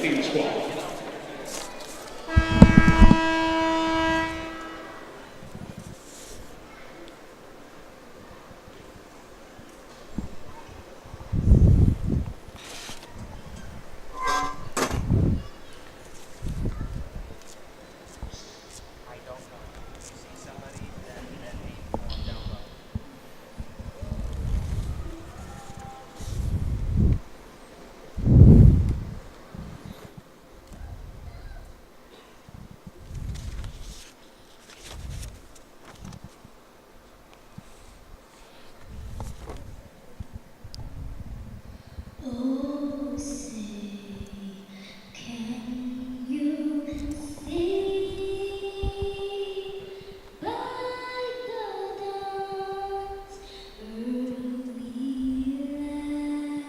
team squad. Oh, say, can you see by the dawn's early light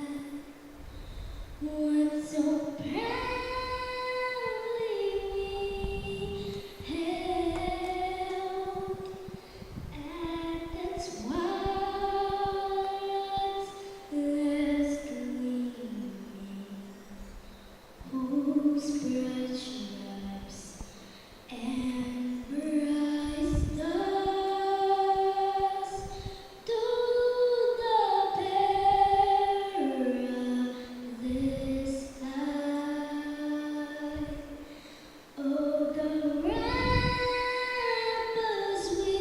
what so proudly we hailed at the twilight's last gleaming, whose broad stripes and bright stars do the perilous eye. Oh, the ramparts we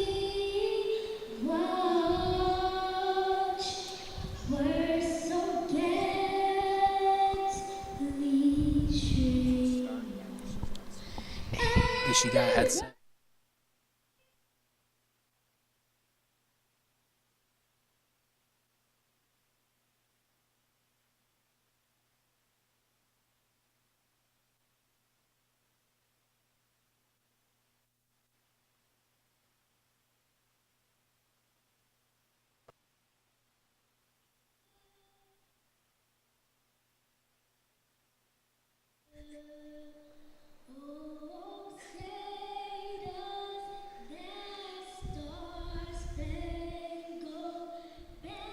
watched were so gently streaming. Did she got a headset? Oh, say does that star-spangled banner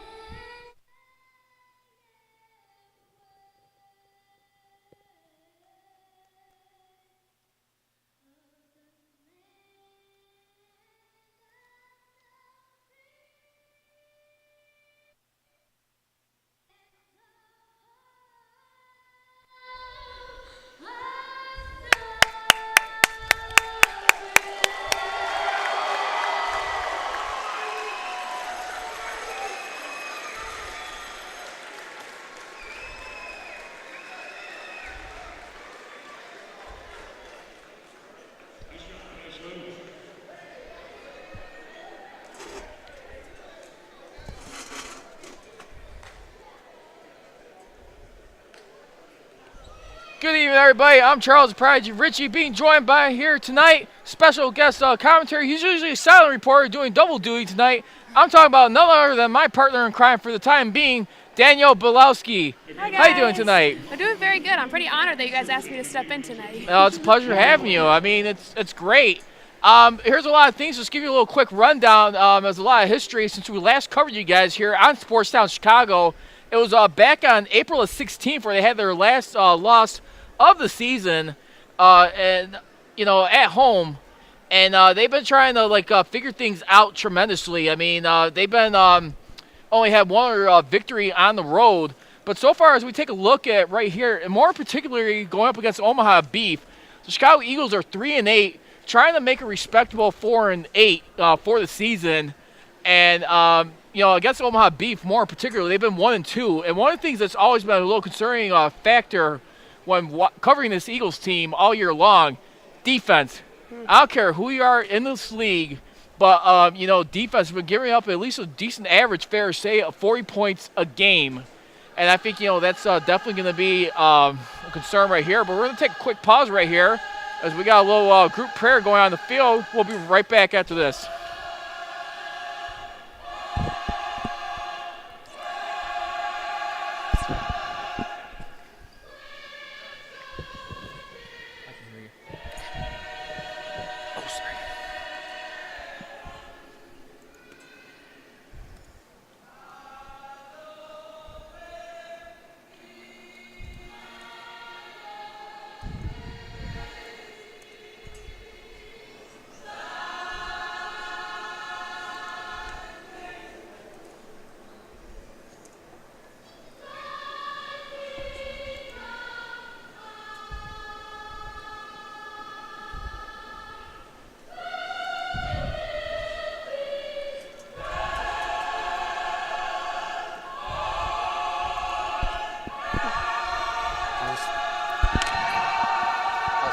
Good evening, everybody. I'm Charles Prodigy Richie, being joined by here tonight, special guest commentary. He's usually a silent reporter doing double duty tonight. I'm talking about none other than my partner in crime for the time being, Danielle Belowski. Hi guys. How you doing tonight? I'm doing very good. I'm pretty honored that you guys asked me to step in tonight. It's a pleasure having you. I mean, it's great. Here's a lot of things. Just give you a little quick rundown. There's a lot of history since we last covered you guys here on Sportstown Chicago. It was back on April 16th where they had their last loss of the season, and at home, and they've been trying to figure things out tremendously. I mean, they've been only had one other victory on the road, but so far as we take a look at right here, and more particularly going up against Omaha Beef, the Chicago Eagles are 3-8, trying to make a respectable 4-8 for the season, and against Omaha Beef more particularly, they've been 1-2, and one of the things that's always been a little concerning factor when covering this Eagles team all year long, defense. I don't care who you are in this league, but defense has been giving up at least a decent average, fair to say, of 40 points a game, and I think that's definitely going to be a concern right here. But we're going to take a quick pause right here as we got a little group prayer going on the field. We'll be right back after this.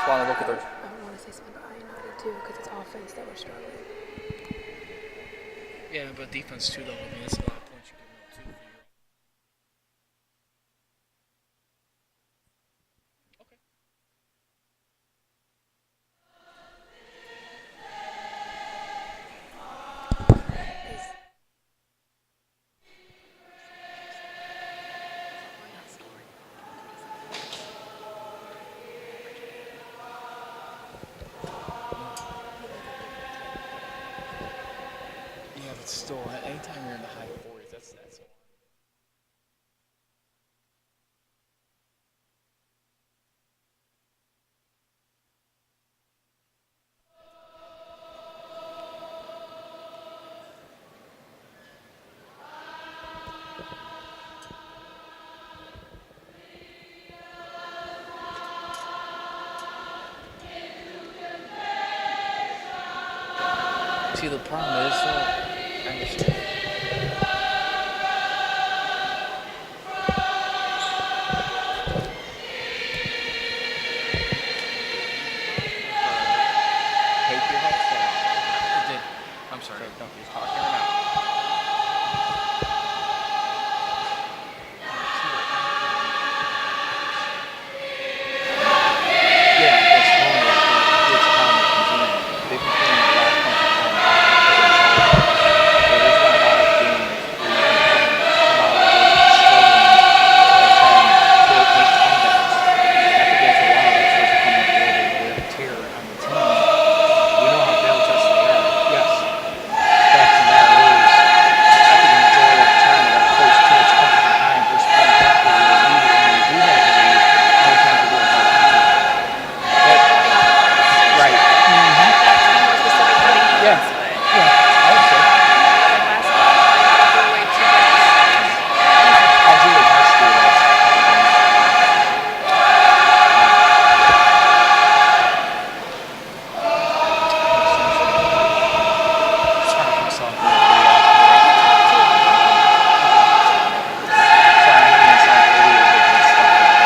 want to look at their. I want to say something about United too, because it's offense that we're struggling. Yeah, but defense too, though. I mean, that's a lot of points you're giving up too. Okay. Yeah, but still, anytime you're in the high 40s, that's a lot. See, the problem is, I understand. Take your headset off. It did. I'm sorry. So, don't he's talking or not. Yeah, it's homework. It's common. They've been playing a lot of fun. There is not a lot of games where you can come out of it struggling and try and make comebacks. I think that's a lot of that starts to come up over the wear and tear on the team. We know how battle tested they are. Yes. Fact of the matter is, I think the majority of the time that our first catch comes from behind, we're sprinting back to where we're leading, and we do have the lead. All the times we're doing hard to that, right. Mm-hmm. To be more specific for the defense, Yeah. but Yeah, I would say. like last week, we threw away 2 goals. Algeria has to do last couple games. Sorry if I sound pretty off. Sorry, I didn't sound pretty idiotic and stuff like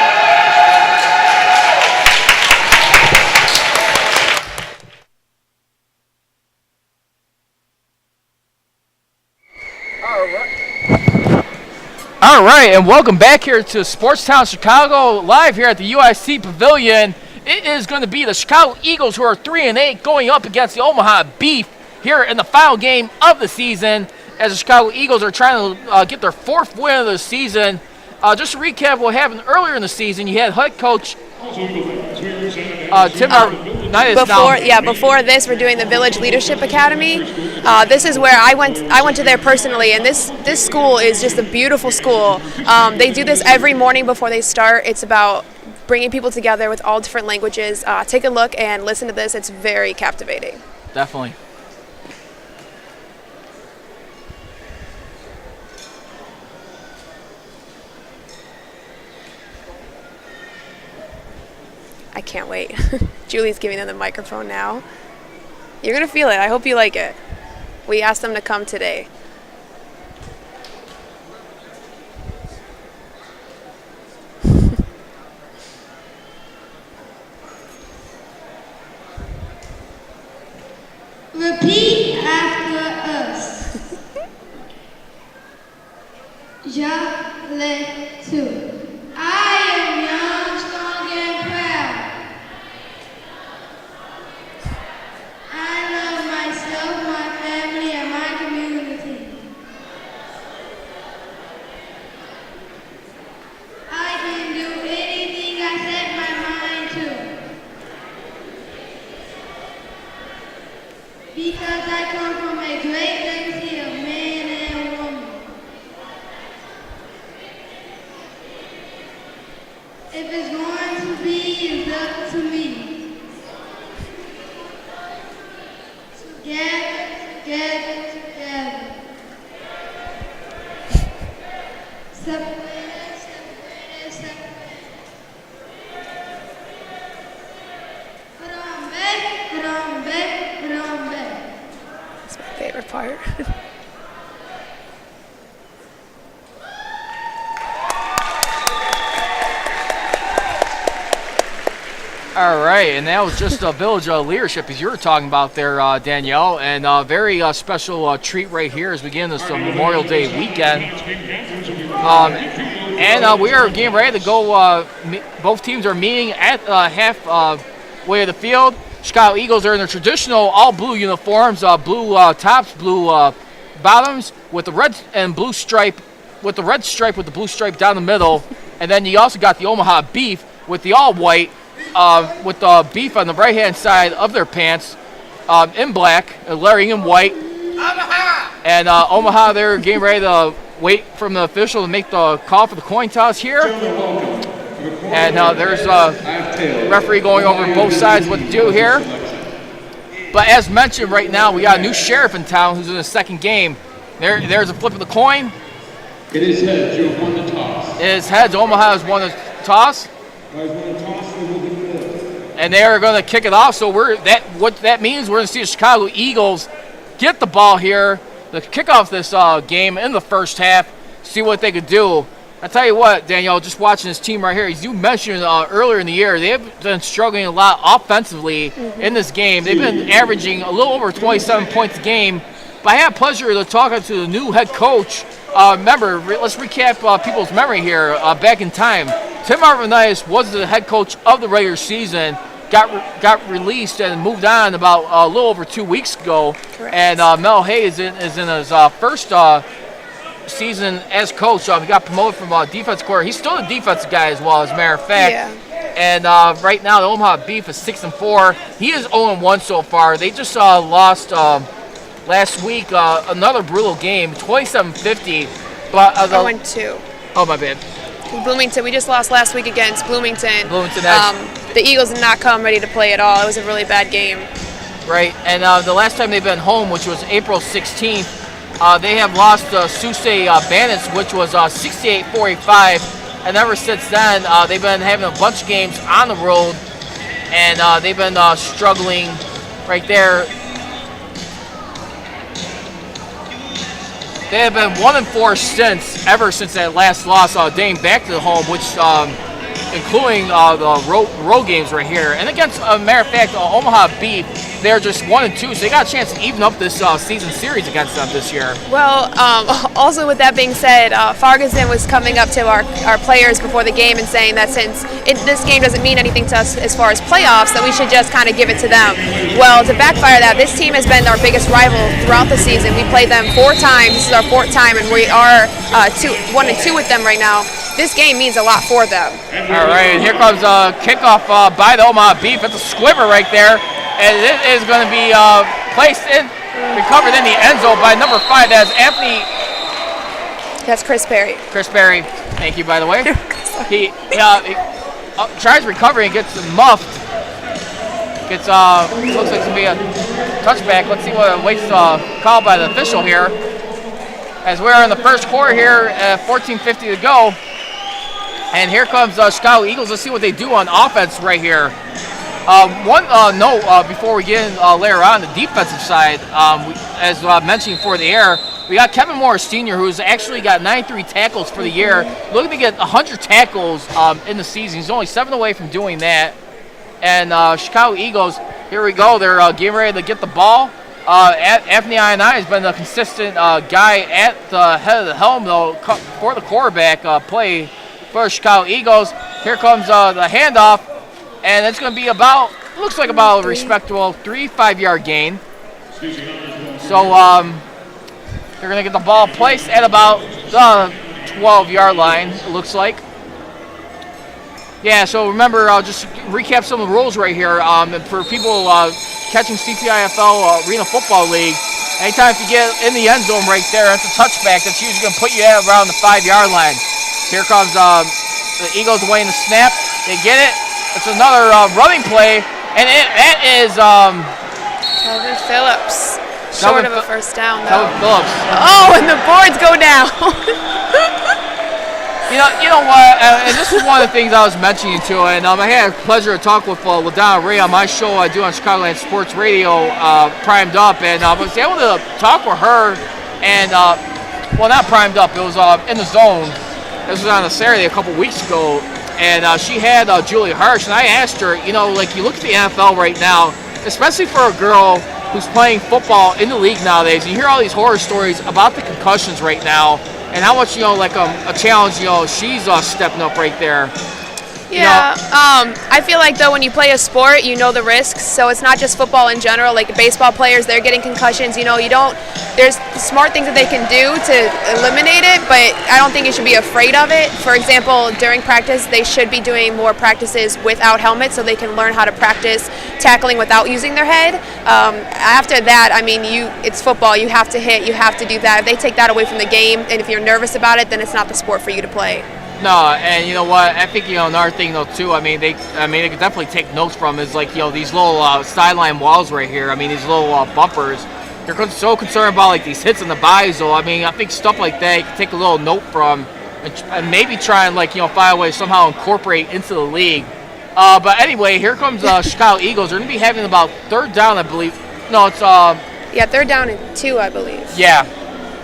All right, and welcome back here to Sportstown Chicago, live here at the UIC Pavilion. It is going to be the Chicago Eagles, who are 3-8, going up against the Omaha Beef here in the final game of the season, as the Chicago Eagles are trying to get their 4th win of the season. Just to recap what happened earlier in the season, you had head coach Tim Before this, we're doing the Village Leadership Academy. This is where I went to there personally, and this school is just a beautiful school. They do this every morning before they start. It's about bringing people together with all different languages. Take a look and listen to this. It's very captivating. Definitely. I can't wait. Julie's giving them the microphone now. You're going to feel it. I hope you like it. We asked them to come today. Repeat after us. Je l'ai too. I am young, strong, and proud. I love myself, my family, and my community. I can do anything I set my mind to. Because I come from a great legacy of man and woman. If it's going to be, it's up to me. Together, together, together. Separate, separate, separate. Put on back, put on back, put on back. That's my favorite part. All right, and that was just a village leadership, as you were talking about there, Danielle, and a very special treat right here as we get into this Memorial Day weekend. And we are getting ready to go. Both teams are meeting at half way of the field. Chicago Eagles are in their traditional all-blue uniforms, blue tops, blue bottoms, with the red and blue stripe, with the red stripe with the blue stripe down the middle. And then you also got the Omaha Beef with the all-white, with the beef on the right-hand side of their pants in black, layering in white. Omaha! And Omaha, they're getting ready to wait from the official to make the call for the coin toss here. And there's a referee going over both sides what to do here. But as mentioned, right now we got a new sheriff in town who's in the second game. There's a flip of the coin. It is heads. You have won the toss. It is heads. Omaha has won the toss. And they are going to kick it off. So what that means, we're going to see the Chicago Eagles get the ball here to kick off this game in the first half, see what they could do. I tell you what, Danielle, just watching this team right here, as you mentioned earlier in the year, they've been struggling a lot offensively in this game. They've been averaging a little over 27 points a game. But I had the pleasure of talking to the new head coach. Remember, let's recap people's memory here. Back in time, Tim Arvanitis was the head coach of the regular season, got released and moved on about a little over 2 weeks ago. Correct. And Mel Hayes is in his first season as coach. He got promoted from defense coordinator. He's still a defensive guy as well, as a matter of fact. Yeah. And right now, the Omaha Beef is 6-4. He is 0-1 so far. They just lost last week another brutal game, 27-50. But 0-2. Oh, my bad. Bloomington. We just lost last week against Bloomington. Bloomington. The Eagles did not come ready to play at all. It was a really bad game. Right, and the last time they've been home, which was April 16th, they have lost Sioux Bandits, which was 68-45, and ever since then, they've been having a bunch of games on the road, and they've been struggling right there. They have been 1-4 ever since that last loss, dating back to the home, which including the road games right here. And against, a matter of fact, Omaha Beef, they're just 1-2, so they got a chance to even up this season series against them this year. Well, also with that being said, Farguson was coming up to our players before the game and saying that since this game doesn't mean anything to us as far as playoffs, that we should just kind of give it to them. Well, to backfire that, this team has been our biggest rival throughout the season. We played them 4 times. This is our 4th time, and we are 1-2 with them right now. This game means a lot for them. All right, and here comes a kickoff by the Omaha Beef. It's a squibber right there. And it is going to be recovered in the end zone by number 5. That's Anthony. That's Chris Perry. Chris Perry. Thank you, by the way. he tries recovering and gets muffed. Looks like it's going to be a touchback. Let's see what awaits call by the official here. As we're in the first quarter here, 14:50 to go. And here comes Chicago Eagles. Let's see what they do on offense right here. One note before we get in later on the defensive side, as mentioned for the air, we got Kevin Morris Sr., who's actually got 93 tackles for the year, looking to get 100 tackles in the season. He's only 7 away from doing that. And Chicago Eagles, here we go. They're getting ready to get the ball. Anthony Ionai has been a consistent guy at the head of the helm, though, for the quarterback play for the Chicago Eagles. Here comes the handoff, and it's going to be looks like about a respectable 3-5-yard gain. So they're going to get the ball placed at about the 12-yard line, it looks like. Yeah, so remember, I'll just recap some of the rules right here. For people catching CPIFL Arena Football League, anytime if you get in the end zone right there, that's a touchback. That's usually going to put you at around the 5-yard line. Here comes the Eagles away in the snap. They get it. It's another running play, and that is Calvin Phillips. Short of a first down, though. Calvin Phillips. Oh, and the boards go down. You know what? And this is one of the things I was mentioning to, and I had a pleasure to talk with LaDonna Ray on my show I do on Chicagoland Sports Radio, Primed Up, and I was able to talk with her, and well, not Primed Up, it was in the zone. This was on a Saturday a couple weeks ago, and she had Julie Harsh, and I asked her, you know, like you look at the NFL right now, especially for a girl who's playing football in the league nowadays, you hear all these horror stories about the concussions right now, and how much, you know, like a challenge, you know, she's stepping up right there. Yeah, I feel like though when you play a sport, you know the risks. So it's not just football in general. Like baseball players, they're getting concussions. You know, there's smart things that they can do to eliminate it, but I don't think you should be afraid of it. For example, during practice, they should be doing more practices without helmets so they can learn how to practice tackling without using their head. After that, I mean, it's football. You have to hit. You have to do that. If they take that away from the game, and if you're nervous about it, then it's not the sport for you to play. No, and you know what? I think, you know, another thing though too. I mean, they could definitely take notes from is like, you know, these little sideline walls right here. I mean, these little bumpers. They're so concerned about like these hits in the bodies. So I mean, I think stuff like that you can take a little note from, and maybe try and like, you know, find a way to somehow incorporate into the league. But anyway, here comes Chicago Eagles. They're gonna be having about third down, I believe. No, it's yeah, third down and 2, I believe. Yeah.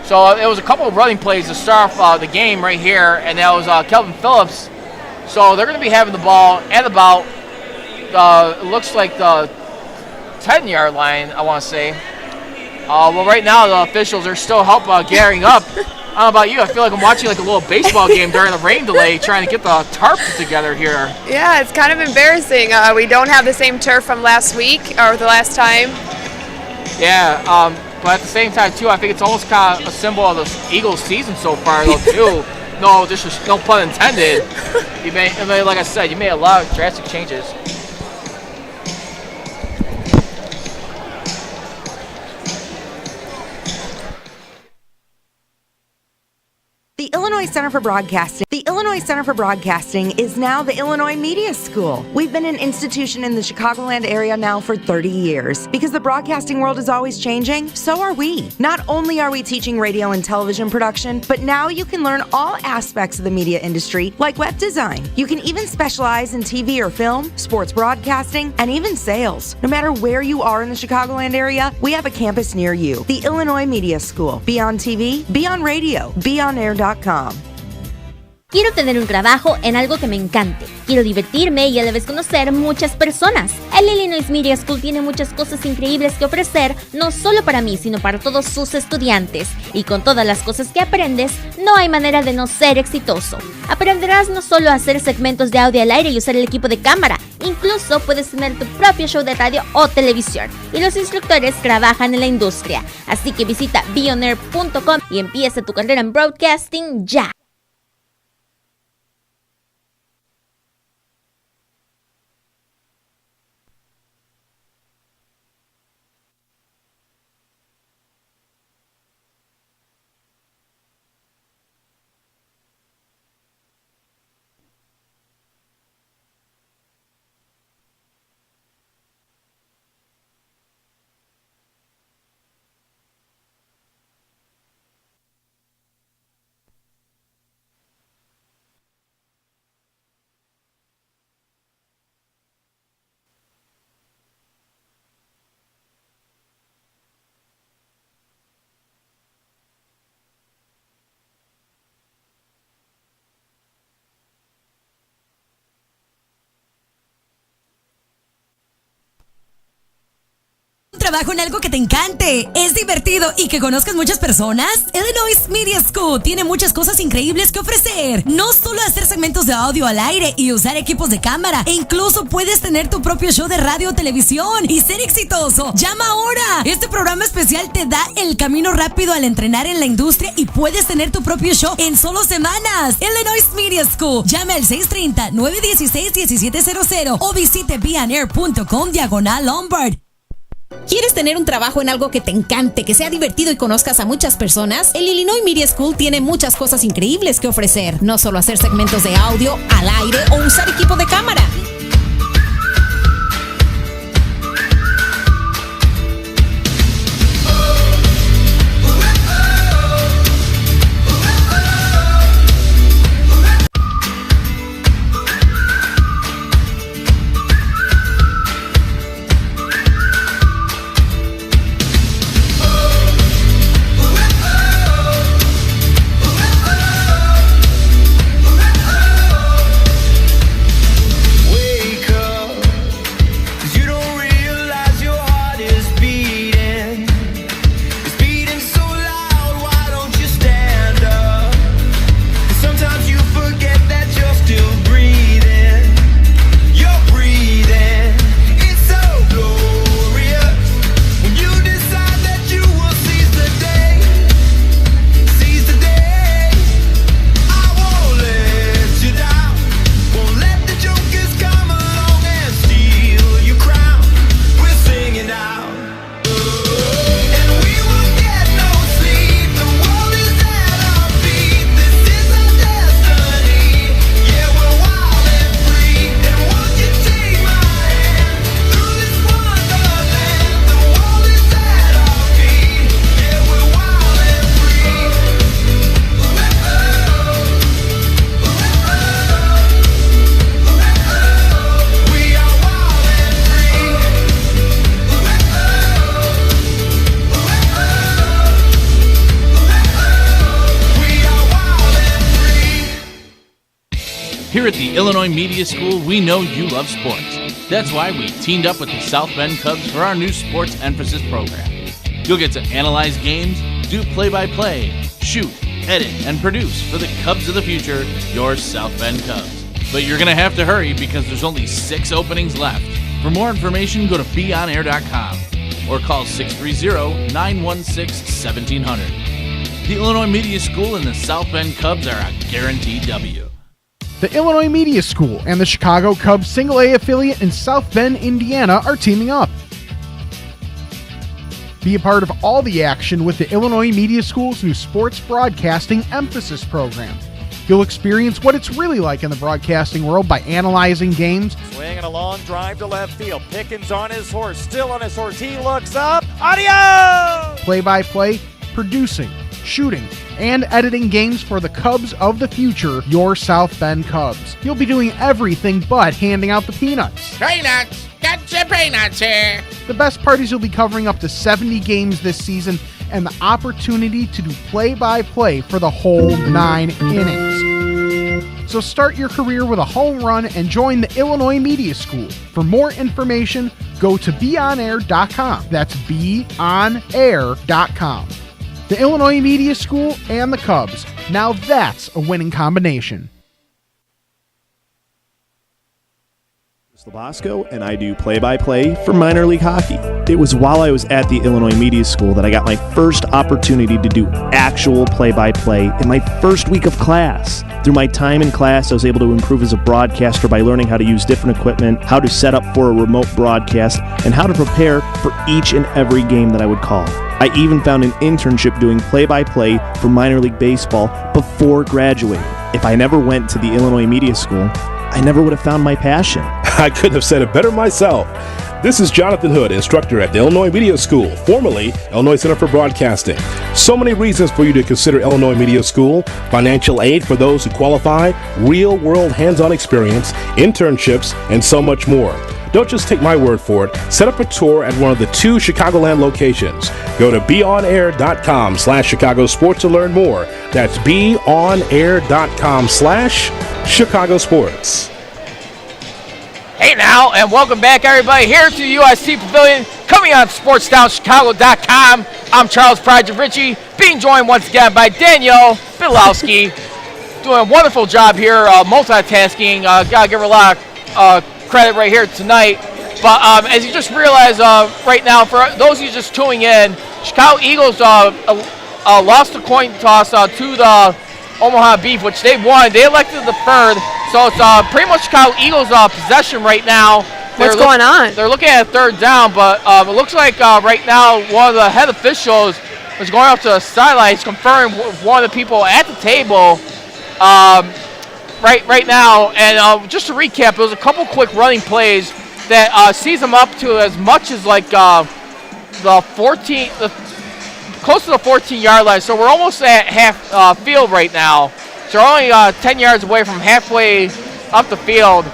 So it was a couple of running plays to start off the game right here, and that was Kelvin Phillips. So they're going to be having the ball at about, it looks like the 10-yard line, I want to say. Well, right now the officials are still gearing up. I don't know about you. I feel like I'm watching like a little baseball game during the rain delay, trying to get the tarp together here. Yeah, it's kind of embarrassing. We don't have the same turf from last week or the last time. Yeah. But at the same time, too, I think it's almost kind of a symbol of the Eagles' season so far, though, too. No pun intended. Like I said, you made a lot of drastic changes. The Illinois Center for Broadcasting is now the Illinois Media School. We've been an institution in the Chicagoland area now for 30 years. Because the broadcasting world is always changing, so are we. Not only are we teaching radio and television production, but now you can learn all aspects of the media industry, like web design. You can even specialize in TV or film, sports broadcasting, and even sales. No matter where you are in the Chicagoland area, we have a campus near you. The Illinois Media School. Be on TV, be on radio, be on air.com. Quiero tener un trabajo en algo que me encante. Quiero divertirme y a la vez conocer muchas personas. El Illinois Media School tiene muchas cosas increíbles que ofrecer, no solo para mí, sino para todos sus estudiantes. Y con todas las cosas que aprendes, no hay manera de no ser exitoso. Aprenderás no solo a hacer segmentos de audio al aire y usar el equipo de cámara, incluso puedes tener tu propio show de radio o televisión. Y los instructores trabajan en la industria. Así que visita beonair.com y empieza tu carrera en broadcasting ya. Trabajo en algo que te encante, es divertido y que conozcas muchas personas. Illinois Media School tiene muchas cosas increíbles que ofrecer. No solo hacer segmentos de audio al aire y usar equipos de cámara, e incluso puedes tener tu propio show de radio o televisión y ser exitoso. Llama ahora. Este programa especial te da el camino rápido al entrenar en la industria y puedes tener tu propio show en solo semanas. Illinois Media School. Llame al 630-916-1700 o visite beonair.com/Lombard. ¿Quieres tener un trabajo en algo que te encante, que sea divertido y conozcas a muchas personas? El Illinois Media School tiene muchas cosas increíbles que ofrecer. No solo hacer segmentos de audio al aire o usar equipo de cámara. Here at the Illinois Media School, we know you love sports. That's why we teamed up with the South Bend Cubs for our new sports emphasis program. You'll get to analyze games, do play-by-play, shoot, edit, and produce for the Cubs of the future, your South Bend Cubs. But you're going to have to hurry because there's only 6 openings left. For more information, go to beonair.com or call 630-916-1700. The Illinois Media School and the South Bend Cubs are a guaranteed W. The Illinois Media School and the Chicago Cubs Single-A affiliate in South Bend, Indiana are teaming up. Be a part of all the action with the Illinois Media School's new Sports Broadcasting Emphasis program. You'll experience what it's really like in the broadcasting world by analyzing games. Swinging a long drive to left field. Pickens on his horse, still on his horse. He looks up. Adios! Play-by-play, producing, shooting, and editing games for the Cubs of the future, your South Bend Cubs. You'll be doing everything but handing out the peanuts. Peanuts! Got your peanuts here! The best part is you'll be covering up to 70 games this season and the opportunity to do play-by-play for the whole 9 innings. So start your career with a home run and join the Illinois Media School. For more information, go to beonair.com. That's beonair.com. The Illinois Media School and the Cubs. Now that's a winning combination. Bosco, and I do play-by-play for minor league hockey. It was while I was at the Illinois Media School that I got my first opportunity to do actual play-by-play in my first week of class. Through my time in class, I was able to improve as a broadcaster by learning how to use different equipment, how to set up for a remote broadcast, and how to prepare for each and every game that I would call. I even found an internship doing play-by-play for minor league baseball before graduating. If I never went to the Illinois Media School, I never would have found my passion. I couldn't have said it better myself. This is Jonathan Hood, instructor at the Illinois Media School, formerly Illinois Center for Broadcasting. So many reasons for you to consider Illinois Media School: financial aid for those who qualify, real-world hands-on experience, internships, and so much more. Don't just take my word for it. Set up a tour at one of the 2 Chicagoland locations. Go to beonair.com/Chicago Sports to learn more. That's beonair.com/Chicago Sports. Hey now, and welcome back everybody here to the USC Pavilion, coming on SportsDownChicago.com. I'm Charles Project Ritchie, being joined once again by Danielle Bilowski, doing a wonderful job here, multitasking. Gotta give her a lot of credit right here tonight. But as you just realized right now, for those of you just tuning in, Chicago Eagles lost the coin toss to the Omaha Beef, which they won. They elected the third, so it's pretty much Chicago Eagles possession right now. What's going on? They're looking at third down, but it looks like right now one of the head officials is going up to the sidelines, conferring with one of the people at the table right now. And just to recap, it was a couple quick running plays that sees them up to as much as like close to the 14-yard line. So we're almost at half field right now. So we're only 10 yards away from halfway up the field.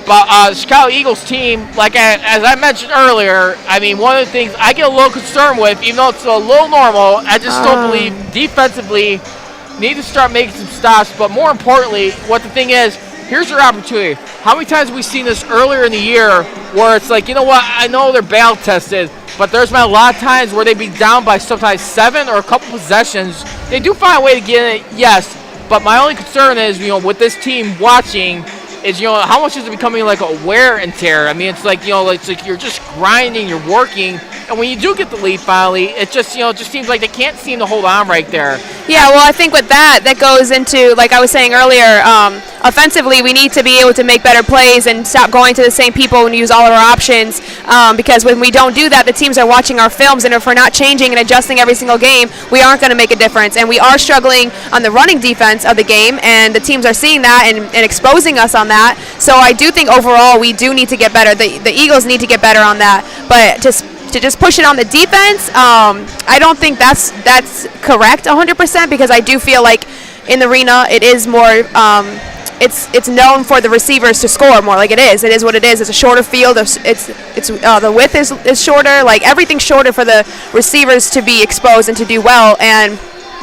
But the Chicago Eagles team, like as I mentioned earlier, I mean, one of the things I get a little concerned with, even though it's a little normal, I just don't believe defensively need to start making some stops. But more importantly, what the thing is, here's your opportunity. How many times have we seen this earlier in the year where it's like, you know what, I know they're battle tested, but there's been a lot of times where they'd be down by sometimes 7 or a couple possessions. They do find a way to get it, yes, but my only concern is, with this team watching, is, how much is it becoming like a wear and tear? I mean, it's like, it's like you're just grinding, you're working, and when you do get the lead finally, it just, just seems like they can't seem to hold on right there. Yeah, well, I think with that goes into, like I was saying earlier, offensively, we need to be able to make better plays and stop going to the same people and use all of our options, because when we don't do that, the teams are watching our films, and if we're not changing and adjusting every single game, we aren't going to make a difference. And we are struggling on the running defense of the game, and the teams are seeing that and exposing us on that. So I do think overall we do need to get better. The Eagles need to get better on that. But to just push it on the defense, I don't think that's correct 100%, because I do feel like in the arena it is more it's known for the receivers to score more. Like it is what it is. It's a shorter field. It's the width is shorter. Like everything's shorter for the receivers to be exposed and to do well. And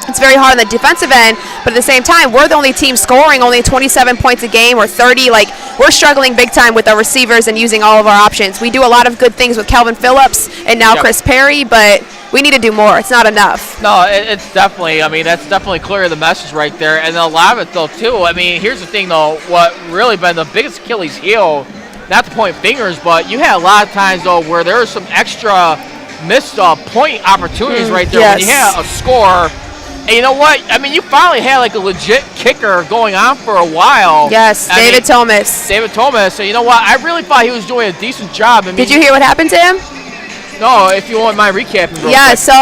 it's very hard on the defensive end, but at the same time, we're the only team scoring only 27 points a game or 30. Like, we're struggling big time with our receivers and using all of our options. We do a lot of good things with Calvin Phillips and now Chris Perry, but we need to do more. It's not enough. No, it's definitely, I mean, that's definitely clear the message right there. And a lot of it, though, too, I mean, here's the thing, though, what really been the biggest Achilles heel, not to point fingers, but you had a lot of times, though, where there was some extra missed point opportunities right there. When you had a score. And you know what? I mean, you finally had like a legit kicker going on for a while. Yes, David Thomas. David Thomas. And you know what? I really thought he was doing a decent job. I mean, did you hear what happened to him? No, if you want my recapping. So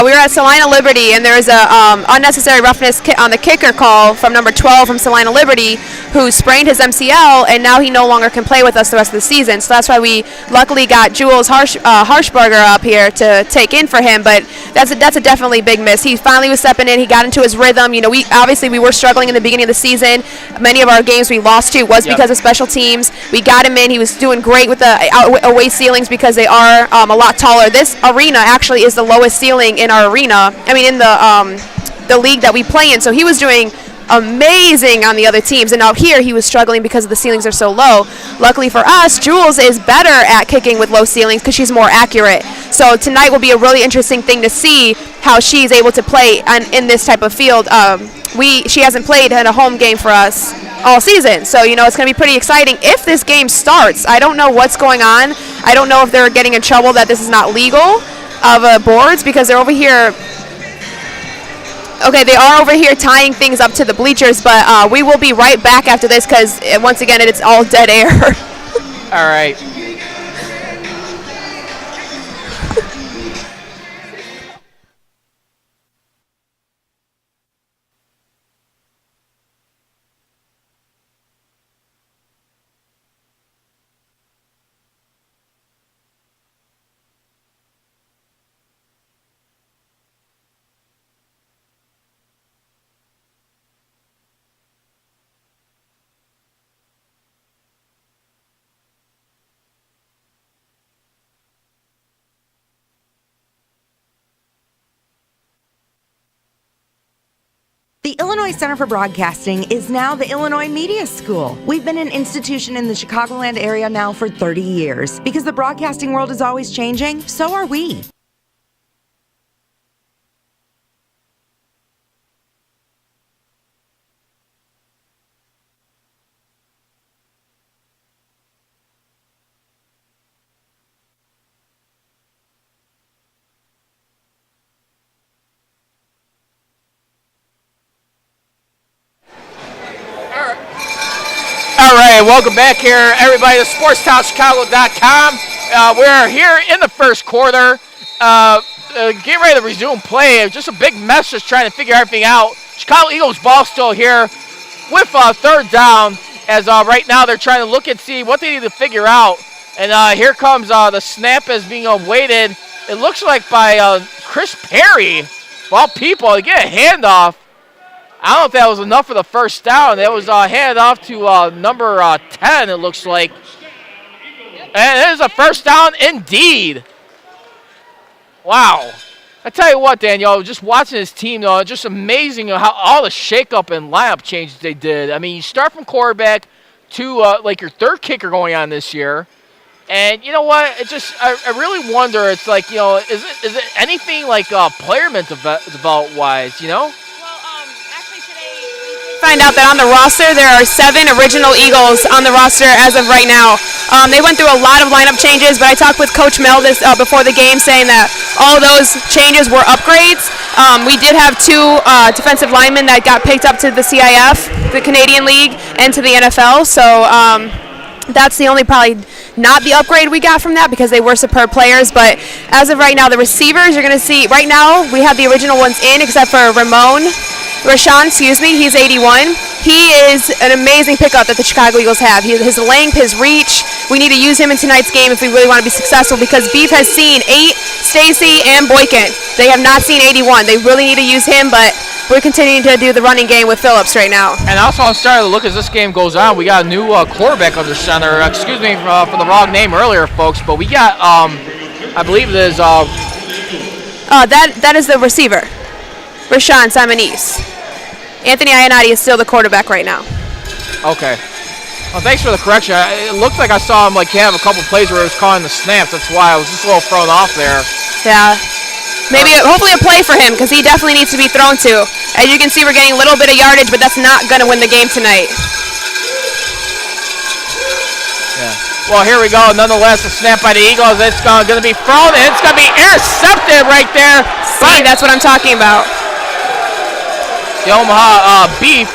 we were at Salina Liberty, and there was a unnecessary roughness on the kicker call from number 12 from Salina Liberty, who sprained his MCL, and now he no longer can play with us the rest of the season. So that's why we luckily got Jules Harshberger up here to take in for him. But that's a definitely big miss. He finally was stepping in. He got into his rhythm. You know, we were struggling in the beginning of the season. Many of our games we lost to was because of special teams. We got him in. He was doing great with the away ceilings because they are a lot taller. This arena actually is the lowest ceiling in our arena. I mean, in the league that we play in. So he was doing amazing on the other teams, and out here he was struggling because the ceilings are so low. Luckily for us, Jules is better at kicking with low ceilings because she's more accurate. So tonight will be a really interesting thing to see how she's able to play in this type of field. She hasn't played in a home game for us all season, so you know it's going to be pretty exciting if this game starts. I don't know what's going on. I don't know if they're getting in trouble that this is not legal of boards, because they're over here. Okay, they are over here tying things up to the bleachers, but we will be right back after this because once again it's all dead air. All right. The Illinois Center for Broadcasting is now the Illinois Media School. We've been an institution in the Chicagoland area now for 30 years. Because the broadcasting world is always changing, so are we. All right, welcome back here, everybody, to SportsTownChicago.com. We're here in the first quarter, getting ready to resume play. Just a big mess, just trying to figure everything out. Chicago Eagles ball still here with third down, as right now they're trying to look and see what they need to figure out. And here comes the snap is being awaited. It looks like by Chris Perry, of all people, to get a handoff. I don't know if that was enough for the first down. That was handed off to number 10, it looks like. And it is a first down indeed. Wow. I tell you what, Danielle, just watching this team, though, just amazing how all the shakeup and lineup changes they did. I mean, you start from quarterback to like your third kicker going on this year. And you know what? It just, I really wonder, it's like, you know, is it anything like playerment development-wise, you know? Find out that on the roster there are 7 original Eagles on the roster as of right now. They went through a lot of lineup changes, but I talked with Coach Mel before the game saying that all those changes were upgrades. We did have 2 defensive linemen that got picked up to the CIF, the Canadian League, and to the NFL. So that's the only probably not the upgrade we got from that because they were superb players. But as of right now, the receivers you're going to see right now, we have the original ones in except for Rashawn, he's 81. He is an amazing pickup that the Chicago Eagles have. His length, his reach, we need to use him in tonight's game if we really want to be successful because Beef has seen 8, Stacy, and Boykin. They have not seen 81. They really need to use him, but we're continuing to do the running game with Phillips right now. And also, I'm starting to look as this game goes on. We got a new quarterback under center. Excuse me for the wrong name earlier, folks, but we got, I believe it is... that is the receiver. Rashawn Simonese. Anthony Ionati is still the quarterback right now. Okay. Well, thanks for the correction. It looked like I saw him have a couple plays where he was calling the snaps. That's why I was just a little thrown off there. Yeah. Hopefully a play for him because he definitely needs to be thrown to. As you can see, we're getting a little bit of yardage, but that's not going to win the game tonight. Yeah. Well, here we go. Nonetheless, a snap by the Eagles. It's going to be thrown, and it's going to be intercepted right there. See, that's what I'm talking about. The Omaha Beef.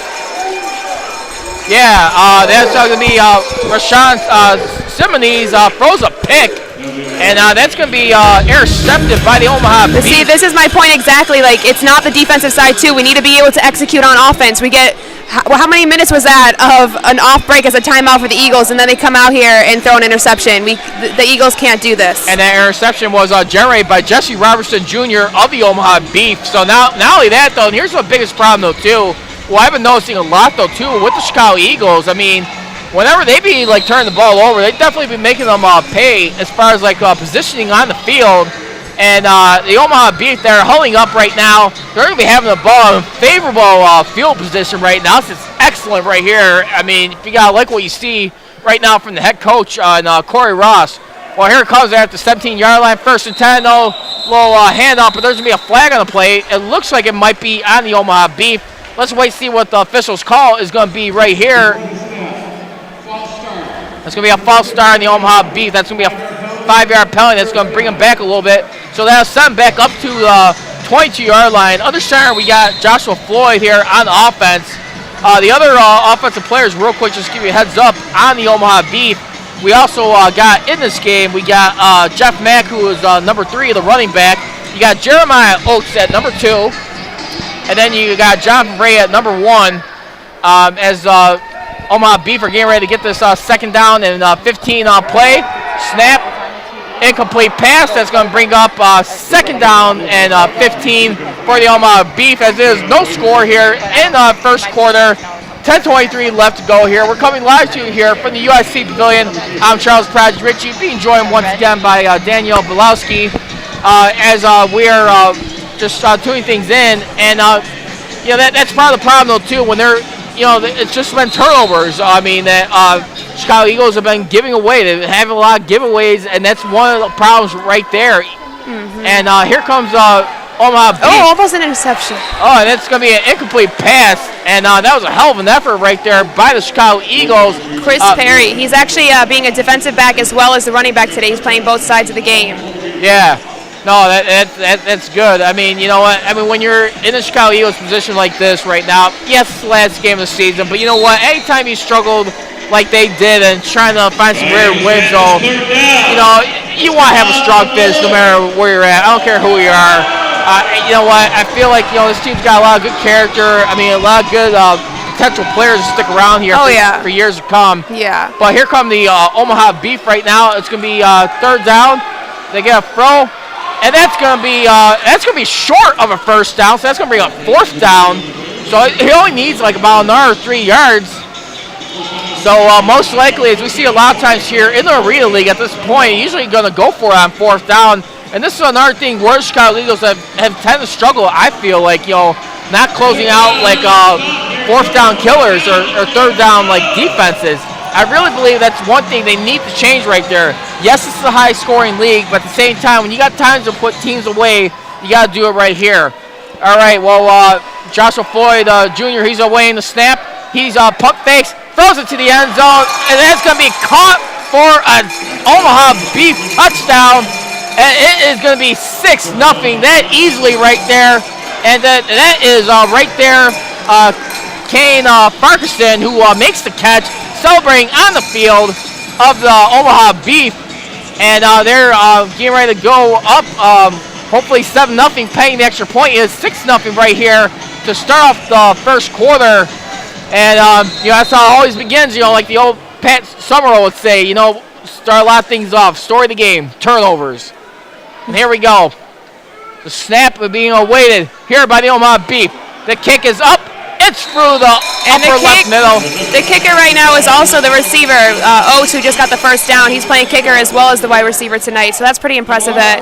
Yeah, that's going to be Rashawn Simonese throws a pick, and that's going to be intercepted by the Omaha Beef. See, this is my point exactly. It's not the defensive side, too. We need to be able to execute on offense. We get, how many minutes was that of an off break as a timeout for the Eagles, and then they come out here and throw an interception? The Eagles can't do this. And that interception was generated by Jesse Robertson Jr. of the Omaha Beef. So not only that, though, and here's the biggest problem, though, too. Well, I've been noticing a lot, though, too, with the Chicago Eagles. I mean, whenever they be, turning the ball over, they definitely be making them pay as far as, positioning on the field. And the Omaha Beef, they're hulling up right now. They're going to be having the ball in favorable field position right now. So it's excellent right here. I mean, if you got to like what you see right now from the head coach, Corey Ross. Well, here it comes at the 17-yard line. 1st and 10, though. Little handoff, but there's going to be a flag on the play. It looks like it might be on the Omaha Beef. Let's wait and see what the official's call is going to be right here. That's going to be a false start on the Omaha Beef. That's going to be a 5-yard penalty. That's going to bring them back a little bit. So that'll send them back up to the 22-yard line. Other center, we got Joshua Floyd here on the offense. The other offensive players, real quick, just to give you a heads up, on the Omaha Beef. We also got in this game, we got Jeff Mack, who is number 3 of the running back. You got Jeremiah Oates at number 2. And then you got Jonathan Ray at number 1 as Omaha Beef are getting ready to get this second down and 15 play. Snap, incomplete pass. That's going to bring up second down and 15 for the Omaha Beef, as there is no score here in the first quarter. 10:23 left to go here. We're coming live to you here from the UIC Pavilion. I'm Charles Praj Ritchie, being joined once again by Danielle Belowski as we are just tuning things in. And, that's part of the problem, though, too, when they're, it's just been turnovers. I mean, that Chicago Eagles have been giving away. They have a lot of giveaways, and that's one of the problems right there. Mm-hmm. And here comes Omaha Beef. Oh, almost an interception. Oh, and it's going to be an incomplete pass. And that was a hell of an effort right there by the Chicago Eagles. Chris Perry. He's actually being a defensive back as well as the running back today. He's playing both sides of the game. Yeah. No, that's good. I mean, you know what? I mean, when you're in the Chicago Eagles position like this right now, yes, it's the last game of the season, but you know what? Anytime you struggled like they did and trying to find some rare wins, you want to have a strong finish no matter where you're at. I don't care who you are. You know what? I feel like, this team's got a lot of good character. I mean, a lot of good potential players to stick around here for years to come. Yeah. But here come the Omaha Beef right now. It's going to be third down. They get a throw. And that's gonna be short of a first down, so that's gonna bring up fourth down. So he only needs about another 3 yards. So most likely, as we see a lot of times here in the Arena League at this point, usually gonna go for it on fourth down. And this is another thing where the Chicago Eagles have tended to struggle. I feel like not closing out fourth down killers or third down defenses. I really believe that's one thing they need to change right there. Yes, this is a high-scoring league, but at the same time, when you got times to put teams away, you got to do it right here. All right, well, Joshua Floyd Jr., he's away in the snap. He's pump fakes, throws it to the end zone, and that's going to be caught for an Omaha Beef touchdown. And it is going to be 6-0 that easily right there. And that is right there, Kane Farquharson, who makes the catch, celebrating on the field of the Omaha Beef, and they're getting ready to go up. Hopefully 7-0, paying the extra point. Is 6-0 right here to start off the first quarter, and that's how it always begins. Like the old Pat Summerall would say, start a lot of things off. Story of the game, turnovers. And here we go. The snap is being awaited here by the Omaha Beef. The kick is up. It's through the upper left middle. The kicker right now is also the receiver, Oates, who just got the first down. He's playing kicker as well as the wide receiver tonight, so that's pretty impressive that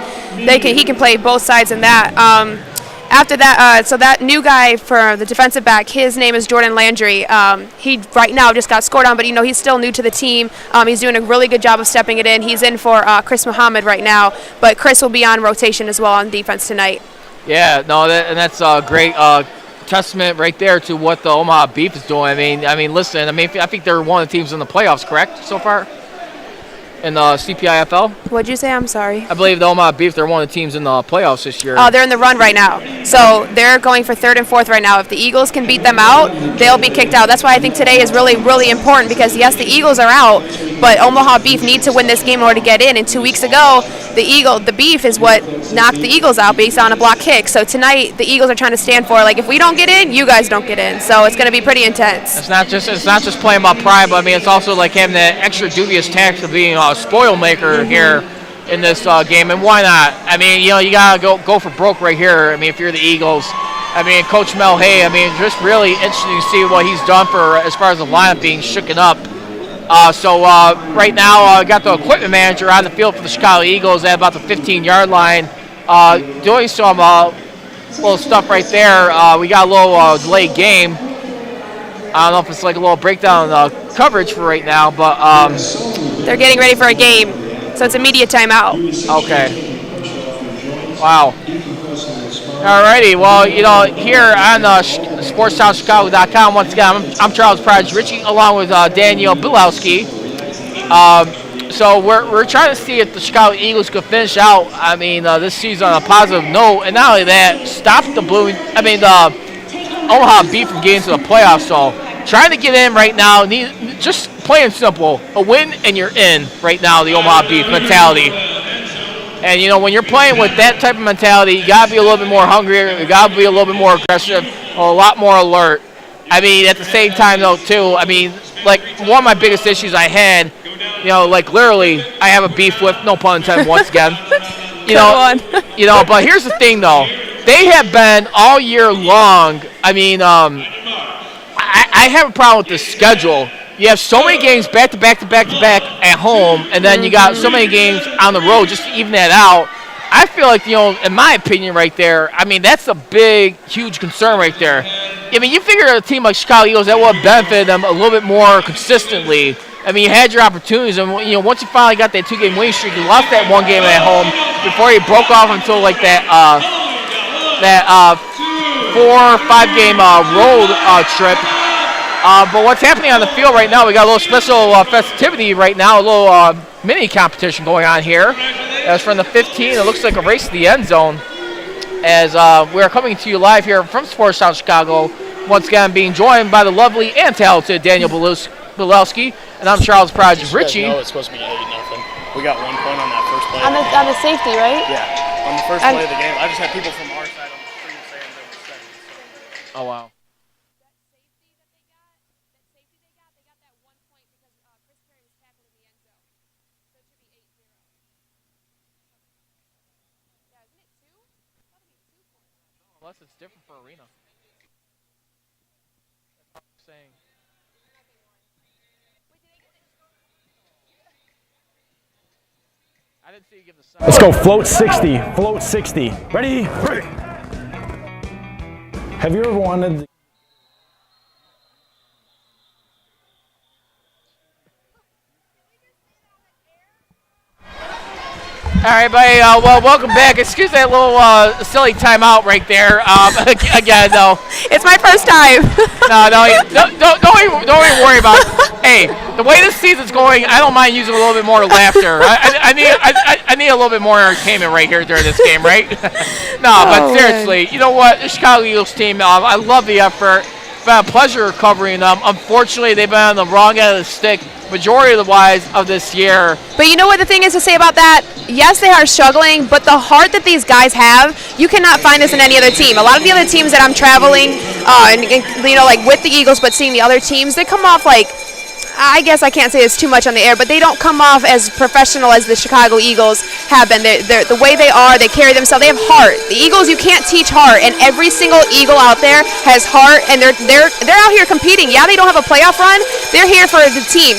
he can play both sides in that. After that, so that new guy for the defensive back, his name is Jordan Landry. He right now just got scored on, but he's still new to the team. He's doing a really good job of stepping it in. He's in for Chris Muhammad right now, but Chris will be on rotation as well on defense tonight. Yeah, no, that's a great testament right there to what the Omaha Beef is doing. I mean, listen. I think they're one of the teams in the playoffs, correct, so far? In the CPIFL? What'd you say? I'm sorry. I believe the Omaha Beef, they're one of the teams in the playoffs this year. They're in the run right now. So they're going for 3rd and 4th right now. If the Eagles can beat them out, they'll be kicked out. That's why I think today is really, really important because, yes, the Eagles are out, but Omaha Beef need to win this game in order to get in. And 2 weeks ago, the Beef is what knocked the Eagles out based on a block kick. So tonight, the Eagles are trying to stand for, like, if we don't get in, you guys don't get in. So it's going to be pretty intense. It's not just playing about pride, but, it's also like having that extra dubious tax of being a spoil maker here in this game, and why not? You gotta go for broke right here. If you're the Eagles, Coach Mel Hay, just really interesting to see what he's done for as far as the lineup being shooken up. So right now, I got the equipment manager on the field for the Chicago Eagles at about the 15-yard line, doing some little stuff right there. We got a little delayed game. I don't know if it's like a little breakdown coverage for right now, but they're getting ready for a game. So it's immediate timeout. Okay. Wow. Alrighty. Well, here on SportsTownChicago.com, once again, I'm Charles Pride Ritchie, along with Daniel Bilowski. So we're trying to see if the Chicago Eagles could finish out, this season on a positive note, and not only that, stop the Omaha Beef from getting to the playoffs. So trying to get in right now, just plain and simple, a win and you're in right now, the Omaha Beef mentality. And, when you're playing with that type of mentality, you got to be a little bit more hungrier, you got to be a little bit more aggressive, a lot more alert. At the same time, though, too, like one of my biggest issues I had, literally, I have a beef with, no pun intended once again. But here's the thing, though. They have been all year long, I have a problem with the schedule. You have so many games back to back at home, and then you got so many games on the road just to even that out. I feel like, in my opinion right there, that's a big, huge concern right there. You figure a team like Chicago Eagles, that would have benefited them a little bit more consistently. You had your opportunities, and, once you finally got that 2-game winning streak, you lost that 1 game at home before you broke off until, like, that 4 or 5 game road trip. But what's happening on the field right now, we got a little special festivity right now, a little mini competition going on here. As from the 15, it looks like a race to the end zone. As we are coming to you live here from Sportstown Chicago, once again being joined by the lovely and talented Daniel Bilowski, and I'm Charles Pride Ritchie. It's supposed to be 8-0. We got 1 point on that first play. On the safety, right? Yeah, on the first play of the game. I just had people from our side on the street saying they were steady. Oh, wow. Unless it's different for arena. That's what I'm saying. I didn't see you give the sign. Let's go float 60. Float 60. Ready? Break. Have you ever wanted... All right, buddy. Well, welcome back. Excuse that little silly timeout right there. Again, though, it's my first time. Don't even worry about it. Hey, the way this season's going, I don't mind using a little bit more laughter. I need a little bit more entertainment right here during this game, right? But seriously, you know what? The Chicago Eagles team, I love the effort. It's been a pleasure covering them. Unfortunately, they've been on the wrong end of the stick majority of the wise of this year. But you know what the thing is to say about that? Yes, they are struggling, but the heart that these guys have, you cannot find this in any other team. A lot of the other teams that I'm traveling, like with the Eagles, but seeing the other teams, they come off like, I guess I can't say it's too much on the air, but they don't come off as professional as the Chicago Eagles have been. They're the way they are, they carry themselves, they have heart. The Eagles, you can't teach heart, and every single Eagle out there has heart, and they're out here competing. Yeah, they don't have a playoff run. They're here for the team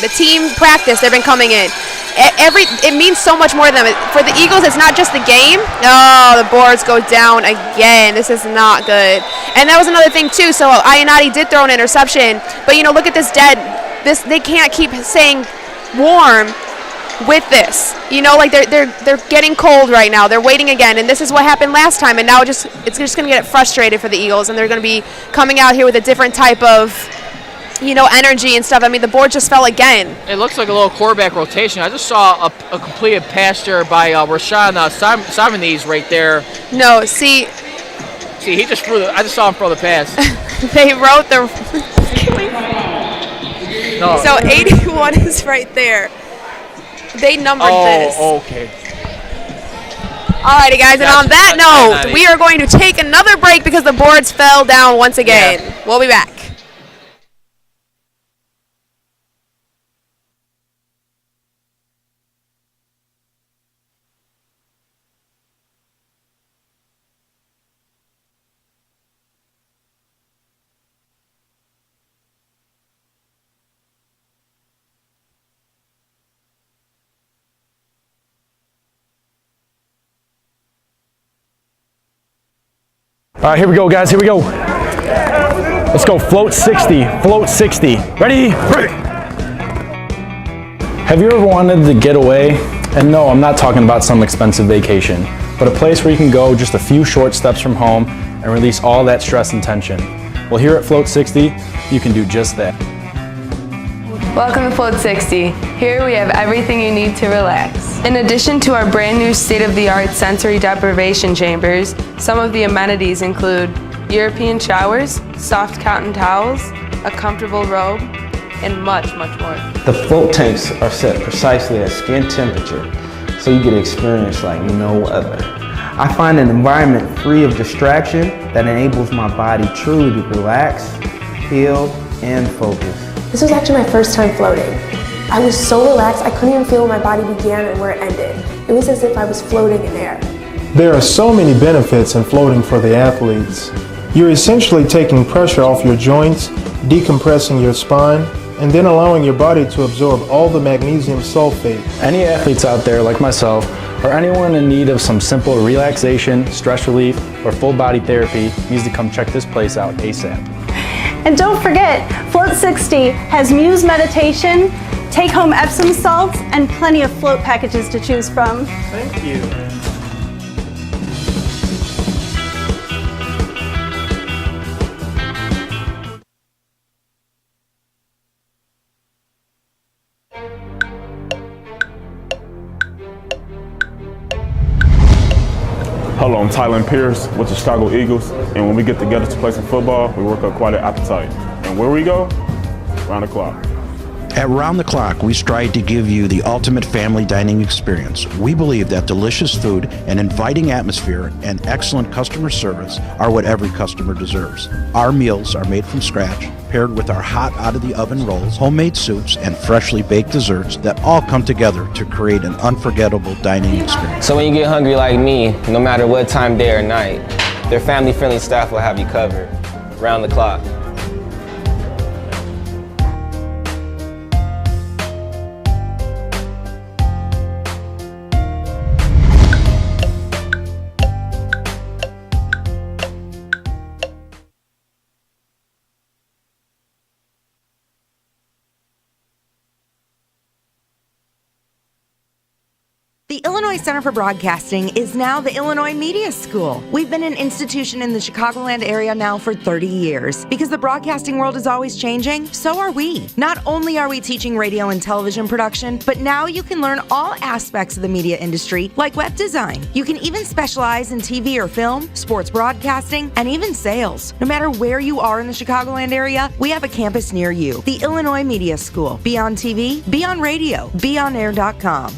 practice. They've been coming in. it means so much more to them. For the Eagles, it's not just the game. Oh, the boards go down again. This is not good. And that was another thing too. So Ionati did throw an interception, but look at this dead. They can't keep saying warm with this. Like they're getting cold right now. They're waiting again, and this is what happened last time. And now it's just going to get frustrated for the Eagles, and they're going to be coming out here with a different type of energy and stuff. I mean, the board just fell again. It looks like a little quarterback rotation. I just saw a completed pass there by Rashawn Simonese right there. No, see, he just I just saw him throw the pass. They wrote the. No. So 81 is right there. They numbered this. Oh, okay. Alrighty, guys, and on that note, we are going to take another break because the boards fell down once again. Yeah. We'll be back. All right, here we go, guys. Here we go. Let's go. Float 60. Float 60. Ready? Have you ever wanted to get away? And no, I'm not talking about some expensive vacation, but a place where you can go just a few short steps from home and release all that stress and tension. Well, here at Float 60, you can do just that. Welcome to Float 60. Here we have everything you need to relax. In addition to our brand new state-of-the-art sensory deprivation chambers, some of the amenities include European showers, soft cotton towels, a comfortable robe, and much, much more. The float tanks are set precisely at skin temperature, so you get an experience like no other. I find an environment free of distraction that enables my body truly to relax, heal, and focus. This was actually my first time floating. I was so relaxed, I couldn't even feel where my body began and where it ended. It was as if I was floating in air. There are so many benefits in floating for the athletes. You're essentially taking pressure off your joints, decompressing your spine, and then allowing your body to absorb all the magnesium sulfate. Any athletes out there like myself, or anyone in need of some simple relaxation, stress relief, or full body therapy needs to come check this place out ASAP. And don't forget, Float 60 has Muse Meditation, take-home Epsom salts, and plenty of float packages to choose from. Thank you. Hello, I'm Tylen Pierce with the Chicago Eagles, and when we get together to play some football, we work up quite an appetite. And where we go? Round the clock. At Round the Clock, we strive to give you the ultimate family dining experience. We believe that delicious food, an inviting atmosphere, and excellent customer service are what every customer deserves. Our meals are made from scratch, paired with our hot out-of-the-oven rolls, homemade soups, and freshly baked desserts that all come together to create an unforgettable dining experience. So when you get hungry like me, no matter what time, day or night, their family-friendly staff will have you covered. Round the clock. The Illinois Center for Broadcasting is now the Illinois Media School. We've been an institution in the Chicagoland area now for 30 years. Because the broadcasting world is always changing, so are we. Not only are we teaching radio and television production, but now you can learn all aspects of the media industry, like web design. You can even specialize in TV or film, sports broadcasting, and even sales. No matter where you are in the Chicagoland area, we have a campus near you. The Illinois Media School. Be on TV, be on radio, beonair.com.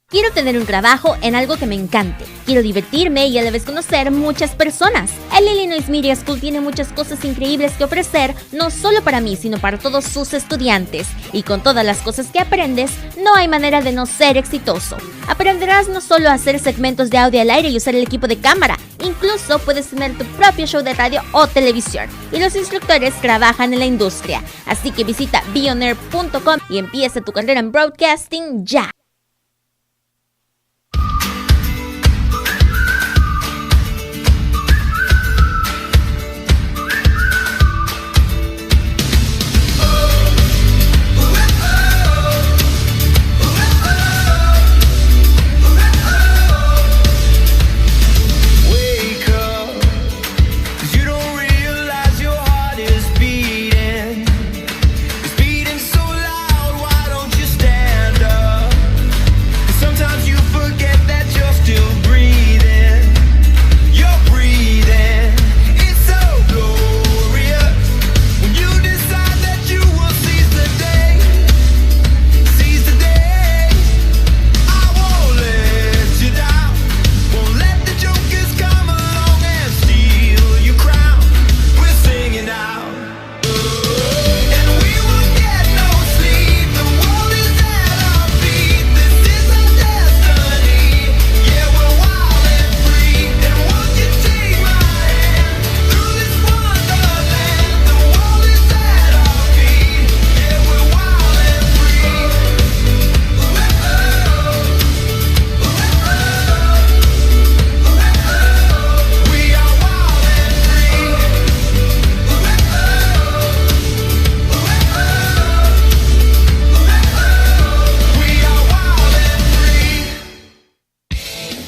Quiero tener un trabajo en algo que me encante. Quiero divertirme y a la vez conocer muchas personas. El Illinois Media School tiene muchas cosas increíbles que ofrecer, no solo para mí, sino para todos sus estudiantes. Y con todas las cosas que aprendes, no hay manera de no ser exitoso. Aprenderás no solo a hacer segmentos de audio al aire y usar el equipo de cámara, incluso Incluso puedes tener tu propio show de radio o televisión. Y los instructores trabajan en la industria. Así que visita beonair.com y empieza tu carrera en broadcasting ya.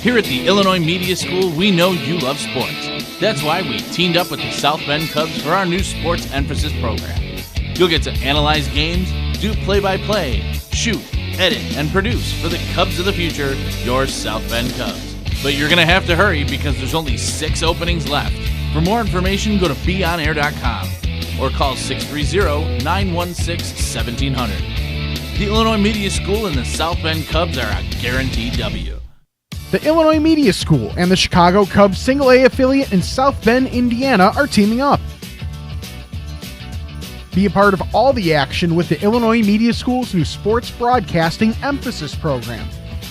Here at the Illinois Media School, we know you love sports. That's why we teamed up with the South Bend Cubs for our new sports emphasis program. You'll get to analyze games, do play-by-play, shoot, edit, and produce for the Cubs of the future, your South Bend Cubs. But you're going to have to hurry because there's only 6 openings left. For more information, go to beonair.com or call 630-916-1700. The Illinois Media School and the South Bend Cubs are a guaranteed W. The Illinois Media School and the Chicago Cubs Single A affiliate in South Bend, Indiana are teaming up. Be a part of all the action with the Illinois Media School's new sports broadcasting emphasis program.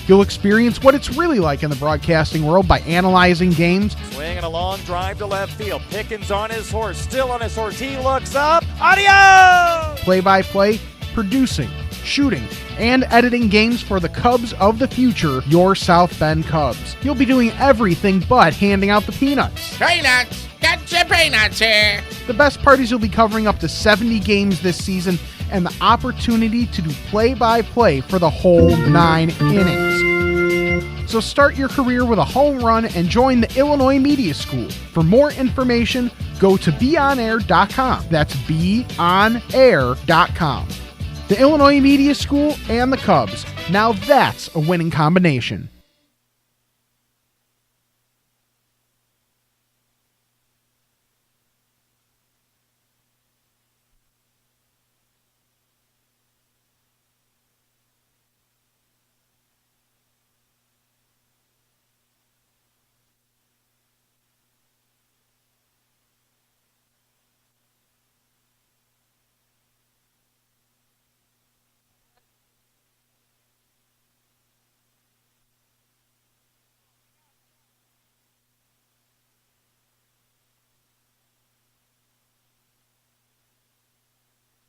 You'll experience what it's really like in the broadcasting world by analyzing games. Swinging a long drive to left field. Pickens on his horse. Still on his horse. He looks up. Adios! Play-by-play, producing, shooting, and editing games for the Cubs of the future, your South Bend Cubs. You'll be doing everything but handing out the peanuts. Peanuts! Got your peanuts here! The best part is you'll be covering up to 70 games this season and the opportunity to do play-by-play for the whole 9 innings. So start your career with a home run and join the Illinois Media School. For more information, go to beonair.com. That's beonair.com. The Illinois Media School and the Cubs. Now that's a winning combination.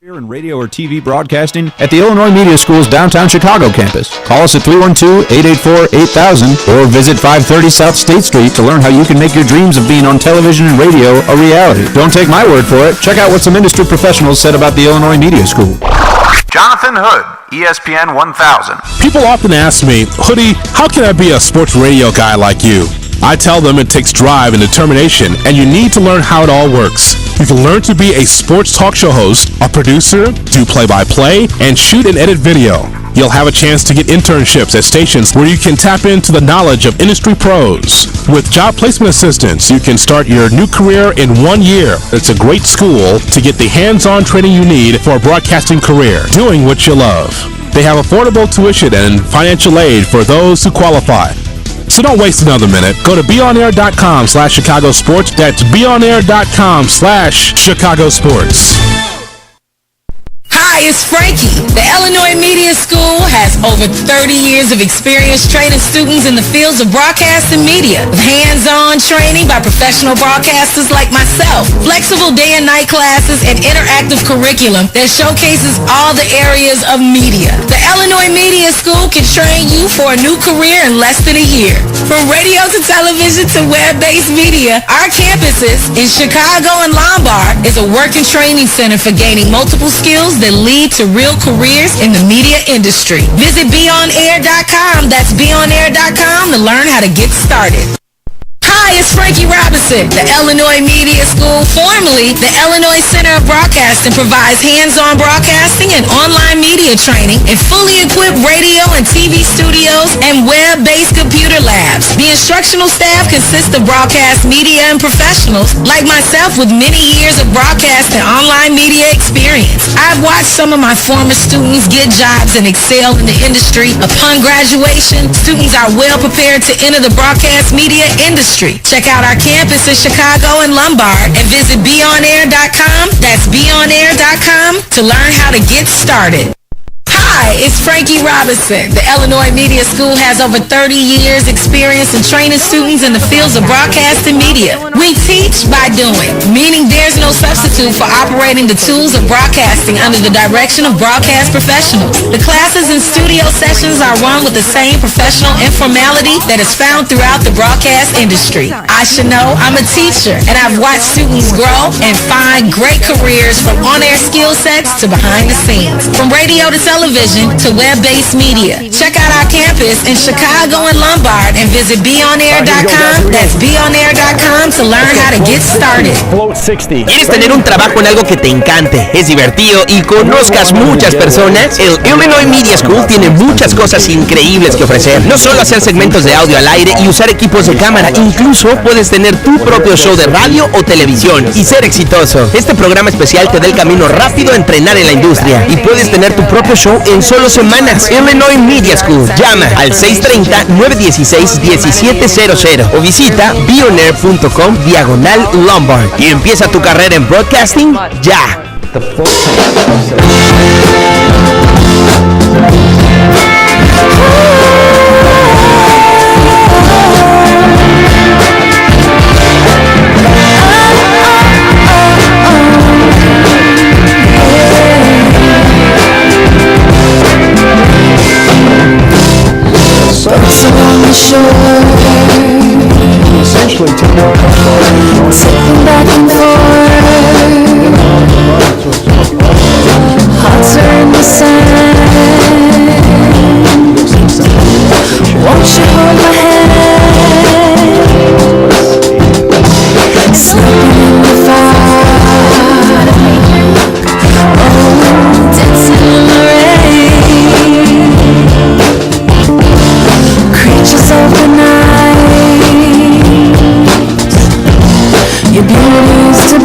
In radio or TV broadcasting at the Illinois Media School's downtown Chicago campus. Call us at 312-884-8000 or visit 530 South State Street to learn how you can make your dreams of being on television and radio a reality. Don't take my word for it. Check out what some industry professionals said about the Illinois Media School. Jonathan Hood, ESPN 1000. People often ask me, Hoodie, how can I be a sports radio guy like you? I tell them it takes drive and determination, and you need to learn how it all works. You can learn to be a sports talk show host, a producer, do play-by-play, and shoot and edit video. You'll have a chance to get internships at stations where you can tap into the knowledge of industry pros. With job placement assistance, you can start your new career in 1 year. It's a great school to get the hands-on training you need for a broadcasting career, doing what you love. They have affordable tuition and financial aid for those who qualify. So don't waste another minute. Go to beonair.com/Chicago Sports. That's beonair.com/Chicago Sports. Hi, Hi, it's Frankie. The Illinois Media School has over 30 years of experience training students in the fields of broadcast and media. With hands-on training by professional broadcasters like myself, flexible day and night classes, and interactive curriculum that showcases all the areas of media. The Illinois Media School can train you for a new career in less than a year. From radio to television to web-based media, our campuses in Chicago and Lombard is a work and training center for gaining multiple skills that lead to real careers in the media industry. Visit BeOnAir.com, that's BeOnAir.com, to learn how to get started. Hi, it's Frankie Robinson. The Illinois Media School, formerly the Illinois Center of Broadcasting, provides hands-on broadcasting and online media training in fully equipped radio and TV studios and web-based computer labs. The instructional staff consists of broadcast media and professionals like myself with many years of broadcast and online media experience. I've watched some of my former students get jobs and excel in the industry. Upon graduation, students are well prepared to enter the broadcast media industry. Check out our campus in Chicago and Lombard and visit BeOnAir.com, that's BeOnAir.com, to learn how to get started. Hi, it's Frankie Robinson. The Illinois Media School has over 30 years experience in training students in the fields of broadcast and media. We teach by doing, meaning there's no substitute for operating the tools of broadcasting under the direction of broadcast professionals. The classes and studio sessions are run with the same professional informality that is found throughout the broadcast industry. I should know, I'm a teacher, and I've watched students grow and find great careers from on-air skill sets to behind the scenes. From radio to television to web-based media. Check out our campus in Chicago and Lombard and visit BeOnAir.com. That's BeOnAir.com to learn how to get started. ¿Quieres tener un trabajo en algo que te encante, es divertido y conozcas muchas personas? El Illinois Media School tiene muchas cosas increíbles que ofrecer. No solo hacer segmentos de audio al aire y usar equipos de cámara, incluso puedes tener tu propio show de radio o televisión y ser exitoso. Este programa especial te da el camino rápido a entrenar en la industria y puedes tener tu propio show en solo semanas. Illinois Media School. Llama al 630-916-1700 o visita beonair.com/Lombard y empieza tu carrera en broadcasting ya. Boats along the shore, essentially taking tipping back and forth. Hearts are in the sand. Won't you hold my hand? Sleeping in the fire. Oh, dancing in the rain. Creatures of the night, your beauty's to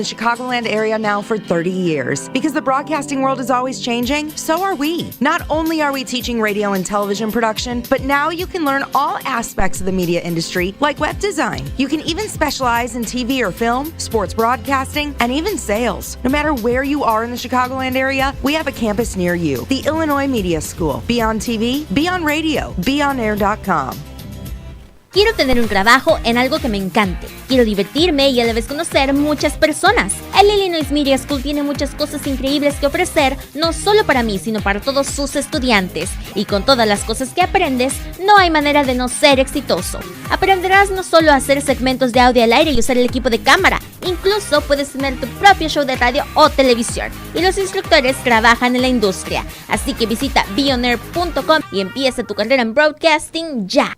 Chicagoland area now for 30 years. Because the broadcasting world is always changing, so are we. Not only are we teaching radio and television production, but now you can learn all aspects of the media industry, like web design. You can even specialize in TV or film, sports broadcasting, and even sales. No matter where you are in the Chicagoland area, we have a campus near you. The Illinois Media School. Be on TV, be on radio, beonair.com. Quiero tener un trabajo en algo que me encante. Quiero divertirme y a la vez conocer muchas personas. El Illinois Media School tiene muchas cosas increíbles que ofrecer, no solo para mí, sino para todos sus estudiantes. Y con todas las cosas que aprendes, no hay manera de no ser exitoso. Aprenderás no solo a hacer segmentos de audio al aire y usar el equipo de cámara, incluso puedes tener tu propio show de radio o televisión. Y los instructores trabajan en la industria. Así que visita beonair.com y empieza tu carrera en broadcasting ya.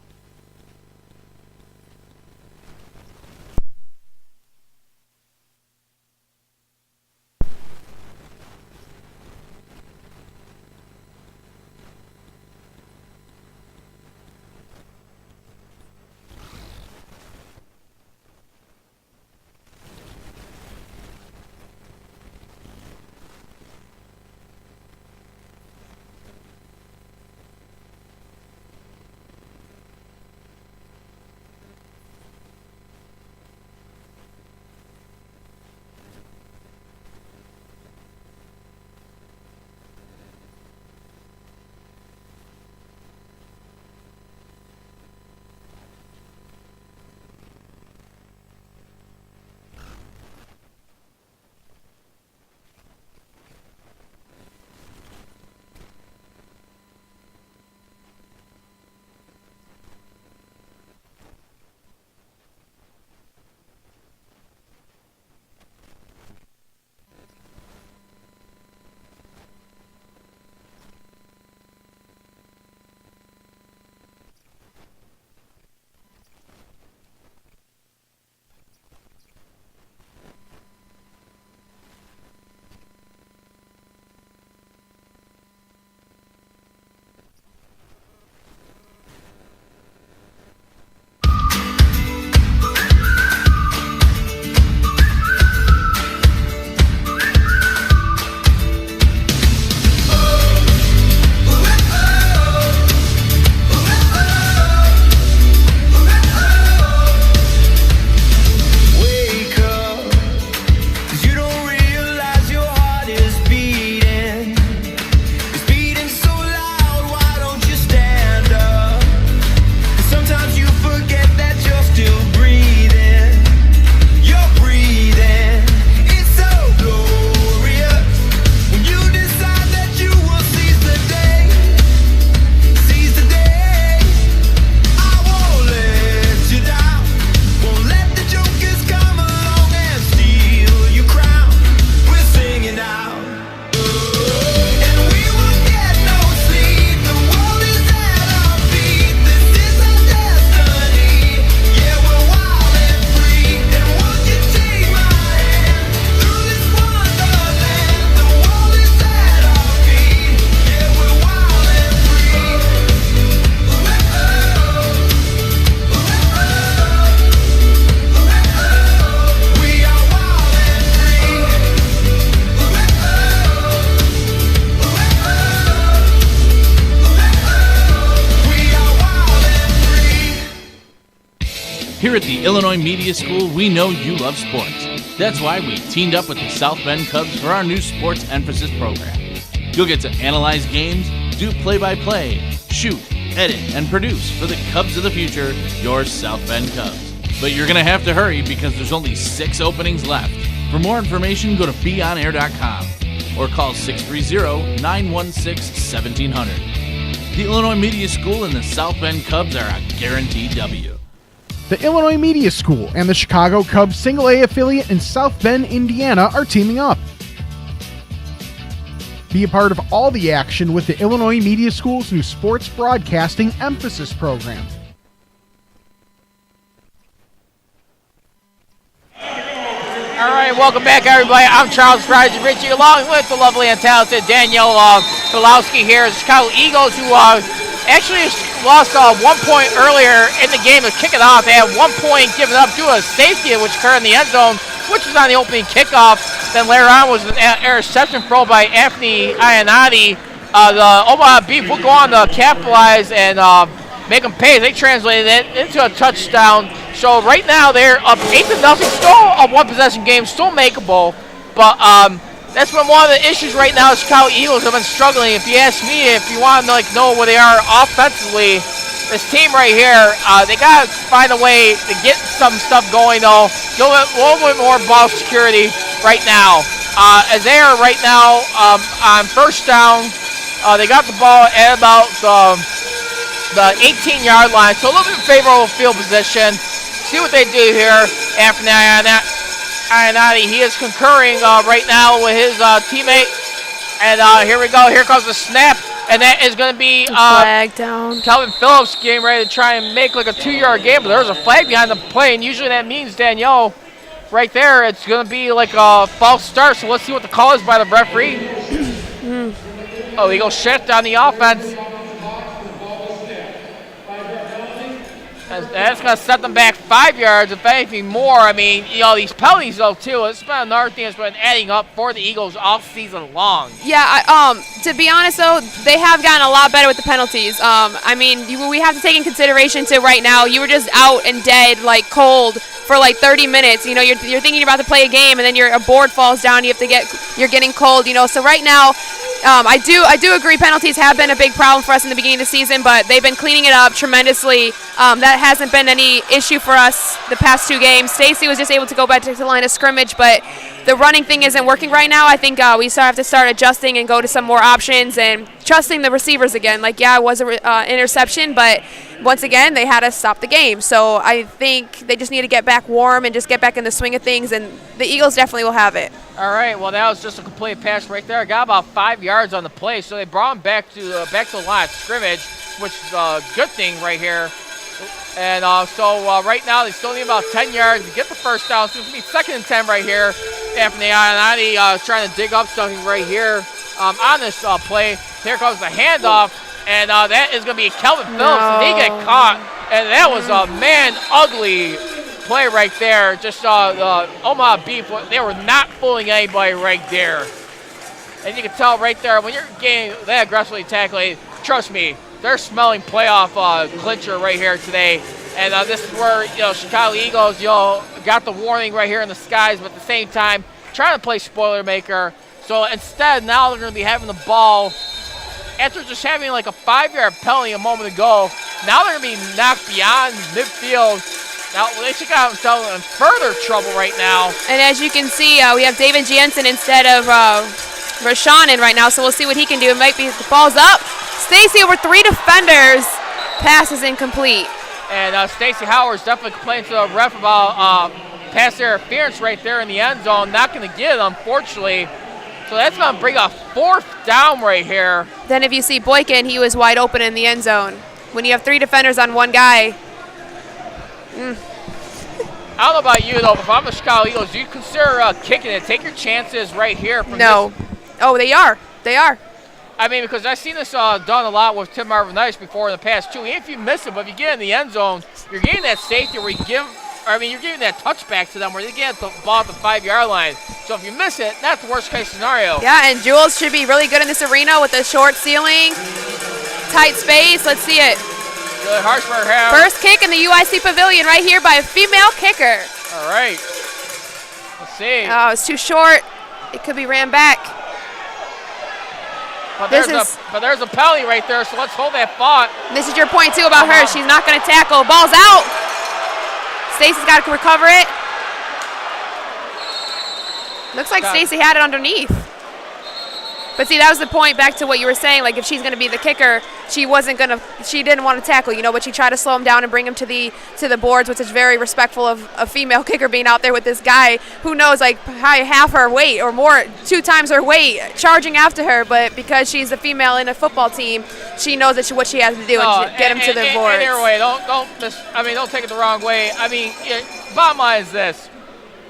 Here at the Illinois Media School, we know you love sports. That's why we teamed up with the South Bend Cubs for our new sports emphasis program. You'll get to analyze games, do play-by-play, shoot, edit, and produce for the Cubs of the future, your South Bend Cubs. But you're going to have to hurry because there's only 6 openings left. For more information, go to beonair.com or call 630-916-1700. The Illinois Media School and the South Bend Cubs are a guaranteed W. The Illinois Media School and the Chicago Cubs Single A affiliate in South Bend, Indiana are teaming up. Be a part of all the action with the Illinois Media School's new sports broadcasting emphasis program. All right, welcome back, everybody. I'm Charles Friday Ritchie, along with the lovely and talented Danielle Filowski here. The Chicago Eagles, who actually lost 1 point earlier in the game to kick it off. They had 1 point given up due to a safety which occurred in the end zone. switches on the opening kickoff. Then later on was an interception throw by Anthony Ionati. The Omaha Beef will go on to capitalize and make them pay. They translated it into a touchdown. So right now they're up 8-0. Still a one-possession game, still makeable. But that's been one of the issues right now. Chicago Eagles have been struggling. If you ask me, if you want to know where they are offensively, this team right here, they got to find a way to get some stuff going, though. A little bit more ball security right now. As they are right now on first down, they got the ball at about the 18-yard line, so a little bit favorable field position. See what they do here. Anthony Ionati, he is concurring right now with his teammate. And here we go. Here comes the snap. And that is going to be flag down. Calvin Phillips getting ready to try and make like a 2-yard gain, but there's a flag behind the play, and usually that means, Danielle, right there, it's going to be like a false start. So let's see what the call is by the referee. Oh, he goes shift on the offense. That's going to set them back 5 yards, if anything more. I mean, these penalties, though, too. It's been another thing that's been adding up for the Eagles all season long. Yeah, to be honest, though, they have gotten a lot better with the penalties. I mean, we have to take in consideration, too, right now, you were just out and dead, like, cold for, like, 30 minutes. You're thinking you're about to play a game, and then a board falls down, you're getting cold, So right now, I do agree penalties have been a big problem for us in the beginning of the season, but they've been cleaning it up tremendously. That hasn't been any issue for us the past 2 games. Stacy was just able to go back to the line of scrimmage, but the running thing isn't working right now. I think we still have to start adjusting and go to some more options and trusting the receivers again. Like, yeah, it was an interception, but once again, they had to stop the game. So I think they just need to get back warm and just get back in the swing of things, and the Eagles definitely will have it. All right, well, that was just a complete pass right there. Got about 5 yards on the play, so they brought him back to the line of scrimmage, which is a good thing right here. And so right now they still need about 10 yards to get the first down. So it's going to be 2nd and 10 right here. Anthony Ionati trying to dig up something right here on this play. Here comes the handoff, and that is going to be Kelvin Phillips. And he get caught, and that was a ugly play right there. Just the Omaha Beef, they were not fooling anybody right there. And you can tell right there, when you're getting that aggressively tackling, trust me, they're smelling playoff clincher right here today. And this is where, Chicago Eagles, got the warning right here in the skies, but at the same time, trying to play spoiler maker. So instead, now they're going to be having the ball. After just having like a 5-yard penalty a moment ago, now they're going to be knocked beyond midfield. Now, they should got themselves in further trouble right now. And as you can see, we have David Jensen instead of Rashawn in right now, so we'll see what he can do. It might be the ball's up. Stacy over 3 defenders. Pass is incomplete. And Stacey Howard's definitely complaining to the ref about pass interference right there in the end zone. Not going to get it, unfortunately. So that's going to bring a 4th down right here. Then if you see Boykin, he was wide open in the end zone. When you have 3 defenders on one guy. I don't know about you, though, but if I'm the Chicago Eagles, do you consider kicking it? Take your chances right here. From no. Oh, they are. They are. I mean, because I've seen this done a lot with Tim Marvin-Nice before in the past, too. Even if you miss it, but if you get in the end zone, you're getting that safety where you're giving that touchback to them where they get the ball at the 5-yard line. So if you miss it, that's the worst-case scenario. Yeah, and Jules should be really good in this arena with the short ceiling, tight space. Let's see it. Good Harshberg have. First kick in the UIC Pavilion right here by a female kicker. All right. Let's see. Oh, it's too short. It could be ran back. But there's a penalty right there, so let's hold that thought. This is your point, too, about her. She's not going to tackle. Ball's out. Stacy's got to recover it. Looks like Stacy had it underneath. But see, that was the point back to what you were saying. Like, if she's going to be the kicker, she didn't want to tackle, but she tried to slow him down and bring him to the boards, which is very respectful of a female kicker being out there with this guy who knows, like, half her weight or more, 2 times her weight, charging after her. But because she's a female in a football team, she knows what she has to do and get him to the boards. Either way, don't take it the wrong way. I mean, bottom line is this.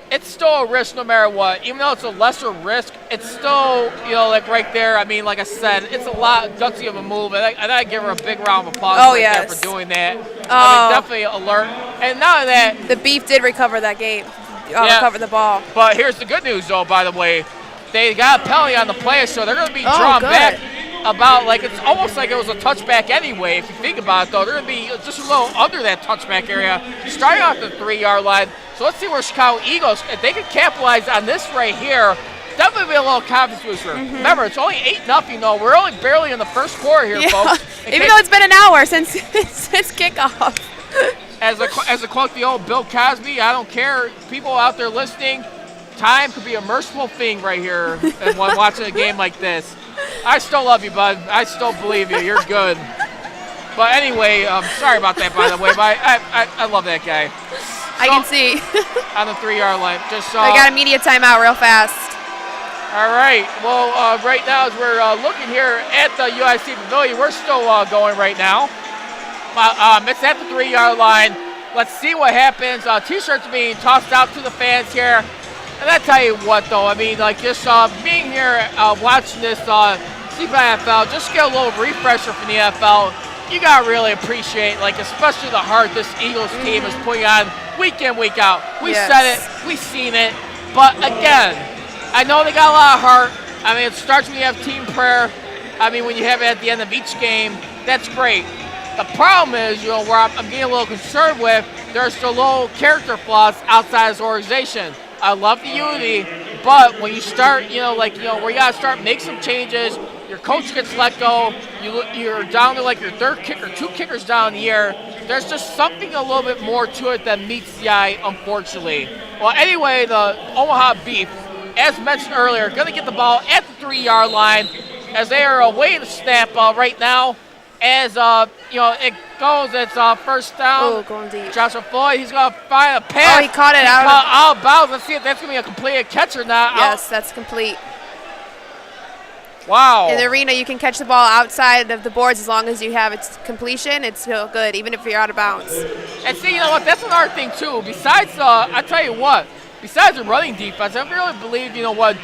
It's still a risk no matter what. Even though it's a lesser risk, it's still, like right there. I mean, like I said, it's a lot gutsy of a move. And I give her a big round of applause there for doing that. I mean, definitely alert. And not only that. The Beef did recover that game. recover the ball. But here's the good news, though, by the way. They got a penalty on the play, so they're going to be drawn back about, like, it's almost like it was a touchback anyway, if you think about it, though. They're going to be just a little under that touchback area, starting off the 3-yard line. So let's see where Chicago Eagles, if they can capitalize on this right here, definitely be a little confidence booster. Remember, it's only 8-0, though. We're only barely in the first quarter here, folks. Even though it's been an hour since kickoff. As a quote the old Bill Cosby, I don't care. People out there listening, time could be a merciful thing right here when watching a game like this. I still love you, bud. I still believe you. You're good. But anyway, sorry about that, by the way. But I love that guy. I can see. On the 3-yard line. Just I got a media timeout real fast. All right. Well, right now as we're looking here at the UIC Pavilion, we're still going right now. It's at the 3-yard line. Let's see what happens. T-shirts being tossed out to the fans here. And I tell you what, though, I mean, like, just being here watching this CFL, just get a little refresher from the NFL. You got to really appreciate, like, especially the heart this Eagles team is putting on week in, week out. We said it. We seen it. But, again, I know they got a lot of heart. I mean, it starts when you have team prayer. I mean, when you have it at the end of each game, that's great. The problem is, you know, where I'm getting a little concerned with, there's still little character flaws outside this organization. I love the unity, but when you start, where you got to start make some changes, your coach gets let go, you're down to like your third kicker, 2 kickers down in the year. There's just something a little bit more to it than meets the eye, unfortunately. Well, anyway, the Omaha Beef, as mentioned earlier, going to get the ball at the 3-yard line as they are away to snap right now. As it goes, it's first down. Oh, going deep. Joshua Floyd, he's going to find a pass. Oh, he caught it out of bounds. Let's see if that's going to be a completed catch or not. Yes, that's complete. Wow. In the arena, you can catch the ball outside of the boards as long as you have its completion. It's still good, even if you're out of bounds. And see, you know what? That's another thing, too. Besides, I tell you what, besides the running defense, I really believe,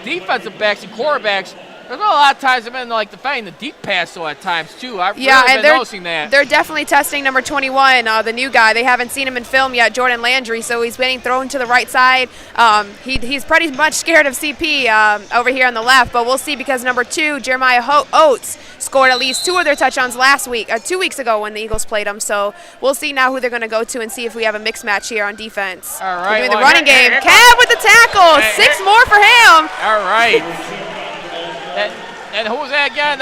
defensive backs and quarterbacks, there's a lot of times they've been like defending the deep pass though at times too. I've really been noticing that. They're definitely testing number 21, the new guy. They haven't seen him in film yet, Jordan Landry, so he's getting thrown to the right side. He's pretty much scared of CP over here on the left, but we'll see because number 2, Jeremiah Oates, scored at least 2 of their touchdowns last week, 2 weeks ago when the Eagles played them. So we'll see now who they're going to go to and see if we have a mixed match here on defense. All right. We're doing the running game. Cav with the tackle. 6 more for him. All right. And who was that again?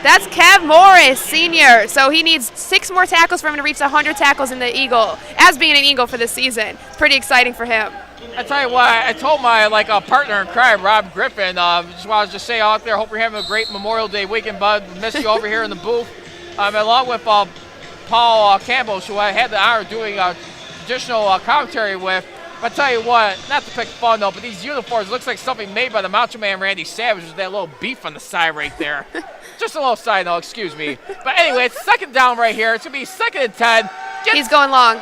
That's Kev Morris, senior. So he needs 6 more tackles for him to reach 100 tackles in the Eagle, as being an Eagle for this season. Pretty exciting for him. I tell you what, I told my partner in crime, Rob Griffin, just want to just say out there, hope you're having a great Memorial Day weekend, bud. We miss you over here in the booth. Along with Paul Campbell, who I had the honor of doing additional commentary with. But I tell you what, not to pick fun though, but these uniforms looks like something made by the Macho Man Randy Savage with that little beef on the side right there. Just a little side note, excuse me. But anyway, it's second down right here. It's going to be 2nd and 10. He's going long.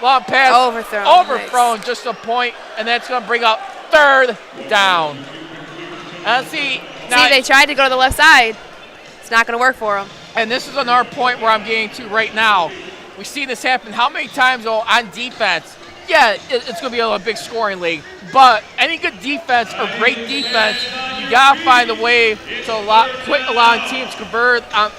Long pass. Overthrown. Nice. Just a point, and that's going to bring up 3rd down. And see, they tried to go to the left side. It's not going to work for them. And this is another point where I'm getting to right now. We see this happen how many times on defense? Yeah, it's going to be a big scoring league, but any good defense or great defense, you got to find a way to quit allowing teams to convert on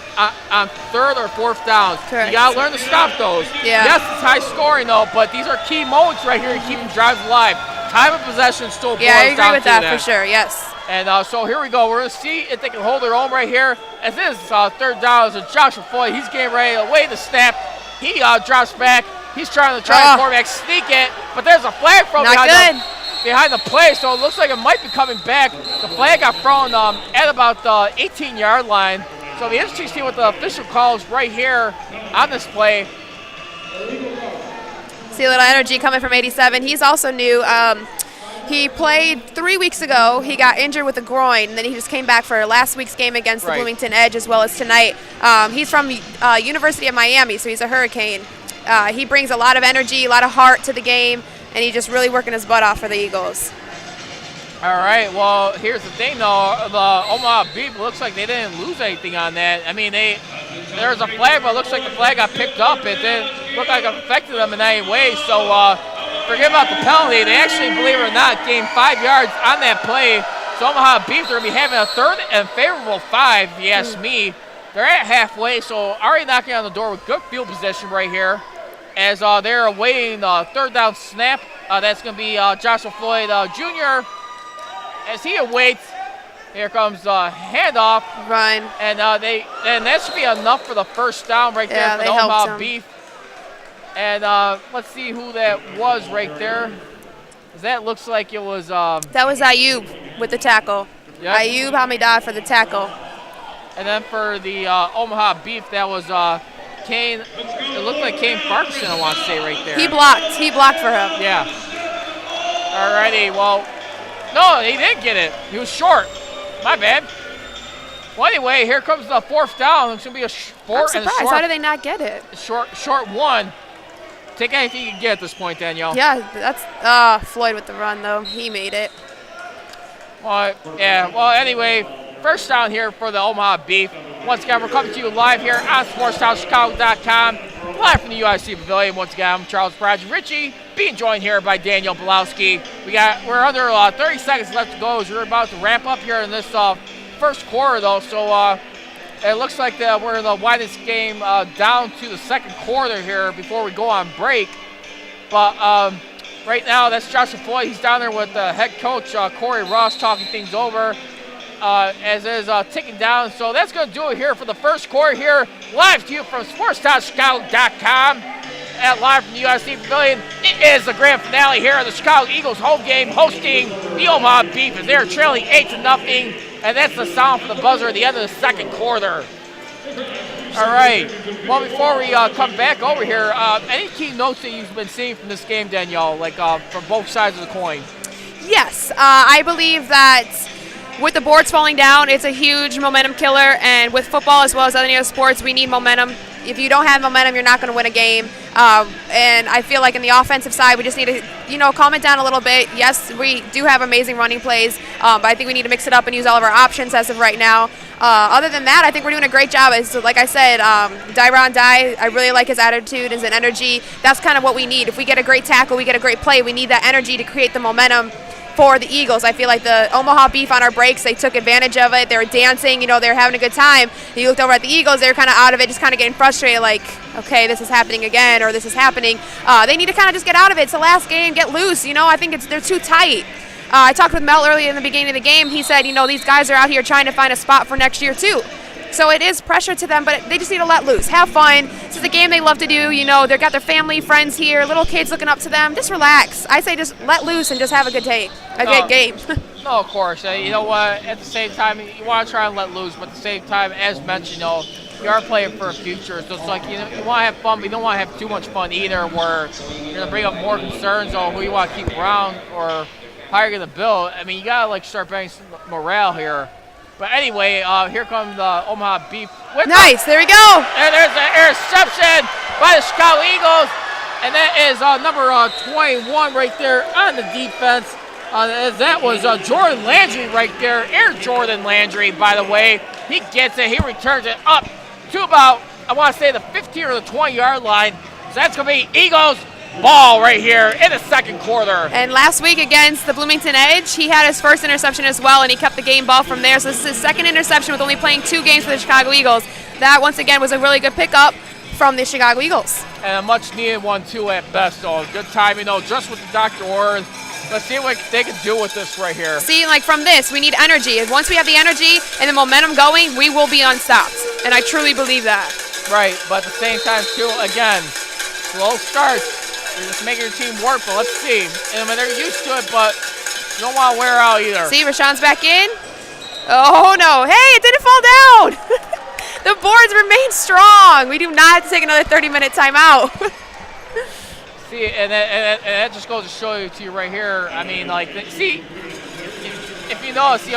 3rd or 4th downs. Correct. You got to learn to stop those. Yeah. Yes, it's high scoring though, but these are key moments right here to keep drives alive. Time of possession still boils down to that. Yeah, I agree with that for sure, yes. And so here we go. We're going to see if they can hold their own right here. As this 3rd down, as Joshua Floyd, he's getting ready to away the snap. He drops back. He's trying to quarterback sneak it, but there's a flag thrown behind the play, so it looks like it might be coming back. The flag got thrown at about the 18-yard line, so it'll be interesting to see what the official calls right here on this play. See a little energy coming from 87. He's also new. He played 3 weeks ago. He got injured with a groin, and then he just came back for last week's game against the Bloomington Edge as well as tonight. He's from University of Miami, so he's a Hurricane. He brings a lot of energy, a lot of heart to the game, and he's just really working his butt off for the Eagles. All right, well, here's the thing, though. The Omaha Beef looks like they didn't lose anything on that. I mean, there was a flag, but it looks like the flag got picked up. It didn't look like it affected them in any way. So forget about the penalty. They actually, believe it or not, gained 5 yards on that play. So Omaha Beef, they're going to be having a third and favorable 5, if you ask me. They're at halfway, so already knocking on the door with good field position right here. As they're awaiting the third down snap. That's going to be Joshua Floyd Jr. As he awaits, here comes the handoff. Run. And that should be enough for the first down right there for the Omaha Beef. And let's see who that was right there. That looks like it was... that was Ayub with the tackle. Yep. Ayub Hamidad for the tackle. And then for the Omaha Beef, that was Kane. It looked like Kane Farquharson, I want to say, right there. He blocked. He blocked for him. Yeah. Alrighty, well... No, he didn't get it. He was short. My bad. Well, anyway, here comes the fourth down. It's going to be a fourth and a short. How did they not get it? Short one. Take anything you can get at this point, Danielle. Yeah, that's Floyd with the run, though. He made it. Well, yeah. Well, anyway, first down here for the Omaha Beef. Once again, we're coming to you live here on SportsTownChicago.com. Live from the UIC Pavilion. Once again, I'm Charles Bradley Ritchie, being joined here by Daniel Belowski. We're under 30 seconds left to go as we're about to ramp up here in this first quarter, though. So it looks like we're in the widest game down to the second quarter here before we go on break. But right now, that's Joshua Floyd. He's down there with head coach Corey Ross talking things over. As is ticking down. So that's going to do it here for the first quarter here, live to you from SportsTownChicago.com at live from the UIC Pavilion. It is the grand finale here of the Chicago Eagles home game, hosting the Omaha Beef as they're trailing 8-0, and that's the sound for the buzzer at the end of the second quarter. All right. Well, before we come back over here, any key notes that you've been seeing from this game, Danielle, like from both sides of the coin? Yes, I believe that with the boards falling down, it's a huge momentum killer, and with football as well as other sports, we need momentum. If you don't have momentum, you're not going to win a game. And I feel like in the offensive side, we just need to, calm it down a little bit. Yes, we do have amazing running plays, but I think we need to mix it up and use all of our options as of right now. Other than that, I think we're doing a great job. Like I said, Dyron Dye, I really like his attitude, his energy. That's kind of what we need. If we get a great tackle, we get a great play, we need that energy to create the momentum for the Eagles. I feel like the Omaha Beef on our breaks, they took advantage of it. They were dancing, they were having a good time. You looked over at the Eagles, they were kind of out of it, just kind of getting frustrated, like, okay, this is happening again, or this is happening. They need to kind of just get out of it. It's the last game, get loose. I think they're too tight. I talked with Mel earlier in the beginning of the game. He said, these guys are out here trying to find a spot for next year too. So it is pressure to them, but they just need to let loose, have fun. This is a game they love to do. They've got their family, friends here, little kids looking up to them. Just relax. I say just let loose and just have a good day, good game. No, of course. You know what? At the same time, you want to try and let loose, but at the same time, as mentioned, you are playing for a future. So it's like you want to have fun, but you don't want to have too much fun either, where you're going to bring up more concerns on who you want to keep around or how you're going to build. I mean, you got to start bringing some morale here. But anyway, here comes the Omaha Beef. Nice, there we go. And there's an interception by the Chicago Eagles. And that is number 21 right there on the defense. That was Jordan Landry right there. Air Jordan Landry, by the way. He gets it. He returns it up to about, I want to say, the 15 or the 20-yard line. So that's going to be Eagles ball right here in the second quarter. And last week against the Bloomington Edge, he had his first interception as well, and he kept the game ball from there. So this is his second interception with only playing 2 games for the Chicago Eagles. That, once again, was a really good pickup from the Chicago Eagles. And a much-needed one, too, at best. So good time, just with the Dr. Orr. Let's see what they can do with this right here. See, from this, we need energy. And once we have the energy and the momentum going, we will be unstopped. And I truly believe that. Right, but at the same time, too, again, slow starts. You're just making your team work, but let's see. And they're used to it, but you don't want to wear out either. See, Rashawn's back in. Oh, no. Hey, it didn't fall down. The boards remain strong. We do not have to take another 30-minute timeout. See, and that just goes to show you right here. I mean, see, if you notice, you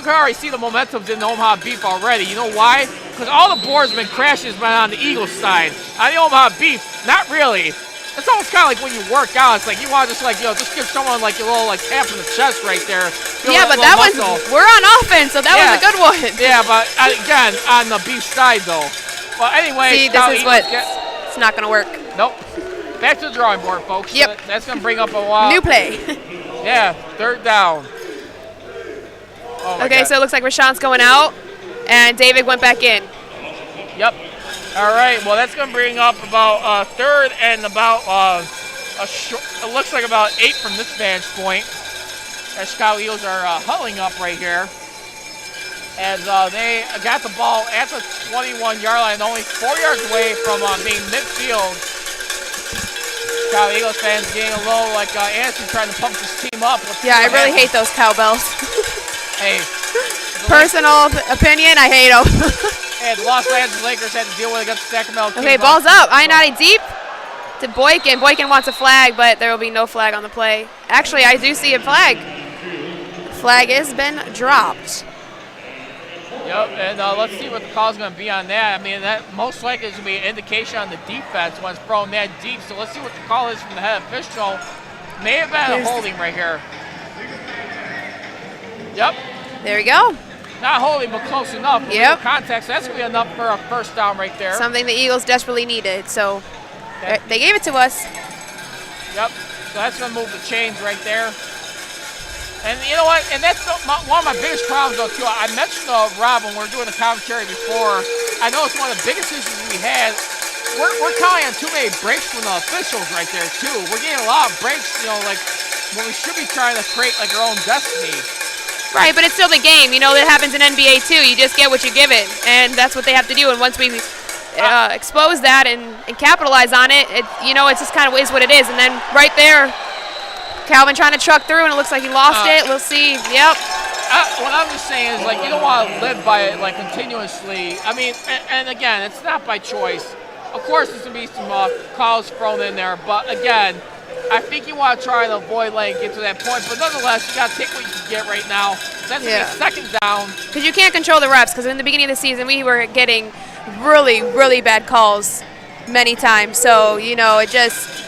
can already see the momentums in the Omaha Beef already. You know why? Because all the boards have been crashing on the Eagles side. On the Omaha Beef, not really. It's almost kind of like when you work out. It's like you want to just give someone a little tap in the chest right there. Yeah, but that was, we're on offense, so that was a good one. Yeah, but again, on the Beef side though. Well, anyway. See, this is it's not going to work. Nope. back to the drawing board, folks. Yep. So that's going to bring up a while. New play. Yeah, third down. Oh okay, so it looks like Rashawn's going out, and David went back in. Yep. All right, well, that's going to bring up about third and about it looks like about 8 from this vantage point. As Chicago Eagles are huddling up right here. As they got the ball at the 21-yard line, only 4 yards away from being midfield. Chicago Eagles fans getting a little like Anderson trying to pump this team up. Yeah, I really hate those cowbells. Hey. Personal opinion, I hate them. And the Los Angeles Lakers had to deal with it against the Sacramento Kings. Okay, ball's up. I-90 deep to Boykin. Boykin wants a flag, but there will be no flag on the play. Actually, I do see a flag. Flag has been dropped. Yep, and let's see what the call is going to be on that. I mean, that most likely is going to be an indication on the defense when it's thrown that deep. So let's see what the call is from the head official. May have been a holding right here. Yep. There we go. Not holding, but close enough. Yep. Context, that's going to be enough for a first down right there. Something the Eagles desperately needed, so they gave it to us. Yep, so that's going to move the chains right there. And you know what? And that's one of my biggest problems, though, too. I mentioned Rob when we were doing the commentary before. I know it's one of the biggest issues we had. We're counting on too many breaks from the officials right there, too. We're getting a lot of breaks, you know, like when we should be trying to create like our own destiny. Right, but it's still the game. You know, that happens in NBA, too. You just get what you give it, and that's what they have to do. And once we expose that and capitalize on it, you know, it's just kind of is what it is. And then right there, Calvin trying to truck through, and it looks like he lost it. We'll see. Yep. What I'm just saying is, like, you don't want to live by it, like, continuously. I mean, and again, it's not by choice. Of course, there's going to be some calls thrown in there, but again, I think you want to try to avoid letting it get to that point. But nonetheless, you got to take what you can get right now. That's going to be second down. Because you can't control the refs, because in the beginning of the season, we were getting really, really bad calls many times. So, you know, it just...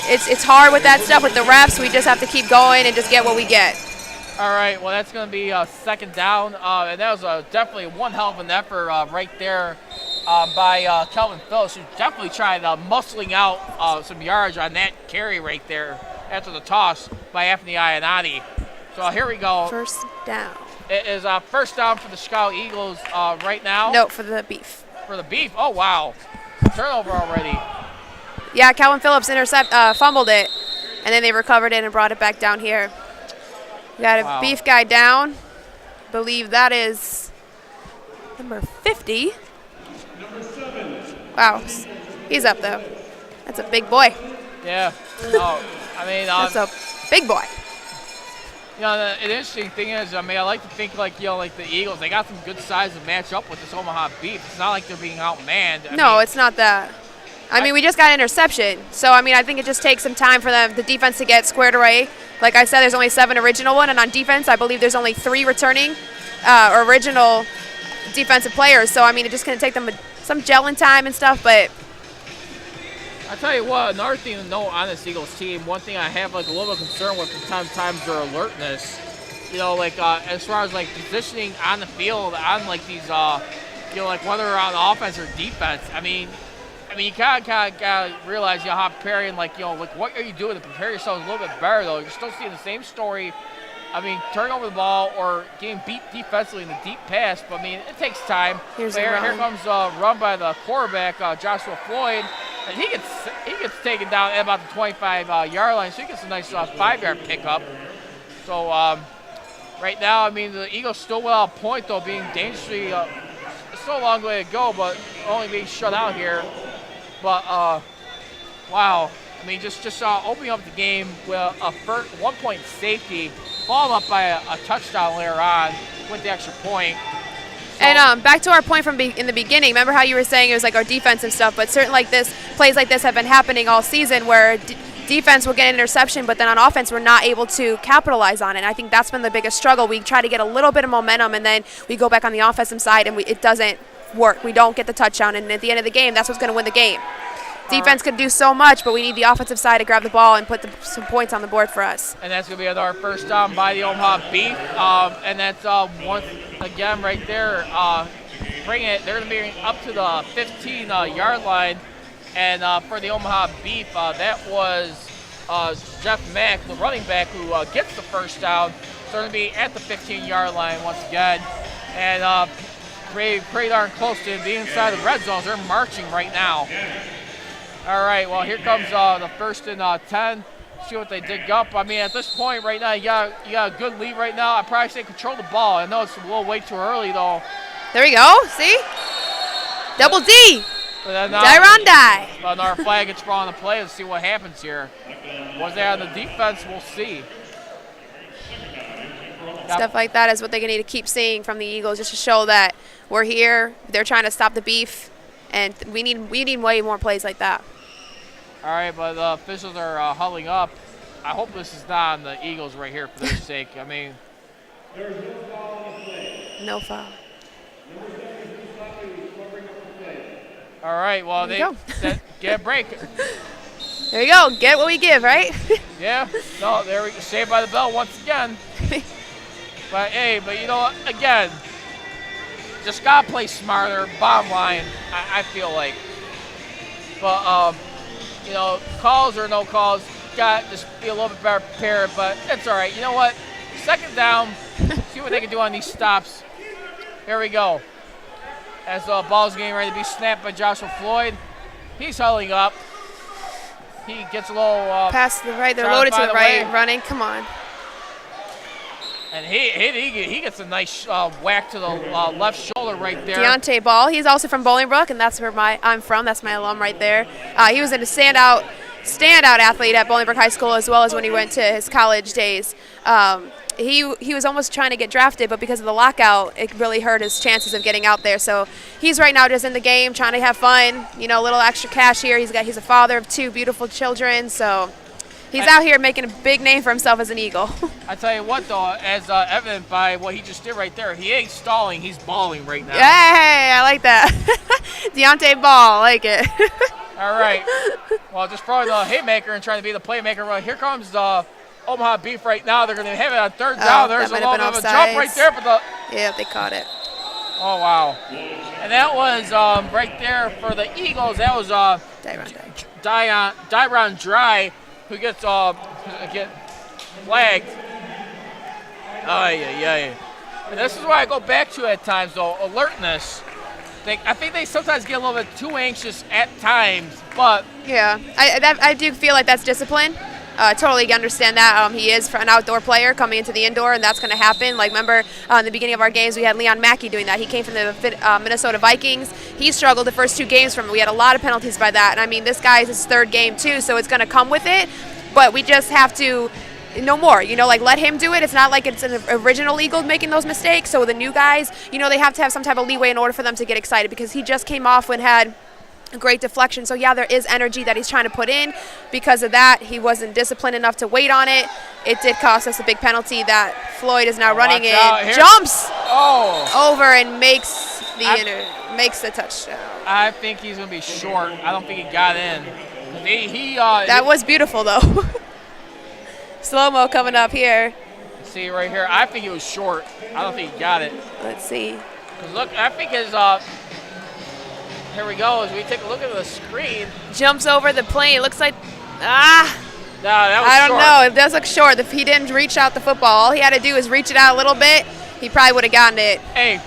It's hard with that stuff with the refs. We just have to keep going and just get what we get. All right, well, that's going to be second down. And that was definitely one hell of an effort right there by Kelvin Phillips, who's definitely trying muscling out some yards on that carry right there after the toss by Anthony Ionati. So here we go. First down. It is first down for the Chicago Eagles right now. No, for the Beef. For the Beef. Oh, wow. Turnover already. Yeah, Calvin Phillips fumbled it, and then they recovered it and brought it back down here. We got a Beef guy down. Believe that is number 50. Wow, he's up though. That's a big boy. Yeah. Oh, I mean, that's a big boy. You know, the interesting thing is, I mean, I like to think like, you know, like the Eagles, they got some good size to match up with this Omaha Beef. It's not like they're being outmanned. I mean, it's not that. I mean, we just got an interception. So, I mean, I think it just takes some time for the defense to get squared away. Like I said, there's only 7 original one, and on defense, I believe there's only 3 returning original defensive players. So, I mean, it's just going to take them some gelling time and stuff, but... I tell you what, another thing to note on this Eagles team, one thing I have like a little bit of concern with from time to time is their alertness. You know, like as far as like positioning on the field on like these, you know, like whether on offense or defense. I mean, you kind of gotta realize, you know, how preparing, like, you know, like what are you doing to prepare yourself a little bit better, though? You're still seeing the same story. I mean, turning over the ball or getting beat defensively in the deep pass, but I mean, it takes time. Here comes a run by the quarterback, Joshua Floyd, and he gets taken down at about the 25-yard line, so he gets a nice 5-yard pickup. So right now, I mean, the Eagles still without a point, though, being dangerously. It's still a long way to go, but only being shut out here. But, wow, I mean, just opening up the game with a 1-point safety, followed up by a touchdown later on with the extra point. So, and back to our point from in the beginning, remember how you were saying it was like our defense and stuff, but certain like this, plays like this have been happening all season where defense will get an interception, but then on offense we're not able to capitalize on it. And I think that's been the biggest struggle. We try to get a little bit of momentum, and then we go back on the offensive side, and it doesn't work. We don't get the touchdown, and at the end of the game, that's what's going to win the game. Defense could do so much, but we need the offensive side to grab the ball and put some points on the board for us. And that's going to be our first down by the Omaha Beef. And that's once again right there. Bring it. They're going to be up to the 15-yard line. And for the Omaha Beef, that was Jeff Mack, the running back, who gets the first down. So they're going to be at the 15-yard line once again. And pretty darn close to being inside the red zone. They're marching right now. All right, well, here comes the 1st and 10. See what they dig up. I mean, at this point right now, you got a good lead right now. I'd probably say control the ball. I know it's a little way too early, though. There we go. See? Double D. Dyron die. Another flag gets brought on the play. Let's see what happens here. Was they on the defense? We'll see. Stuff like that is what they're going to need to keep seeing from the Eagles, just to show that we're here. They're trying to stop the beef, and we need way more plays like that. All right, but the officials are huddling up. I hope this is not on the Eagles right here for their sake. I mean, no foul. All right, well, they get a break. There you go. Get what we give, right? Yeah. No, there we go. Saved by the bell once again. But hey, you know what? Again, just gotta play smarter. Bottom line, I feel like. But you know, calls or no calls, got to just be a little bit better prepared. But it's all right. You know what? 2nd down. See what they can do on these stops. Here we go. As the ball's getting ready to be snapped by Joshua Floyd, he's huddling up. He gets a little pass to the right. They're loaded to the right, running. Come on. And he gets a nice whack to the left shoulder right there. Deontay Ball. He's also from Bolingbrook, and that's where I'm from. That's my alum right there. He was a standout athlete at Bolingbrook High School, as well as when he went to his college days. He was almost trying to get drafted, but because of the lockout, it really hurt his chances of getting out there. So he's right now just in the game, trying to have fun. You know, a little extra cash here. He's a father of 2 beautiful children, so he's out here making a big name for himself as an Eagle. I tell you what, though, as evident by what he just did right there, he ain't stalling. He's balling right now. Hey, I like that. Deontay Ball, I like it. All right. Well, just throwing the haymaker and trying to be the playmaker. Well, here comes the Omaha Beef right now. They're going to have it on 3rd down. There's a little bit of a jump right there. Yeah, they caught it. Oh, wow. And that was right there for the Eagles. That was Dyron Dry, who gets flagged. And this is why I go back to at times, though, alertness. I think they sometimes get a little bit too anxious at times, but yeah, I do feel like that's discipline. Totally understand that. He is an outdoor player coming into the indoor, and that's going to happen. Like, remember, in the beginning of our games, we had Leon Mackey doing that. He came from the Minnesota Vikings. He struggled the first 2 games from it. We had a lot of penalties by that. And, I mean, this guy's his 3rd game, too, so it's going to come with it. But we just have to no more. You know, like, let him do it. It's not like it's an original Eagle making those mistakes. So the new guys, you know, they have to have some type of leeway in order for them to get excited, because he just came off and had a great deflection. So yeah, there is energy that he's trying to put in. Because of that, he wasn't disciplined enough to wait on it. It did cost us a big penalty that Floyd is now running in. Jumps over and makes the touchdown. I think he's going to be short. I don't think he got in. That was beautiful, though. Slow-mo coming up here. See right here. I think he was short. I don't think he got it. Let's see. Look, I think his here we go. As we take a look at the screen. Jumps over the plane. Looks like No, that was I don't know. It does look short. If he didn't reach out the football, all he had to do is reach it out a little bit. He probably would have gotten it. Hey,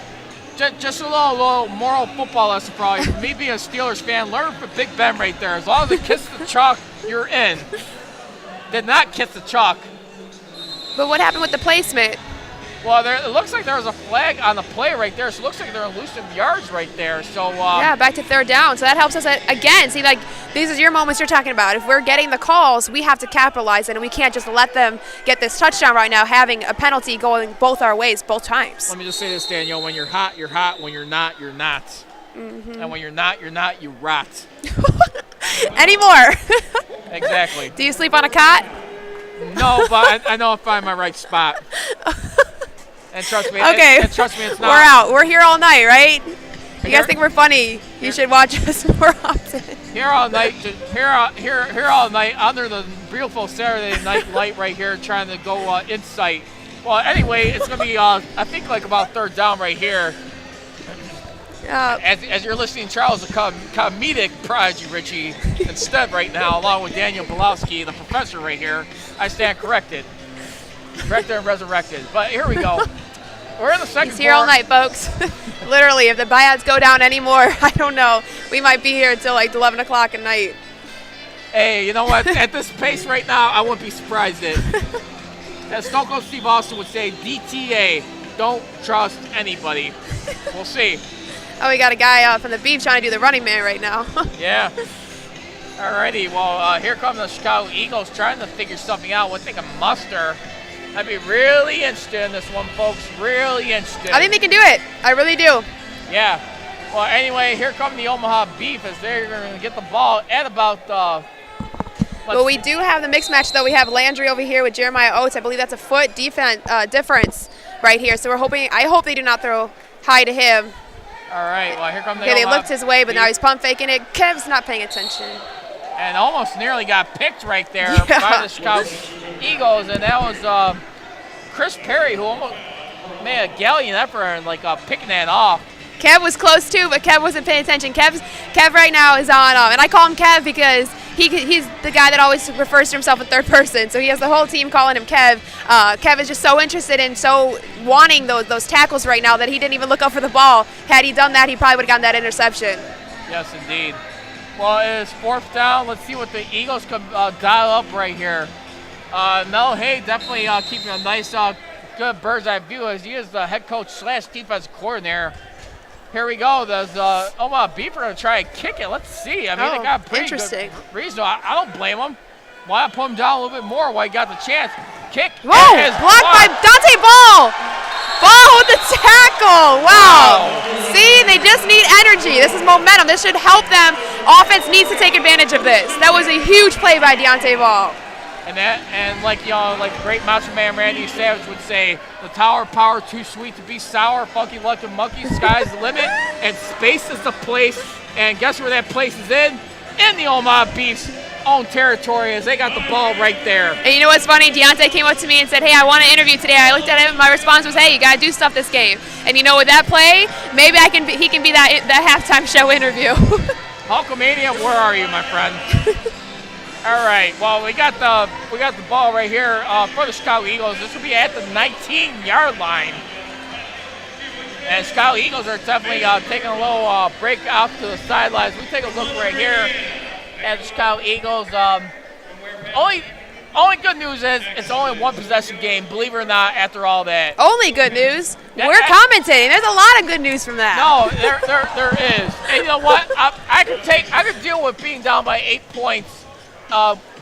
just a little moral football lesson probably. Me being a Steelers fan, learn from Big Ben right there. As long as it kisses the chalk, you're in. Did not kiss the chalk. But what happened with the placement? Well, it looks like there was a flag on the play right there, so it looks like they're losing yards right there. So yeah, back to 3rd down. So that helps us again. See, like, these are your moments you're talking about. If we're getting the calls, we have to capitalize it, and we can't just let them get this touchdown right now, having a penalty going both our ways both times. Let me just say this, Daniel. When you're hot, you're hot. When you're not, you're not. Mm-hmm. And when you're not, you rot. Anymore. Exactly. Do you sleep on a cot? No, but I know I'll find my right spot. And trust me, okay. And trust me, it's not. We're out. We're here all night, right? You guys think we're funny? You should watch us more often. Here all night, here all night under the beautiful Saturday night light right here, trying to go insight. Well, anyway, it's gonna be I think like about 3rd down right here. As you're listening, Charles, a comedic prodigy, Richie, instead right now, along with Daniel Belowski, the professor right here. I stand corrected. Corrected and resurrected. But here we go. We're in the second He's here all night, folks. Literally, if the buyouts go down anymore, I don't know. We might be here until like 11 o'clock at night. Hey, you know what? At this pace right now, I wouldn't be surprised as Stone Cold Steve Austin would say, DTA, don't trust anybody. We'll see. Oh, we got a guy from the Beef trying to do the running man right now. Yeah. Alrighty, well, here come the Chicago Eagles trying to figure something out. What they can muster. I'd be really interested in this one, folks. Really interested. I think they can do it. I really do. Yeah. Well, anyway, here come the Omaha Beef as they're going to get the ball at about Well, we do have the mixed match, though. We have Landry over here with Jeremiah Oates. I believe that's a foot difference right here. So I hope they do not throw high to him. All right, well, here come the Okay, they Omaha looked his way, but Beef. now he's pump faking it. Kev's not paying attention. And almost nearly got picked right there by the Chicago Eagles, and that was Chris Perry who almost made a gallant effort and picking that off. Kev was close too, but Kev wasn't paying attention. Kev right now is on, and I call him Kev because he's the guy that always refers to himself in third person. So he has the whole team calling him Kev. Kev is just so interested and so wanting those tackles right now that he didn't even look up for the ball. Had he done that, he probably would have gotten that interception. Yes, indeed. Well, it is fourth down. Let's see what the Eagles can dial up right here. Mel Hay definitely keeping a nice, good bird's eye view as he is the head coach / defensive coordinator. Here we go. There's Omaha Beef going to try and kick it. Let's see. I mean, they got a pretty good reason. I don't blame them. Why not put him down a little bit more while he got the chance? Kick. Whoa! Blocked by Dante Ball. Ball with the tackle. Wow. See, they just need energy. This is momentum. This should help them. Offense needs to take advantage of this. That was a huge play by Deontay Ball. And like great Macho Man Randy Savage would say, the tower of power too sweet to be sour, funky lucky monkey, sky's the limit, and space is the place. And guess where that place is in? In the Omaha Beef's own territory, as they got the ball right there. And you know what's funny? Deontay came up to me and said, hey, I want to interview today. I looked at him and my response was, hey, you got to do stuff this game. And you know, with that play, maybe he can be that halftime show interview. Hulkamania, where are you, my friend? All right, well, we got the ball right here for the Chicago Eagles. This will be at the 19-yard line. And Chicago Eagles are definitely taking a little break out to the sidelines. We take a look right here at the Chicago Eagles. Only good news is it's only one possession game, believe it or not, after all that. Only good news? We're commentating. There's a lot of good news from that. No, there is. And you know what? I could deal with being down by 8 points.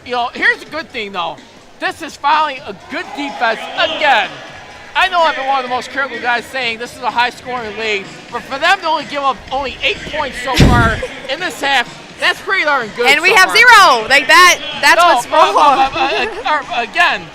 Here's the good thing, though. This is finally a good defense again. I know I've been one of the most critical guys saying this is a high-scoring league, but for them to only give up only 8 points so far in this half, that's pretty darn good. And we have 0. Like that's what's wrong. Again,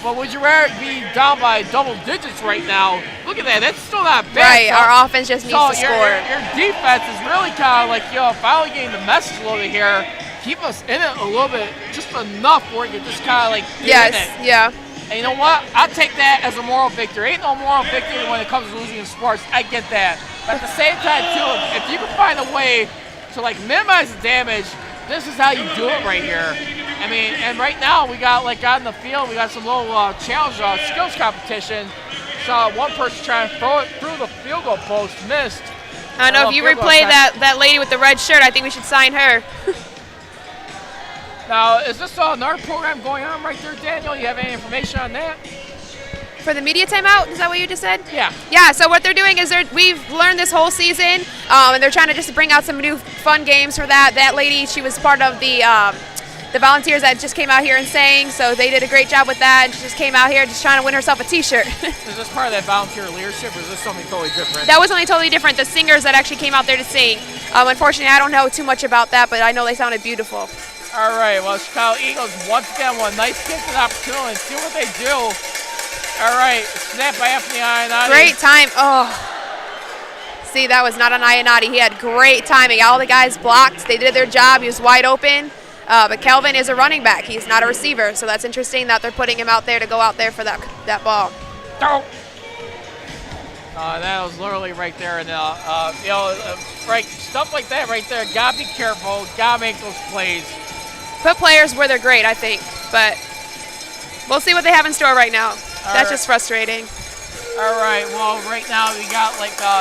but would you rather be down by double digits right now? Look at that. That's still not bad. Right, our offense just needs to score. Your defense is really kind of finally getting the message a little bit here. Keep us in it a little bit, just enough where you just kind of get in it. Yeah. And you know what? I'll take that as a moral victory. Ain't no moral victory when it comes to losing in sports. I get that. But at the same time, too, if you can find a way to minimize the damage, this is how you do it right here. I mean, and right now we got out in the field, we got some little challenge skills competition. Saw one person trying to throw it through the field goal post, missed. I don't know if you replay that lady with the red shirt. I think we should sign her. Now, is this another program going on right there, Daniel? You have any information on that? For the media timeout? Is that what you just said? Yeah. Yeah, so what they're doing is we've learned this whole season, and they're trying to just bring out some new fun games for that. That lady, she was part of the volunteers that just came out here and sang, so they did a great job with that. And she just came out here just trying to win herself a T-shirt. Is this part of that volunteer leadership, or is this something totally different? That was something totally different. The singers that actually came out there to sing. Unfortunately, I don't know too much about that, but I know they sounded beautiful. All right, well, Chicago Eagles once again want a nice kick to the opportunity and see what they do. All right, snap by Anthony Ionati. Great time. Oh. See, that was not an Ionati. He had great timing. All the guys blocked. They did their job. He was wide open. But Kelvin is a running back. He's not a receiver, so that's interesting that they're putting him out there to go out there for that ball. All That was literally right there, and right, stuff like that right there. Gotta be careful. Gotta make those plays. Put players where they're great, I think, but we'll see what they have in store right now. That's just frustrating. All right. Well, right now we got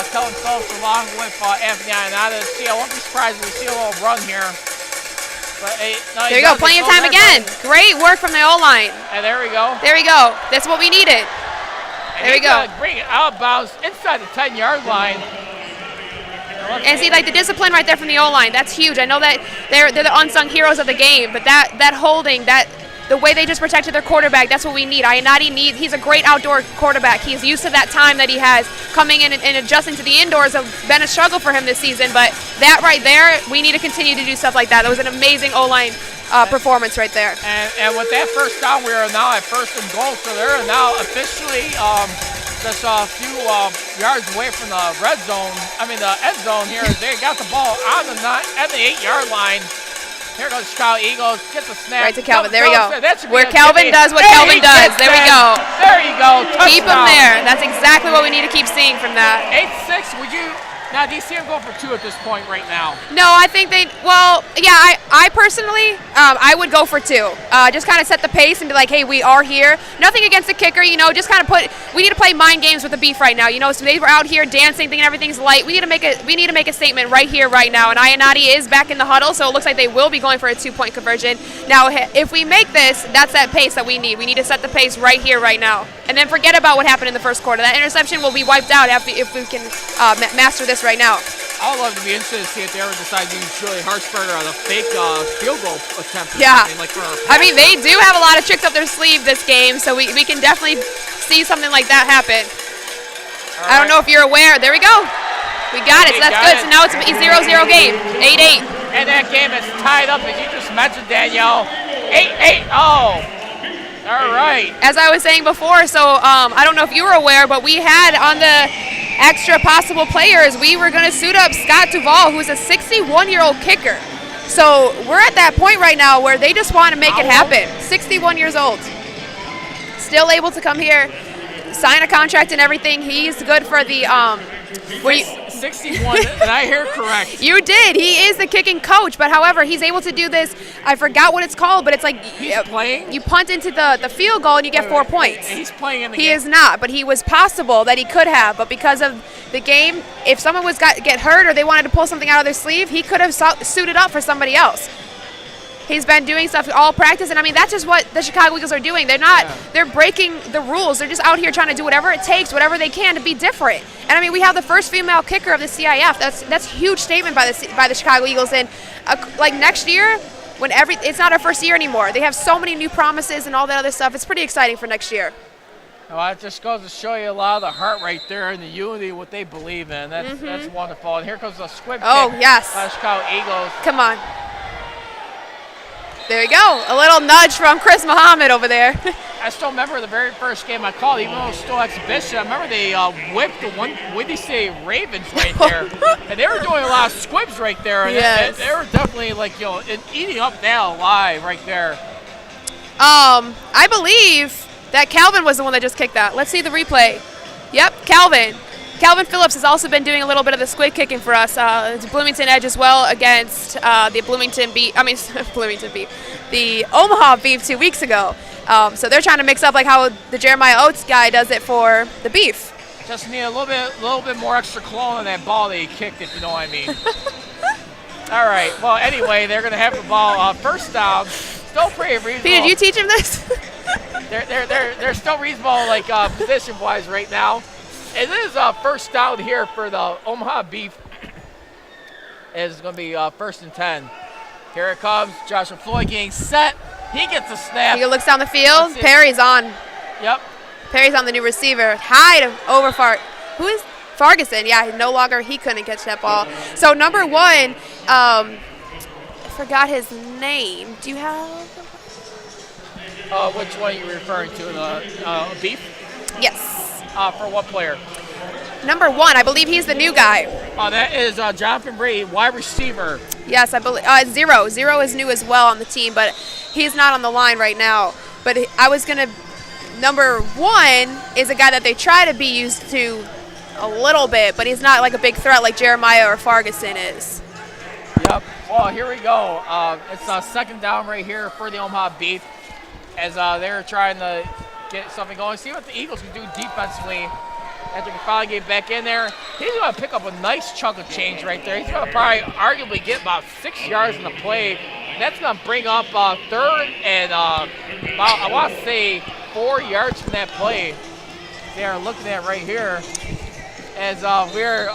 Kellen Phillips along with Anthony Ionata. I won't be surprised if we see a little run here. But there you go. Plenty of time again. Great work from the O-line. And there we go. There we go. That's what we needed. There we go. Bring it out of bounds inside the 10-yard line. And see, the discipline right there from the O-line, that's huge. I know that they're the unsung heroes of the game, but that holding, the way they just protected their quarterback, that's what we need. He's a great outdoor quarterback. He's used to that time that he has coming in and adjusting to the indoors have been a struggle for him this season, but that right there, we need to continue to do stuff like that. That was an amazing O-line performance right there. And with that first down, we are now at 1st and goal, so they're now officially just a few yards away from the the end zone here. They got the ball on the 8-yard line. Here goes Chicago Eagles. Get the snap. Right to Calvin. There we go. Where Calvin does what Calvin does. There we go. There you go. Touchdown. Keep him there. That's exactly what we need to keep seeing from that. 8-6. Do you see him going for 2 at this point right now? No, I think I personally, I would go for 2. Just kind of set the pace and be like, hey, we are here. Nothing against the kicker, just kind of we need to play mind games with the Beef right now. So they were out here dancing, thinking everything's light. We need to make a statement right here, right now. And Ionati is back in the huddle, so it looks like they will be going for a 2-point conversion. Now, if we make this, that's that pace that we need. We need to set the pace right here, right now. And then forget about what happened in the first quarter. That interception will be wiped out if we can master this right now. I would love to be interested to see if they ever decide to use Julie Harshberger on a fake field goal attempt. Yeah. They do have a lot of tricks up their sleeve this game, so we can definitely see something like that happen. I don't know if you're aware. There we go. We got it. So that's good. So now it's a 0-0 game. 8-8. And that game is tied up, as you just mentioned, Danielle. 8-8. Oh. All right. As I was saying before, so I don't know if you were aware, but we had on the extra possible players, we were going to suit up Scott Duvall, who's a 61-year-old kicker. So we're at that point right now where they just want to make it happen. 61 years old. Still able to come here, sign a contract and everything. He's good for the 61, did I hear correct? You did. He is the kicking coach, but however, he's able to do this. I forgot what it's called, but it's like playing? You punt into the field goal and you get 4 points. He's playing in the game. He is not, but he was possible that he could have, but because of the game, if someone get hurt or they wanted to pull something out of their sleeve, he could have suited up for somebody else. He's been doing stuff all practice, and that's just what the Chicago Eagles are doing. They're breaking the rules. They're just out here trying to do whatever it takes, whatever they can to be different. And we have the first female kicker of the CIF. That's a huge statement by the Chicago Eagles. And next year, when it's not our first year anymore. They have so many new promises and all that other stuff. It's pretty exciting for next year. Well, it just goes to show you a lot of the heart right there and the unity, what they believe in. That's wonderful. And here comes the squib kick by the Chicago Eagles. Come on. There you go. A little nudge from Chris Muhammad over there. I still remember the very first game I called, even though it was still exhibition. I remember they whipped the Windy City Ravens right there. And they were doing a lot of squibs right there. And they were definitely eating up that alive right there. I believe that Calvin was the one that just kicked that. Let's see the replay. Yep, Calvin. Calvin Phillips has also been doing a little bit of the squid kicking for us. It's Bloomington Edge as well against the the Omaha Beef 2 weeks ago. So they're trying to mix up how the Jeremiah Oates guy does it for the Beef. Just need a little bit more extra cologne on that ball that he kicked, if you know what I mean. All right. Well, anyway, they're going to have the ball first down. Still pretty reasonable. Pete, did you teach him this? they're still reasonable, position-wise right now. It is first down here for the Omaha Beef. It's going to be 1st and 10. Here it comes. Joshua Floyd getting set. He gets a snap. He looks down the field. Perry's on. Yep. Perry's on the new receiver. High to over Who is Farguson? Yeah, no longer. He couldn't catch that ball. So number 1, I forgot his name. Do you have? Which one are you referring to? The Beef? Yes. For what player? Number 1, I believe he's the new guy. That is Jonathan Brady, wide receiver. Yes, I believe. Zero. Zero is new as well on the team, but he's not on the line right now. But I was going to. Number 1 is a guy that they try to be used to a little bit, but he's not like a big threat like Jeremiah or Farguson is. Yep. Well, here we go. It's a second down right here for the Omaha Beef as they're trying to get something going. See what the Eagles can do defensively. After he finally get back in there, he's going to pick up a nice chunk of change right there. He's going to probably arguably get about 6 yards in the play. That's going to bring up third and about, I want to say, 4 yards from that play. They are looking at right here as we're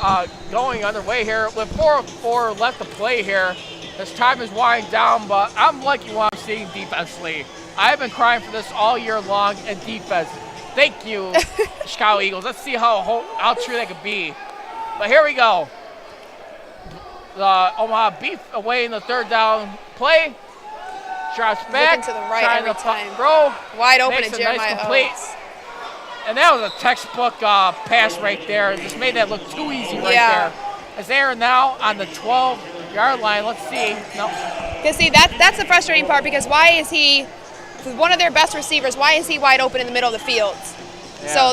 going underway here with 4:04 left to play here. This time is winding down, but I'm liking what I'm seeing defensively. I've been crying for this all year long in defense. Thank you, Chicago Eagles. Let's see how true that could be. But here we go. The Omaha Beef away in the third down play. Drops back. Looking to the right every time. Throw. Wide open Makes at a Jeremiah nice complete. Oates. And that was a textbook pass right there. Just made that look too easy right there. As they are now on the 12-yard line. Let's see. No. Because see, that's the frustrating part, because why is he one of their best receivers? Why is he wide open in the middle of the field? Yeah. So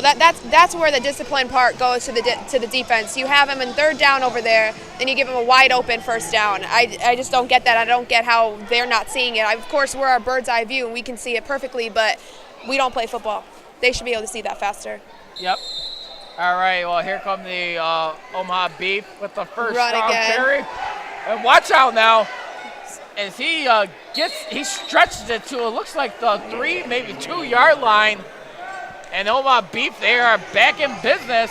that's where the discipline part goes to the defense. You have him in third down over there, then you give him a wide open first down. I just don't get that. I don't get how they're not seeing it. Of course, we're our bird's eye view and we can see it perfectly, but we don't play football. They should be able to see that faster. Yep. All right. Well, here come the Omaha Beef with the first Run down again. carry. And watch out now. As he he stretches it to, it looks like the 3, maybe 2-yard line. And Omaha Beef, they are back in business.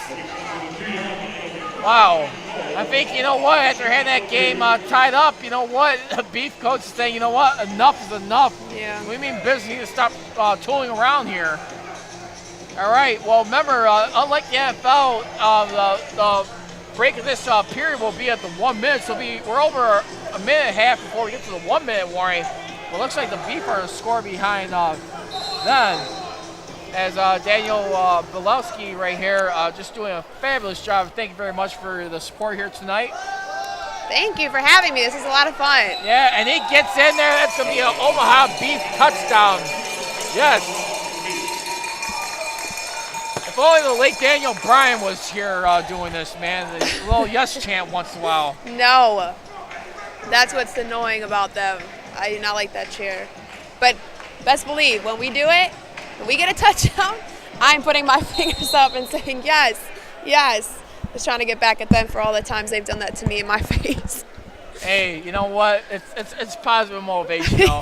Wow. I think, you know what, after having that game tied up, you know what, the Beef coach is saying, you know what, enough is enough. Yeah. We mean business, you need to stop tooling around here. All right, well, remember, unlike the NFL, the break of this period will be at the 1 minute, so we're over a minute and a half before we get to the 1 minute warning. Well, looks like the Beef are a score behind then. As Daniel Bilowski right here just doing a fabulous job. Thank you very much for the support here tonight. Thank you for having me. This is a lot of fun. Yeah, and he gets in there. That's going to be an Omaha Beef touchdown. Yes. If only the late Daniel Bryan was here doing this, man. A little yes chant once in a while. No. That's what's annoying about them. I do not like that cheer. But best believe, when we do it, when we get a touchdown, I'm putting my fingers up and saying yes, yes. Just trying to get back at them for all the times they've done that to me in my face. Hey, you know what? It's positive motivation, though. All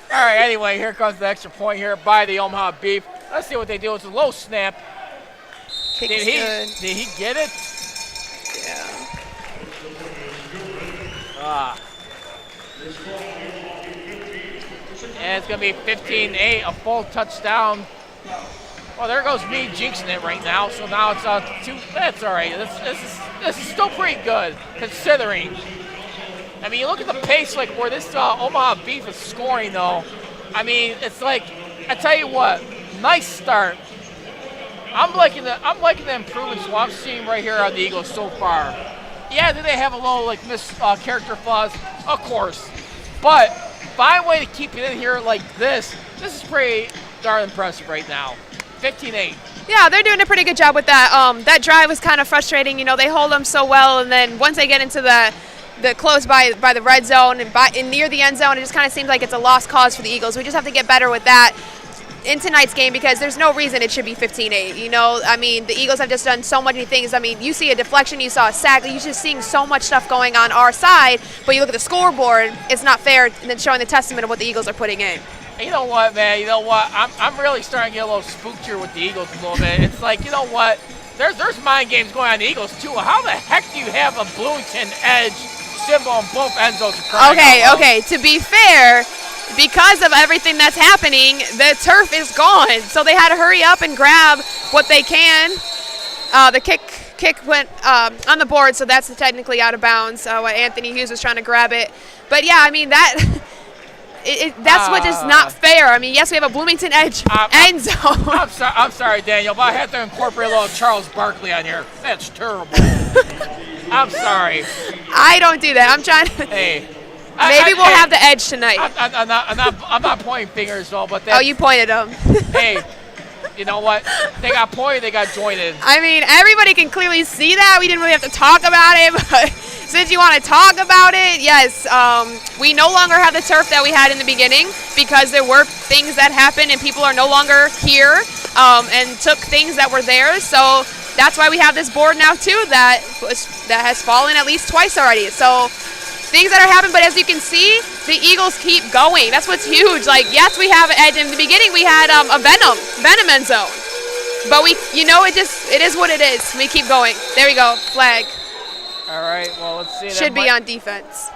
right, anyway, here comes the extra point here by the Omaha Beef. Let's see what they do. It's a low snap. Did he get it? Yeah. And it's going to be 15-8, a full touchdown. Well, there goes me jinxing it right now. So now it's 2. That's all right. This is still pretty good, considering. I mean, you look at the pace, like where this Omaha Beef is scoring, though. I mean, it's like, I tell you what, nice start. I'm liking the improvements I'm seeing right here on the Eagles so far. Yeah, do they have a little character flaws? Of course, but find a way to keep it in here like this. This is pretty darn impressive right now. 15-8. Yeah, they're doing a pretty good job with that. That drive was kind of frustrating. You know, they hold them so well, and then once they get into the close by the red zone and near the end zone, it just kind of seems like it's a lost cause for the Eagles. We just have to get better with that in tonight's game, because there's no reason it should be 15-8. You know, I mean, the Eagles have just done so many things. I mean, you see a deflection, you saw a sack, you're just seeing so much stuff going on our side, but you look at the scoreboard, it's not fair, and then showing the testament of what the Eagles are putting in. You know what, man? You know what? I'm really starting to get a little spooked here with the Eagles a little bit. It's like, you know what? There's mind games going on in the Eagles, too. How the heck do you have a Bloomington edge symbol on both end zones? Okay. To be fair, because of everything that's happening, the turf is gone. So they had to hurry up and grab what they can. The kick went on the board, so that's technically out of bounds. Anthony Hughes was trying to grab it. But, yeah, I mean, that's what is not fair. I mean, yes, we have a Bloomington edge end zone. I'm sorry, Daniel, but I have to incorporate a little Charles Barkley on here. That's terrible. I'm sorry. I don't do that. I'm trying to. Hey. Maybe we'll have the edge tonight. I'm not pointing fingers, though, but you pointed them. Hey, You know what? They got pointed, they got jointed. I mean, everybody can clearly see that. We didn't really have to talk about it, but since you want to talk about it, yes, we no longer have the turf that we had in the beginning because there were things that happened and people are no longer here and took things that were theirs. So that's why we have this board now too that has fallen at least twice already. So things that are happening, but as you can see, the Eagles keep going. That's what's huge. Like, yes, we have, in the beginning, we had a Venom end zone. But it is what it is. We keep going. There we go, flag. All right, well, let's see. Should be on defense.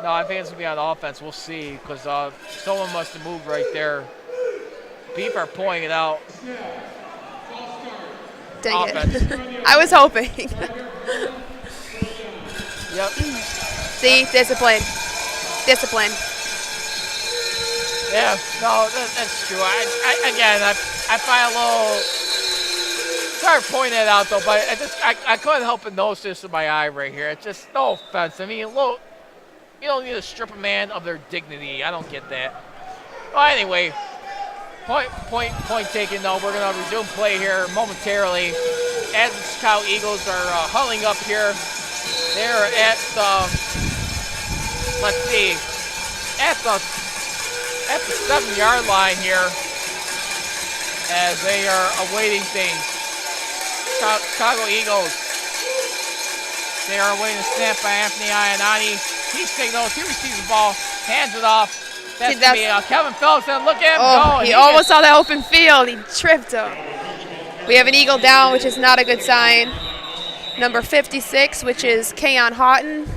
No, I think it's going to be on offense. We'll see, because someone must have moved right there. Beef are pulling it out. Dang it. I was hoping. Yep. See, discipline. Yeah, no, that's true. I find a little. Sorry to point that out though, but I couldn't help but notice this with my eye right here. It's just no offense. I mean, you don't need to strip a man of their dignity. I don't get that. Well, anyway, point taken. Though we're gonna resume play here momentarily as the Chicago Eagles are huddling up here. They're at let's see, at the 7-yard line here as they are awaiting things. Chicago Eagles, they are awaiting a snap by Anthony Iannati. He signals, he receives the ball, hands it off. That's going to be Kevin Phillips, and look at him go. He almost saw that open field. He tripped him. We have an Eagle down, which is not a good sign. Number 56, which is Kayon Houghton.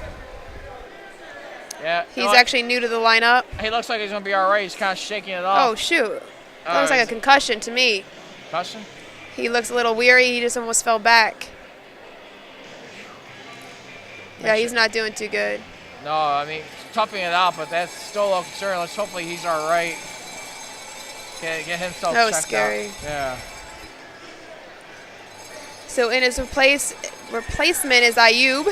Yeah, he's actually new to the lineup. He looks like he's going to be all right. He's kind of shaking it off. Oh, shoot. That looks like a concussion to me. Concussion? He looks a little weary. He just almost fell back. Yeah, he's not doing too good. No, I mean, toughing it out, but that's still a little concerning. Let's hopefully he's all right. Get himself checked out. That was scary. Yeah. So in his replacement is Ayub.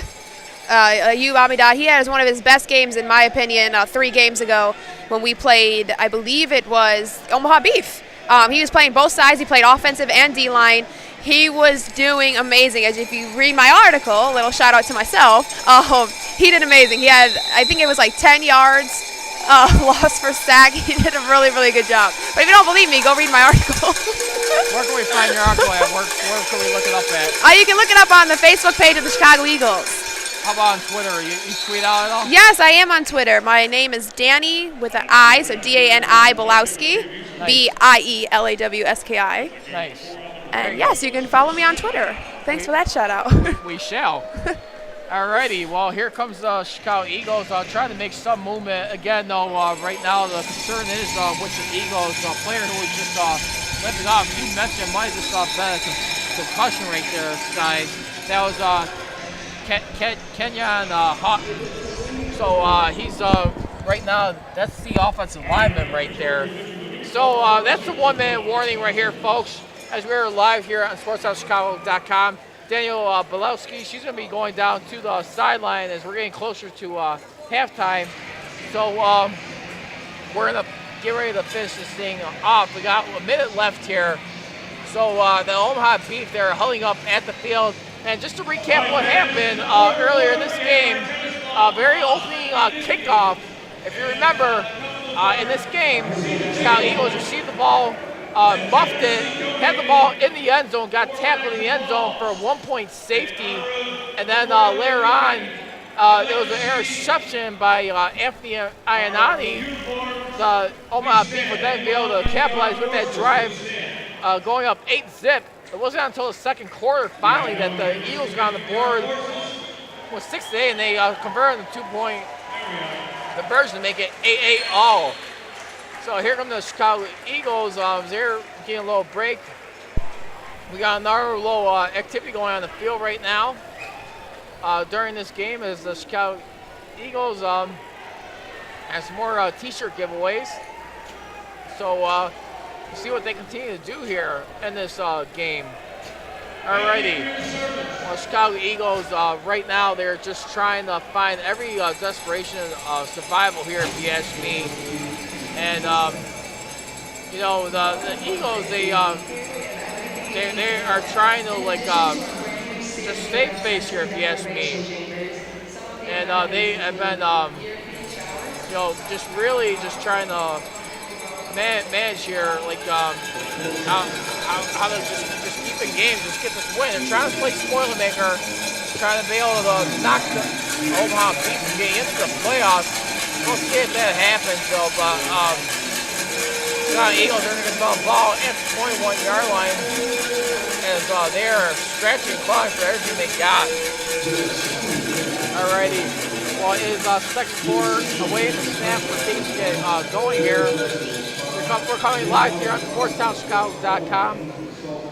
Ayub Amidah. He had one of his best games, in my opinion, 3 games ago when we played, I believe it was Omaha Beef. He was playing both sides. He played offensive and D-line. He was doing amazing. As if you read my article, a little shout out to myself, he did amazing. He had, I think it was like 10 yards lost for sack. He did a really, really good job. But if you don't believe me, go read my article. Where can we find your article at? Where can we look it up at? You can look it up on the Facebook page of the Chicago Eagles. How about on Twitter? You tweet out at all? Yes, I am on Twitter. My name is Danny with an I, so D-A-N-I Belowski, nice. B-I-E-L-A-W-S-K-I. Nice. And yes, you can follow me on Twitter. Thanks for that shout out. We shall. Alrighty, well, here comes the Chicago Eagles trying to make some movement. Again, though, right now the concern is with the Eagles, the player who was just limping off. You mentioned might have just been a concussion right there, guys. That was Kenyon Houghton. So he's right now, that's the offensive lineman right there. So that's the 1-minute warning right here, folks. As we're live here on SportsHouseChicago.com, Daniel Belowski, she's going to be going down to the sideline as we're getting closer to halftime. So we're going to get ready to finish this thing off. We got a minute left here. So the Omaha Beef, they're huddling up at the field. And just to recap what happened earlier in this game, very opening kickoff. If you remember, in this game, Chicago Eagles received the ball, muffed it, had the ball in the end zone, got tackled in the end zone for a 1-point safety, and then later on, there was an interception by Anthony Iannati. The Omaha Beef would then be able to capitalize with that drive, going up 8-zip. It wasn't until the second quarter, finally, that the Eagles got on the board with 6-8, and they converted the 2-point conversion to make it 8-8 all. So here come the Chicago Eagles. They're getting a little break. We got another little activity going on the field right now. During this game is the Chicago Eagles have some more T-shirt giveaways. So we'll see what they continue to do here in this game. Alrighty. Well, Chicago Eagles, right now, they're just trying to find every desperation survival here, if you ask me. And you know, the Eagles, they are trying to just save face here, if you ask me. And they have been, you know, just really just trying to manage here, how to just keep in games, just get this win. They're trying to play Spoilermaker, trying to be able to knock the Omaha Beat from getting into the playoffs. We'll see if that happens, though. But Eagles are going to get the ball at the 21-yard line as they are scratching clawing for everything they got. Alrighty. Well, it is second quarter away from the snap for things to get going here. We're coming live here on SportsTownChicago.com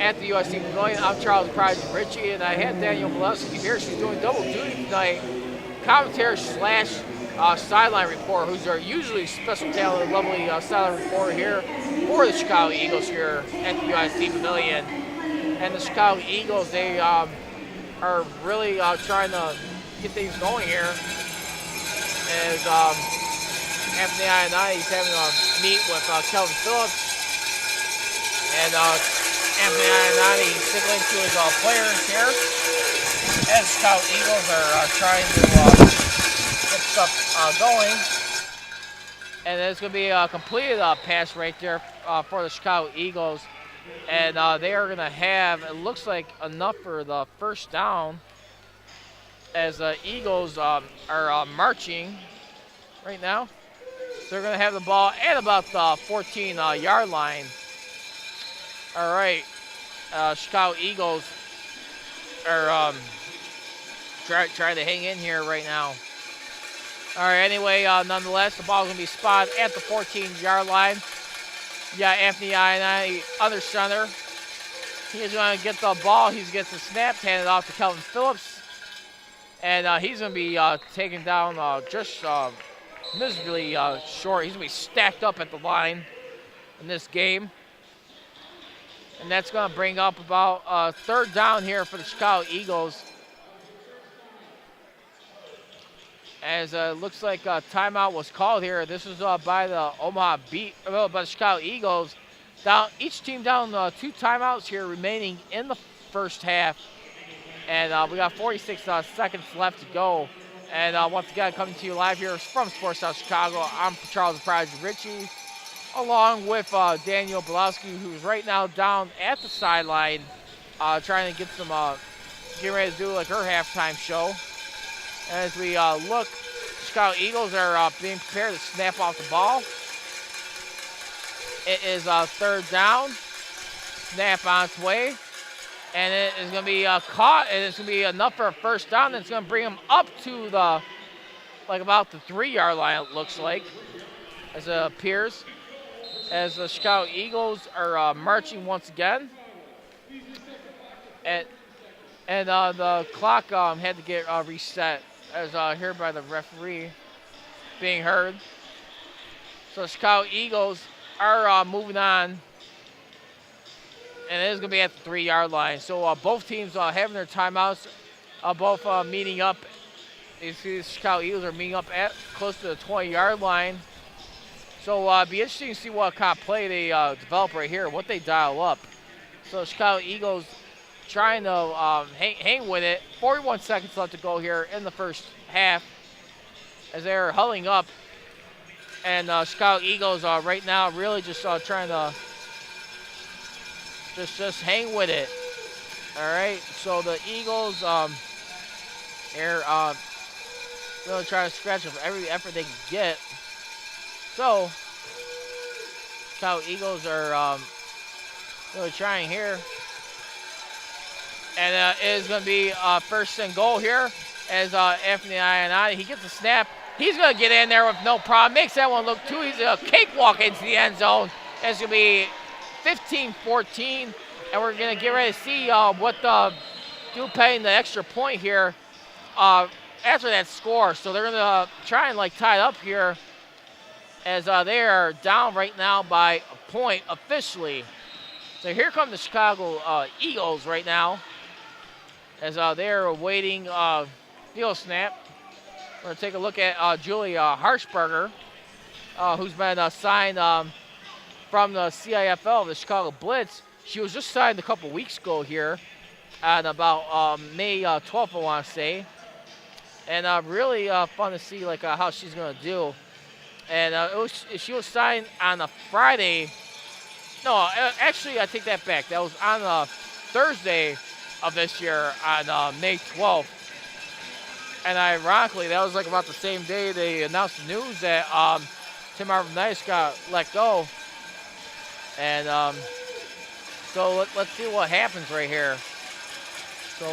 at the USC Pavilion. I'm Charles Pride Ritchie, and I had Daniel Molesky here. She's doing double duty tonight. Commentator / sideline reporter, who's our usually special talented, lovely sideline reporter here for the Chicago Eagles here at the USC Pavilion. And the Chicago Eagles, they are really trying to get things going here. As Anthony Ionati is having a meet with Kelvin Phillips. And Anthony Ionati signaling to his players here as Chicago Eagles are trying to get stuff going. And it's going to be a completed pass right there for the Chicago Eagles. And they are going to have, it looks like, enough for the first down as the Eagles are marching right now. So they're going to have the ball at about the 14-yard line. All right. Chicago Eagles are trying to hang in here right now. All right, anyway, nonetheless, the ball's going to be spotted at the 14-yard line. Yeah, Anthony Ionati under center. He's going to get the ball. He gets the snap, handed off to Kelvin Phillips. And he's going to be taken down just miserably short. He's going to be stacked up at the line in this game. And that's going to bring up about third down here for the Chicago Eagles. As it looks like a timeout was called here. This is by the Omaha Beat, by the Chicago Eagles. Each team down 2 timeouts here remaining in the first half. And we got 46 seconds left to go. And once again, coming to you live here from Sports South Chicago, I'm Charles Pride Ritchie, along with Daniel Belowski, who's right now down at the sideline, trying to get some, getting ready to do like her halftime show. And as we look, Chicago Eagles are being prepared to snap off the ball. It is third down, snap on its way. And it is going to be caught, and it's going to be enough for a first down. That's going to bring them up to the, about the 3-yard line, it looks like, as it appears. As the Chicago Eagles are marching once again. And the clock had to get reset, as heard by the referee being heard. So the Chicago Eagles are moving on. And it is going to be at the 3-yard line. So both teams having their timeouts, both meeting up. You see the Chicago Eagles are meeting up at close to the 20-yard line. So it'd be interesting to see what kind of play they develop right here, what they dial up. So the Chicago Eagles trying to hang with it. 41 seconds left to go here in the first half as they're huddling up. And Chicago Eagles right now really just trying to just hang with it. All right, so the Eagles are really trying to scratch for every effort they can get. So Chicago Eagles are really trying here. And it is going to be first and goal here as Anthony Ionati, he gets the snap. He's going to get in there with no problem. Makes that one look too easy. A cakewalk into the end zone. It's going to be 15-14, and we're going to get ready to see what do paying the extra point here after that score. So they're going to try and tie it up here as they are down right now by a point officially. So here come the Chicago Eagles right now as they're awaiting field snap. We're going to take a look at Julia Harshberger, who's been signed from the CIFL, the Chicago Blitz. She was just signed a couple weeks ago here on about May 12th, I want to say. And really fun to see like how she's going to do. And she was signed on a Friday. No, actually, I take that back. That was on a Thursday of this year on May 12th. And ironically, that was like about the same day they announced the news that Tim Marvin-Nice got let go. And so let's see what happens right here. So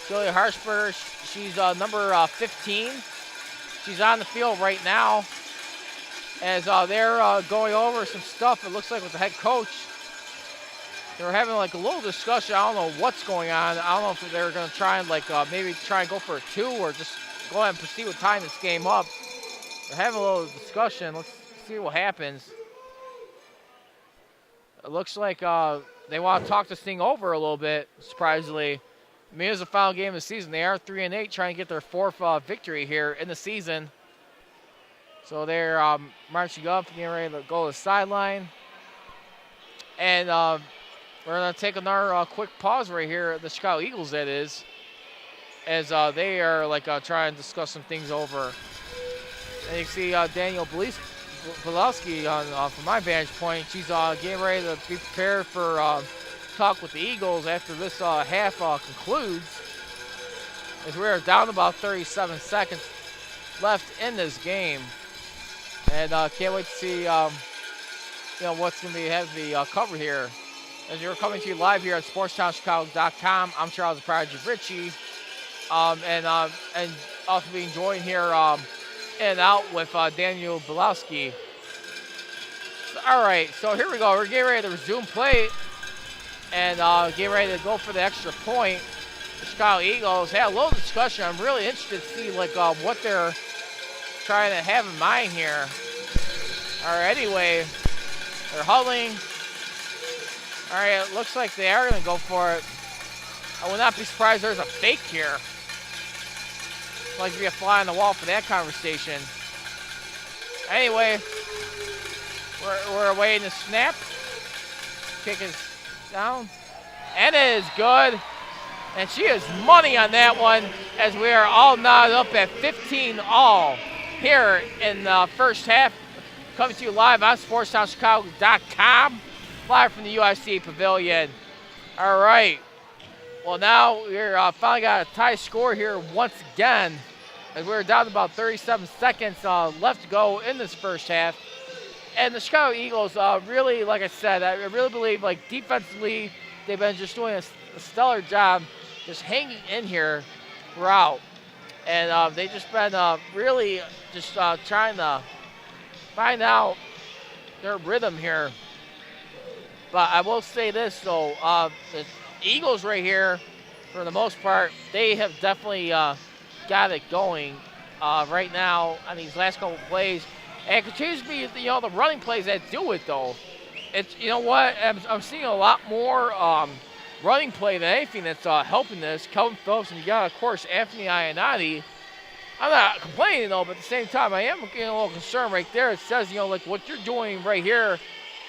Julia Harshberger, she's number 15. She's on the field right now as they're going over some stuff, it looks like, with the head coach. They were having like a little discussion. I don't know what's going on. I don't know if they're going to try and like maybe try and go for a 2 or just go ahead and proceed with tying this game up. They're having a little discussion. Let's see what happens. It looks like they want to talk this thing over a little bit, surprisingly. I mean, it's the final game of the season. They are 3-8, trying to get their 4th victory here in the season. So they're marching up, getting ready to go to the sideline. And we're going to take another quick pause right here, the Chicago Eagles, that is, as they are like trying to discuss some things over. And you see Daniel Belowski from my vantage point. She's getting ready to be prepared for talk with the Eagles after this half concludes. As we're down about 37 seconds left in this game. And can't wait to see what's going to be have to be covered here. As you're coming to you live here at SportsTownChicago.com, I'm Charles the Prodigy Ritchie, and also being joined here in and out with Daniel Belowski. All right, so here we go. We're getting ready to resume play and getting ready to go for the extra point. The Chicago Eagles had a little discussion. I'm really interested to see like what they're trying to have in mind here. All right, anyway, they're huddling. All right, it looks like they are going to go for it. I will not be surprised there's a fake here. I'd like to be a fly on the wall for that conversation. Anyway, we're awaiting the snap. Kick is down. And it is good. And she is money on that one as we are all knotted up at 15 all here in the first half. Coming to you live on SportsTownChicago.com, live from the UIC Pavilion. All right. Well, now we're finally got a tie score here once again as we're down to about 37 seconds left to go in this first half. And the Chicago Eagles really, like I said, I really believe like defensively they've been just doing a stellar job just hanging in here throughout. And they've just been really just trying to find out their rhythm here. But I will say this, though. The Eagles right here, for the most part, they have definitely got it going right now on these last couple of plays. And it continues to be, the running plays that do it, though. It's, you know what, I'm seeing a lot more running play than anything that's helping this. Kelvin Phillips, and you got, of course, Anthony Ionati. I'm not complaining, though, but at the same time, I am getting a little concerned right there. It says, like what you're doing right here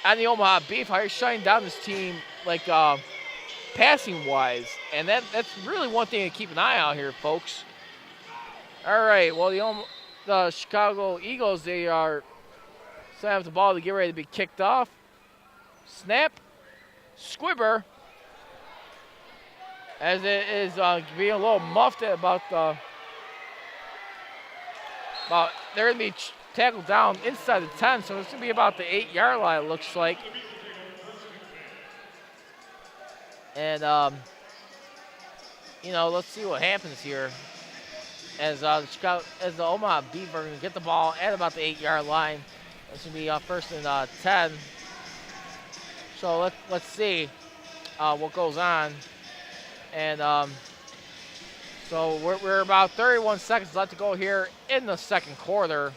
on the Omaha Beef, how you're shutting down this team, like passing-wise. And that's really one thing to keep an eye out here, folks. All right, well, the Chicago Eagles, they are setting up the ball to get ready to be kicked off. Snap. Squibber. As it is being a little muffed about they're going to be tackled down inside the 10, so it's going to be about the 8-yard line, it looks like. And, let's see what happens here. As the Omaha Beef are going to get the ball at about the 8-yard line. It's going to be first and 10. So let's see what goes on. And so we're about 31 seconds left to go here in the second quarter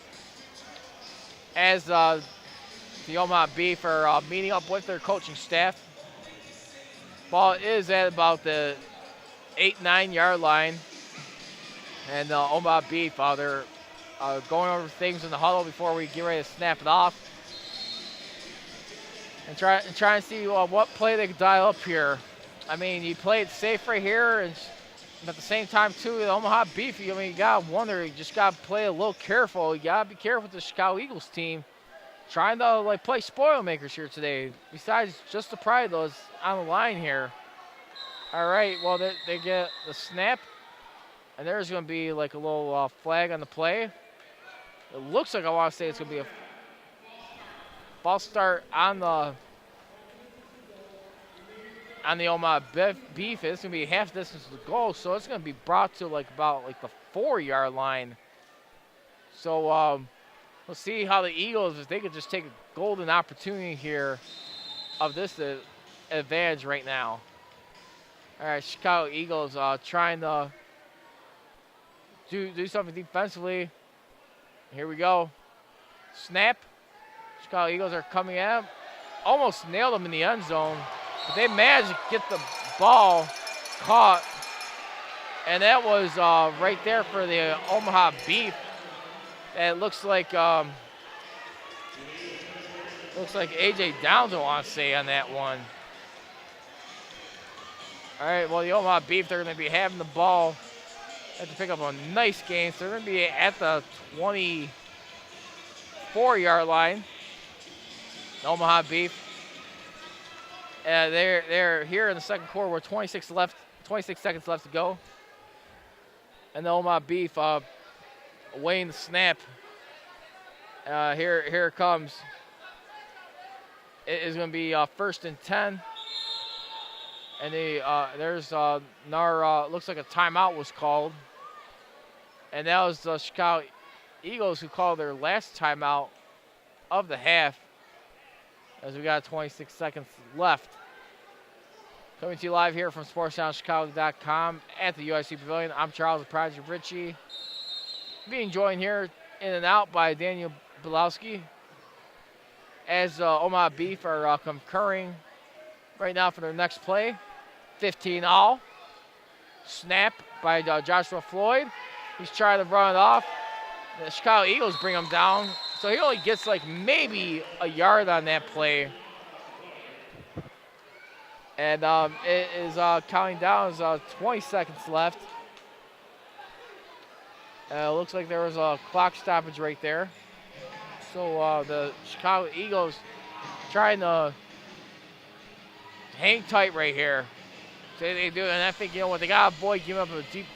as the Omaha Beef are meeting up with their coaching staff. Ball is at about the 8-9 yard line. And Omaha Beef, they're going over things in the huddle before we get ready to snap it off. and try and see what play they can dial up here. I mean, you play it safe right here, and at the same time, too, the Omaha Beef, I mean, you got to wonder, you just got to play a little careful. You got to be careful with the Chicago Eagles team. Trying to, like, play Spoilmakers here today. Besides just the pride, though, is on the line here. All right, well, they get the snap, and there's going to be, like, a little flag on the play. It looks like I want to say it's going to be a false start on the Omaha Beef. It's going to be half distance to goal, so it's going to be brought to about the 4-yard line. So we'll see how the Eagles, if they could just take a golden opportunity here of this advantage right now. All right, Chicago Eagles trying to do something defensively. Here we go. Snap. Chicago Eagles are coming at him. Almost nailed him in the end zone. But they managed to get the ball caught. And that was right there for the Omaha Beef. And it looks like A.J. Downs, I want to say, on that one. All right, well, the Omaha Beef, they're going to be having the ball. They have to pick up a nice gain. So they're going to be at the 24-yard line. Omaha Beef. They're here in the second quarter with 26 seconds left to go. And the Omaha Beef awaiting the snap. Here it comes. It is going to be first and 10. And there's looks like a timeout was called. And that was the Chicago Eagles who called their last timeout of the half, as we got 26 seconds left. Coming to you live here from SportsDownChicago.com at the UIC Pavilion. I'm Charles, the Project Ritchie. Being joined here in and out by Daniel Bilowski, as Omaha Beef are concurring right now for their next play. 15-all. Snap by Joshua Floyd. He's trying to run it off. The Chicago Eagles bring him down. So he only gets maybe a yard on that play. And it is counting down. There's 20 seconds left. It looks like there was a clock stoppage right there. So the Chicago Eagles trying to hang tight right here. So they do, and I think, what they got to avoid giving up a deep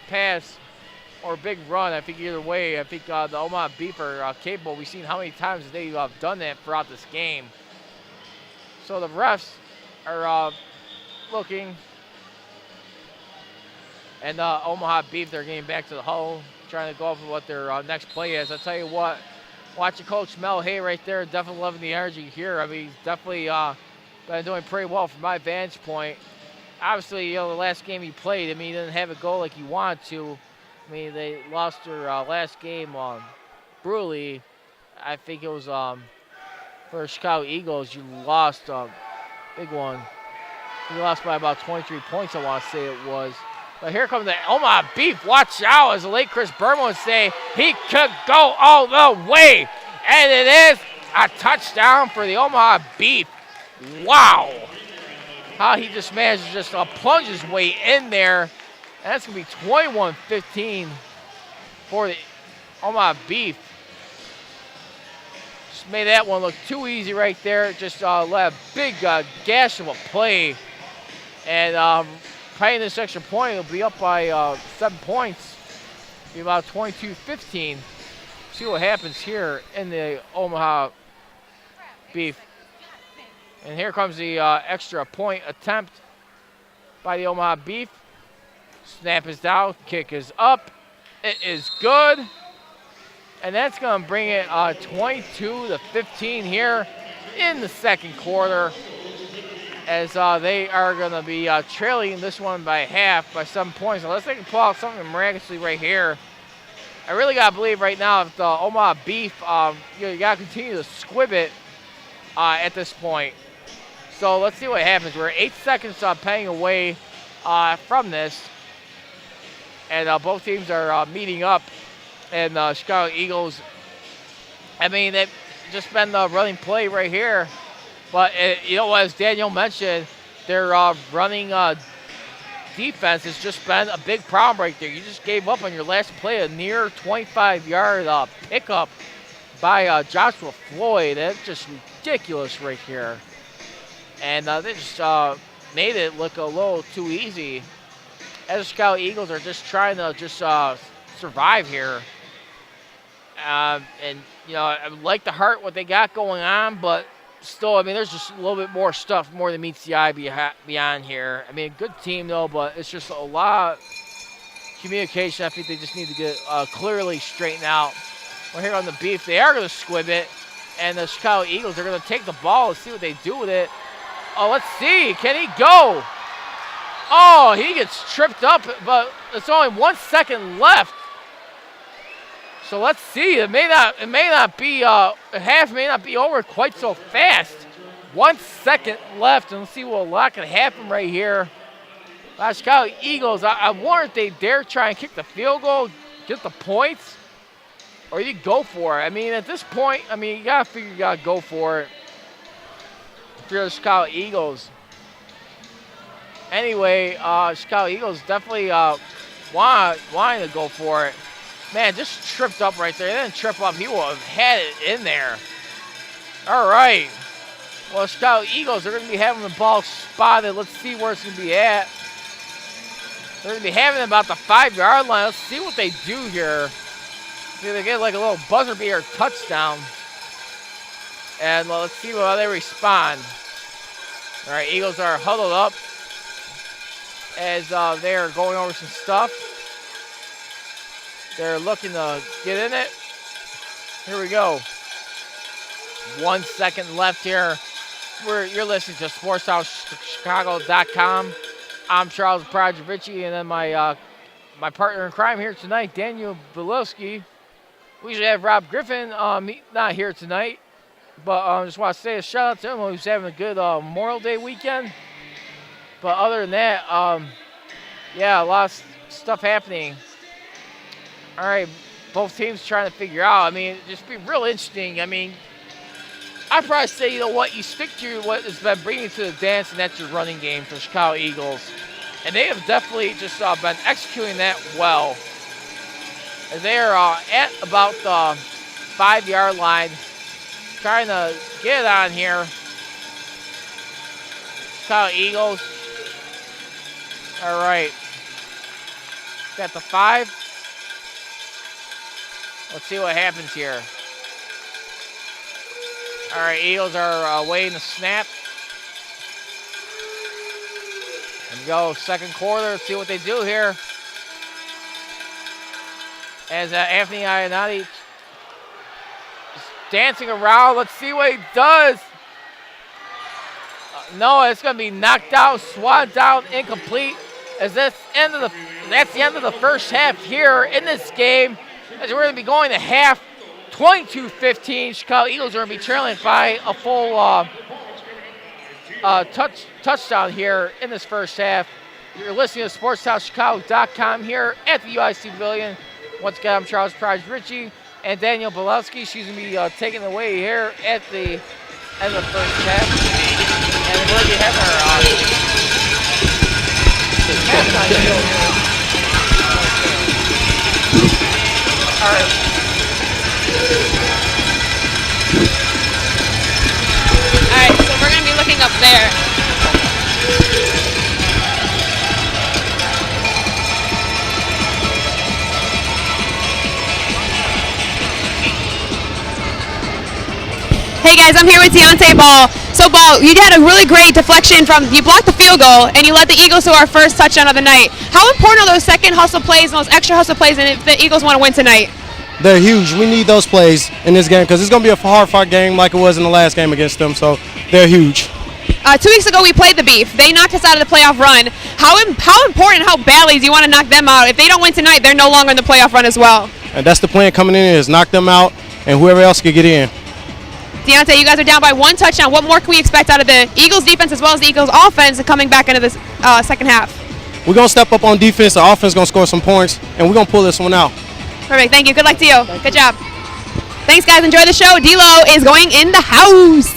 pass or a big run. I think either way, I think the Omaha Beef are capable. We've seen how many times they've done that throughout this game. So the refs are looking. And Omaha Beef, they're getting back to the huddle, trying to go off of what their next play is. I'll tell you what, watching Coach Mel Hay right there, definitely loving the energy here. I mean, he's definitely been doing pretty well from my vantage point. Obviously, the last game he played, I mean, he didn't have it go like he wanted to. I mean, they lost their last game brutally. I think it was for the Chicago Eagles. You lost a big one. You lost by about 23 points, I want to say it was. But here comes the Omaha Beef. Watch out, as the late Chris Berman would say, he could go all the way. And it is a touchdown for the Omaha Beef. Wow. How he just managed to just plunge his way in there. And that's going to be 21-15 for the Omaha Beef. Just made that one look too easy right there. Just let a big gash of a play. And playing this extra point, it'll be up by 7 points. Be about 22-15. See what happens here in the Omaha Beef. And here comes the extra point attempt by the Omaha Beef. Snap is down, kick is up. It is good. And that's going to bring it 22-15 here in the second quarter, as they are going to be trailing this one by half, by 7 points. Unless they can pull out something miraculously right here. I really got to believe right now, if the Omaha Beef, you got to continue to squib it at this point. So let's see what happens. We're 8 seconds paying away from this. And both teams are meeting up. And Chicago Eagles, I mean, they've just been running play right here. But you know what, as Daniel mentioned, their running defense has just been a big problem right there. You just gave up on your last play, a near 25-yard pickup by Joshua Floyd. That's just ridiculous right here. And they just made it look a little too easy. As the Chicago Eagles are just trying to just survive here. And, you know, I like the heart what they got going on, but still, I mean, there's just a little bit more stuff, more than meets the eye beyond here. I mean, good team, though, but it's just a lot of communication. I think they just need to get clearly straightened out. We're here on the beef. They are going to squib it, and the Chicago Eagles are going to take the ball and see what they do with it. Oh, let's see. Can he go? Oh, he gets tripped up, but it's only 1 second left. So let's see. It may not be half may not be over quite so fast. 1 second left, and let's see what a lot can happen right here. Chicago Eagles. I wonder if they dare try and kick the field goal, get the points, or you go for it. I mean, at this point, I mean, you gotta figure you gotta go for it. If you're the Chicago Eagles. Anyway, Chicago Eagles definitely wanting to go for it. Man, just tripped up right there. He didn't trip up. He will have had it in there. All right. Well, Chicago Eagles are going to be having the ball spotted. Let's see where it's going to be at. They're going to be having it about the 5-yard line. Let's see what they do here. See if they get like a little buzzer beater touchdown. And let's see how they respond. All right, Eagles are huddled up as they are going over some stuff. They're looking to get in it. Here we go. 1 second left here. You're listening to SportsHouseChicago.com. I'm Charles Prajovici, and then my partner in crime here tonight, Daniel Bilowski. We usually have Rob Griffin not here tonight, but I just want to say a shout out to him. He's having a good Memorial Day weekend. But other than that, yeah, a lot of stuff happening. All right, both teams trying to figure out. I mean, it'd just be real interesting. I mean, I'd probably say, you know what, you stick to what has been bringing to the dance, and that's your running game for the Chicago Eagles. And they have definitely just been executing that well. As they are at about the 5-yard line, trying to get it on here. Chicago Eagles. All right. Got the 5. Let's see what happens here. All right, Eagles are waiting the snap. And go second quarter. Let's see what they do here. As Anthony Ionati is dancing around. Let's see what he does. No, it's going to be knocked out, swatted down, incomplete. As that's the end of the first half here in this game. As we're going to be going to half, 22-15. Chicago Eagles are going to be trailing by a full touchdown here in this first half. You're listening to SportsHouseChicago.com here at the UIC Pavilion. Once again, I'm Charles Prajovici and Daniel Bilowski. She's going to be taking it away here at the end of the first half. And we're going to be having our halftime show here. All right. All right, so we're going to be looking up there. Hey guys, I'm here with Deontay Ball. So Ball, you had a really great deflection you blocked the field goal and you led the Eagles to our first touchdown of the night. How important are those second hustle plays and those extra hustle plays if the Eagles want to win tonight? They're huge. We need those plays in this game because it's going to be a hard-fought game like it was in the last game against them, so they're huge. 2 weeks ago we played the Beef. They knocked us out of the playoff run. How important, how badly do you want to knock them out? If they don't win tonight, they're no longer in the playoff run as well. And that's the plan coming in is knock them out and whoever else can get in. Deontay, you guys are down by 1 touchdown. What more can we expect out of the Eagles defense as well as the Eagles offense coming back into this second half? We're going to step up on defense. The offense is going to score some points, and we're going to pull this one out. Perfect. Thank you. Good luck to you. Good job. Thanks, guys. Enjoy the show. D-Lo is going in the house.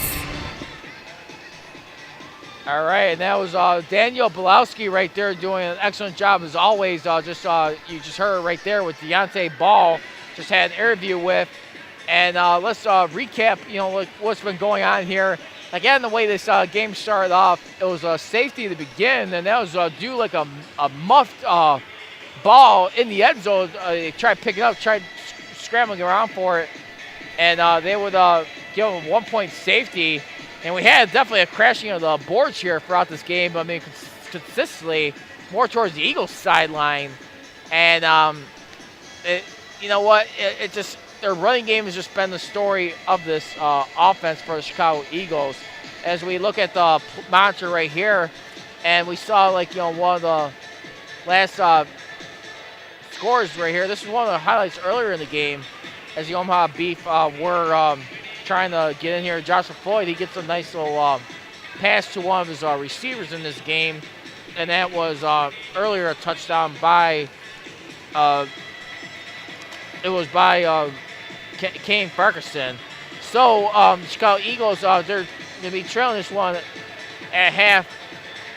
All right, and that was Daniel Belowski right there doing an excellent job as always. You just heard right there with Deontay Ball, just had an interview with. And let's recap, like what's been going on here. Again, the way this game started off, it was a safety to begin, and that was due like a muffed ball in the end zone. They tried picking up, tried scrambling around for it, and they would give them a 1-point safety. And we had definitely a crashing of the boards here throughout this game. I mean, consistently more towards the Eagles sideline. And you know what? It just, their running game has just been the story of this offense for the Chicago Eagles. As we look at the monitor right here, and we saw one of the last scores right here. This is one of the highlights earlier in the game, as the Omaha Beef were trying to get in here. Joshua Floyd, he gets a nice little pass to one of his receivers in this game, and that was earlier a touchdown by Kane Ferguson. So Chicago Eagles, they're going to be trailing this one at half.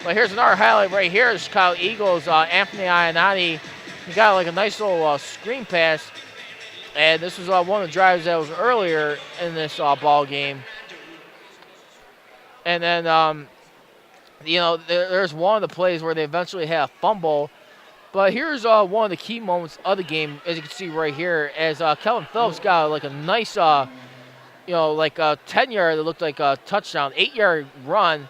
But here's another highlight right here. The Chicago Eagles, Anthony Ionati, he got like a nice little screen pass. And this was one of the drives that was earlier in this ball game. And then, there's one of the plays where they eventually had a fumble. But here's one of the key moments of the game, as you can see right here, as Kelvin Phillips got like a nice, like a 10-yard that looked like a touchdown, 8-yard run.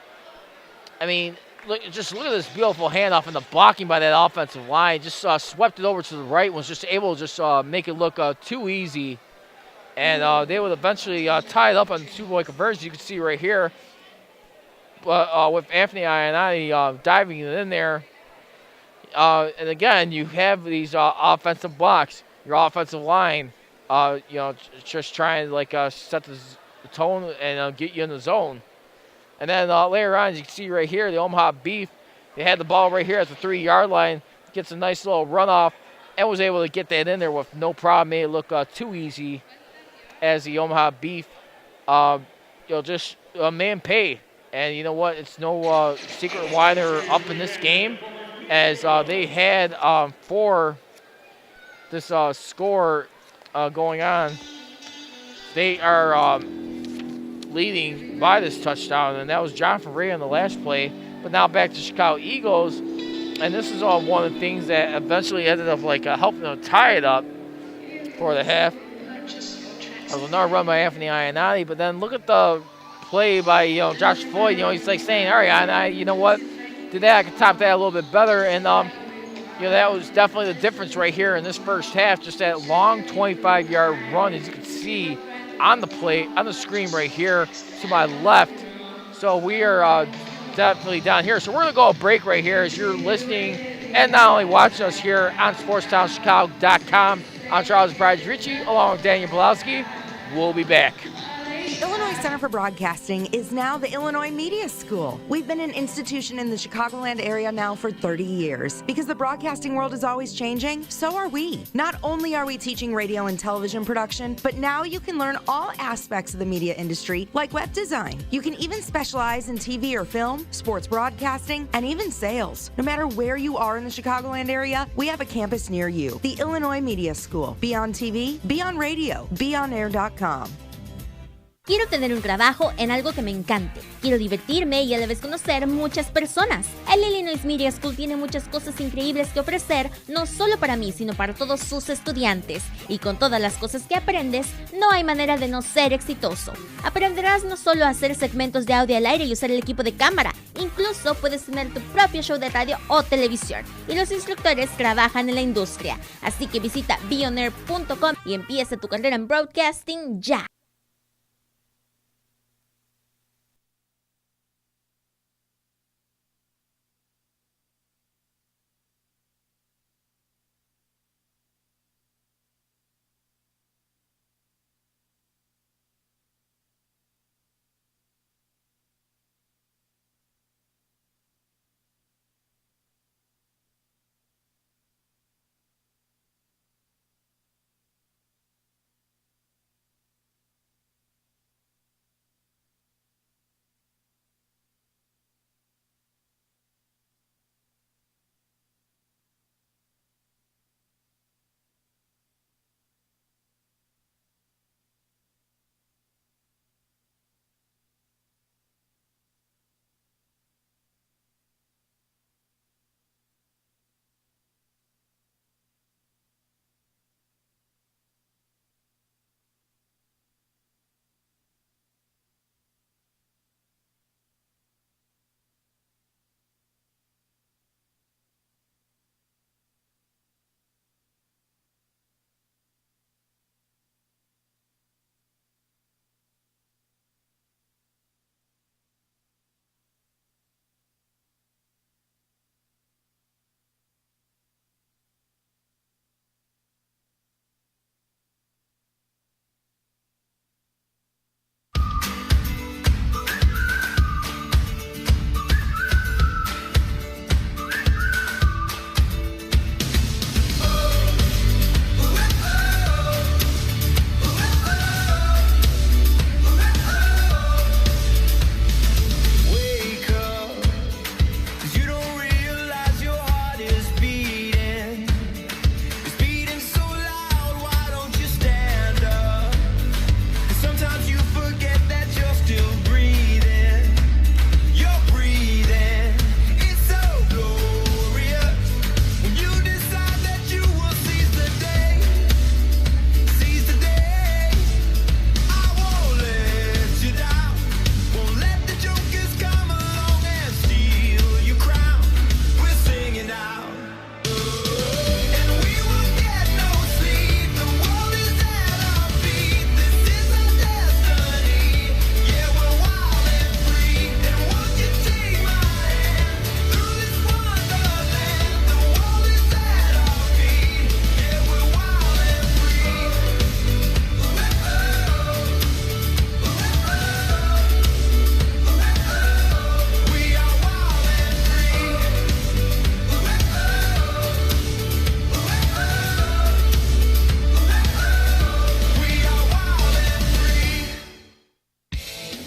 I mean, look at this beautiful handoff and the blocking by that offensive line. Just swept it over to the right, was just able to just make it look too easy. And they would eventually tie it up on the two-point conversion. You can see right here. But with Anthony Ionati diving it in there. And again, you have these offensive blocks, your offensive line, just trying to set the tone and get you in the zone. And then later on, as you can see right here, the Omaha Beef, they had the ball right here at the 3-yard line, gets a nice little runoff, and was able to get that in there with no problem. Made it look too easy, as the Omaha Beef, just a man pay. And you know what? It's no secret why they're up in this game, as they had for this score going on. They are leading by this touchdown, and that was Jonathan Ray on the last play. But now back to Chicago Eagles, and this is one of the things that eventually ended up helping them tie it up for the half. It was another run by Anthony Ionati, but then look at the play by Josh Floyd. He's saying, all right, you know what? Today I could top that a little bit better, and that was definitely the difference right here in this first half. Just that long 25-yard run, as you can see on the play, on the screen right here to my left. So we are definitely down here. So we're going to go a break right here as you're listening and not only watching us here on SportsTownChicago.com. I'm Charles Bridge Ritchie along with Daniel Belowski. We'll be back. Illinois Center for Broadcasting is now the Illinois Media School. We've been an institution in the Chicagoland area now for 30 years. Because the broadcasting world is always changing, so are we. Not only are we teaching radio and television production, but now you can learn all aspects of the media industry, like web design. You can even specialize in TV or film, sports broadcasting, and even sales. No matter where you are in the Chicagoland area, we have a campus near you. The Illinois Media School. Be on TV, be on radio, beonair.com. Quiero tener un trabajo en algo que me encante. Quiero divertirme y a la vez conocer muchas personas. El Illinois Media School tiene muchas cosas increíbles que ofrecer, no solo para mí, sino para todos sus estudiantes. Y con todas las cosas que aprendes, no hay manera de no ser exitoso. Aprenderás no solo a hacer segmentos de audio al aire y usar el equipo de cámara, incluso puedes tener tu propio show de radio o televisión. Y los instructores trabajan en la industria. Así que visita beonair.com y empieza tu carrera en broadcasting ya.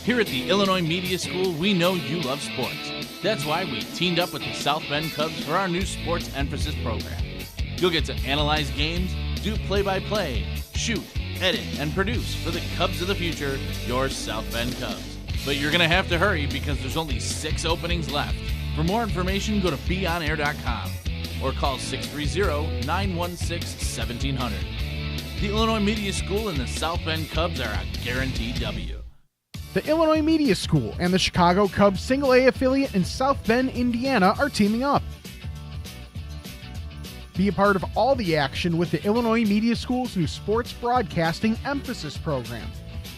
Here at the Illinois Media School, we know you love sports. That's why we teamed up with the South Bend Cubs for our new sports emphasis program. You'll get to analyze games, do play-by-play, shoot, edit, and produce for the Cubs of the future, your South Bend Cubs. But you're going to have to hurry because there's only 6 openings left. For more information, go to beonair.com or call 630-916-1700. The Illinois Media School and the South Bend Cubs are a guaranteed W. The Illinois Media School and the Chicago Cubs Single-A affiliate in South Bend, Indiana are teaming up. Be a part of all the action with the Illinois Media School's new sports broadcasting emphasis program.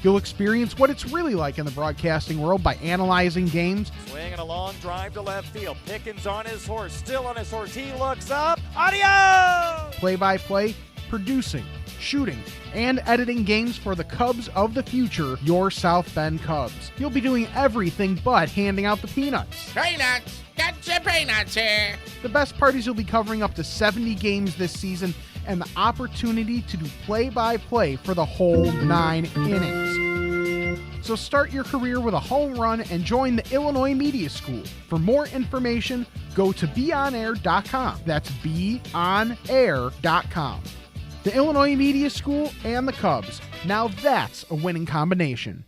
You'll experience what it's really like in the broadcasting world by analyzing games, Swinging a long drive to left field. Pickens on his horse, still on his horse. He looks up. Adios! play-by-play, producing, shooting, and editing games for the Cubs of the future, your South Bend Cubs. You'll be doing everything but handing out the peanuts. Peanuts! Got your peanuts here! The best part is you'll be covering up to 70 games this season and the opportunity to do play-by-play for the whole 9 innings. So start your career with a home run and join the Illinois Media School. For more information, go to beonair.com. That's beonair.com. The Illinois Media School and the Cubs. Now that's a winning combination.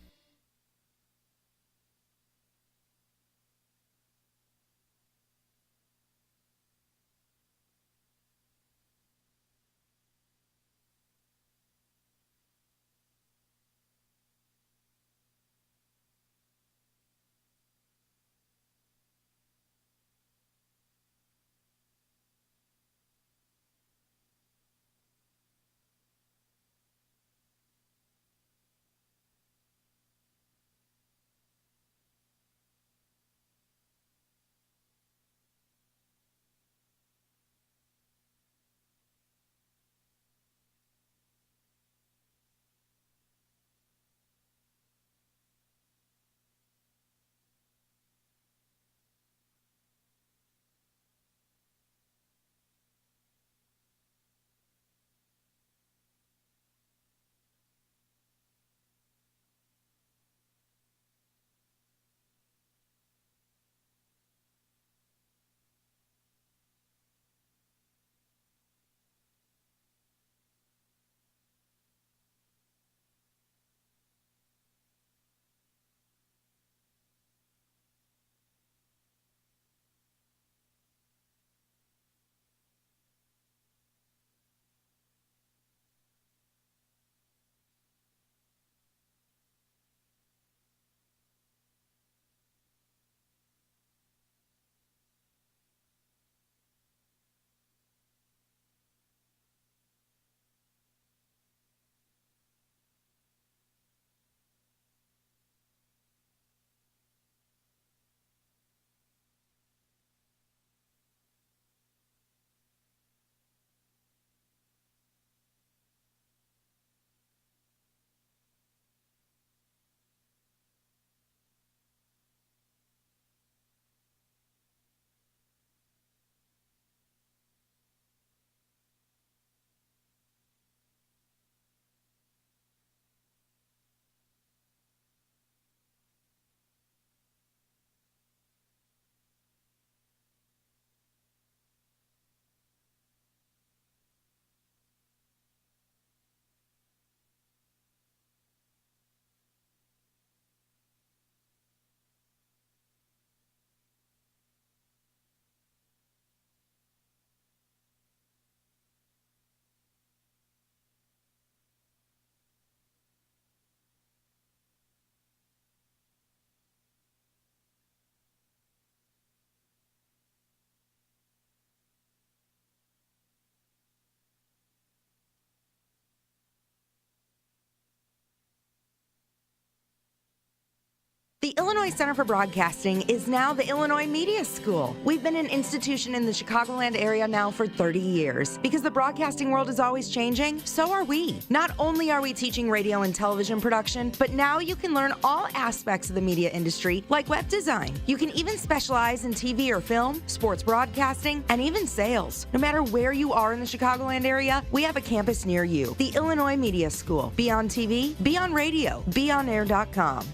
The Illinois Center for Broadcasting is now the Illinois Media School. We've been an institution in the Chicagoland area now for 30 years. Because the broadcasting world is always changing, so are we. Not only are we teaching radio and television production, but now you can learn all aspects of the media industry, like web design. You can even specialize in TV or film, sports broadcasting, and even sales. No matter where you are in the Chicagoland area, we have a campus near you. The Illinois Media School. Be on TV, be on radio, beonair.com.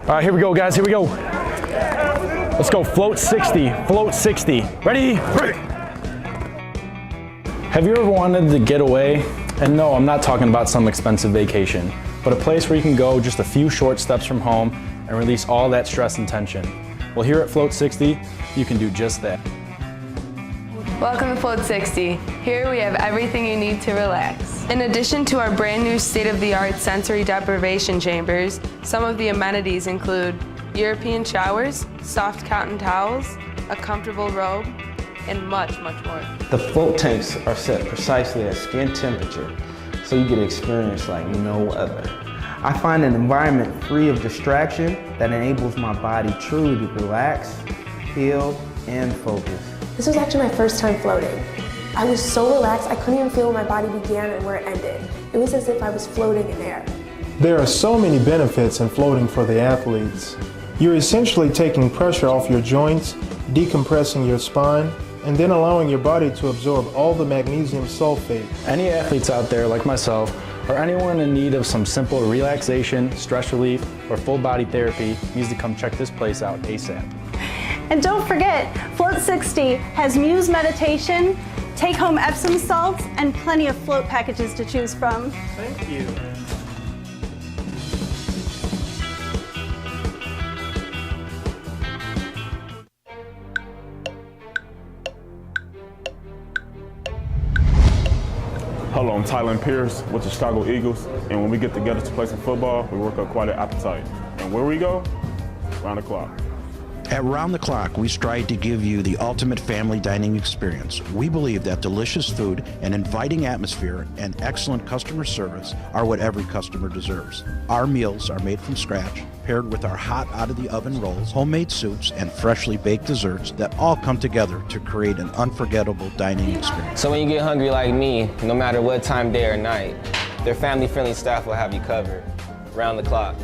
All right, here we go, guys. Here we go. Let's go. Float 60. Float 60. Ready? Have you ever wanted to get away? And no, I'm not talking about some expensive vacation, but a place where you can go just a few short steps from home and release all that stress and tension. Well, here at Float 60, you can do just that. Welcome to Float 60. Here we have everything you need to relax. In addition to our brand new state-of-the-art sensory deprivation chambers, some of the amenities include European showers, soft cotton towels, a comfortable robe, and much, much more. The float tanks are set precisely at skin temperature, so you get an experience like no other. I find an environment free of distraction that enables my body truly to relax, heal, and focus. This was actually my first time floating. I was so relaxed, I couldn't even feel where my body began and where it ended. It was as if I was floating in air. There are so many benefits in floating for the athletes. You're essentially taking pressure off your joints, decompressing your spine, and then allowing your body to absorb all the magnesium sulfate. Any athletes out there like myself, or anyone in need of some simple relaxation, stress relief, or full body therapy needs to come check this place out ASAP. And don't forget, Float 60 has Muse meditation, take-home Epsom salts, and plenty of float packages to choose from. Thank you. Hello, I'm Tylen Pierce with the Chicago Eagles, and when we get together to play some football, we work up quite an appetite. And where we go? Round the clock. At Round the Clock, we strive to give you the ultimate family dining experience. We believe that delicious food, an inviting atmosphere, and excellent customer service are what every customer deserves. Our meals are made from scratch, paired with our hot out-of-the-oven rolls, homemade soups, and freshly baked desserts that all come together to create an unforgettable dining experience. So when you get hungry like me, no matter what time, day or night, their family-friendly staff will have you covered, round the clock.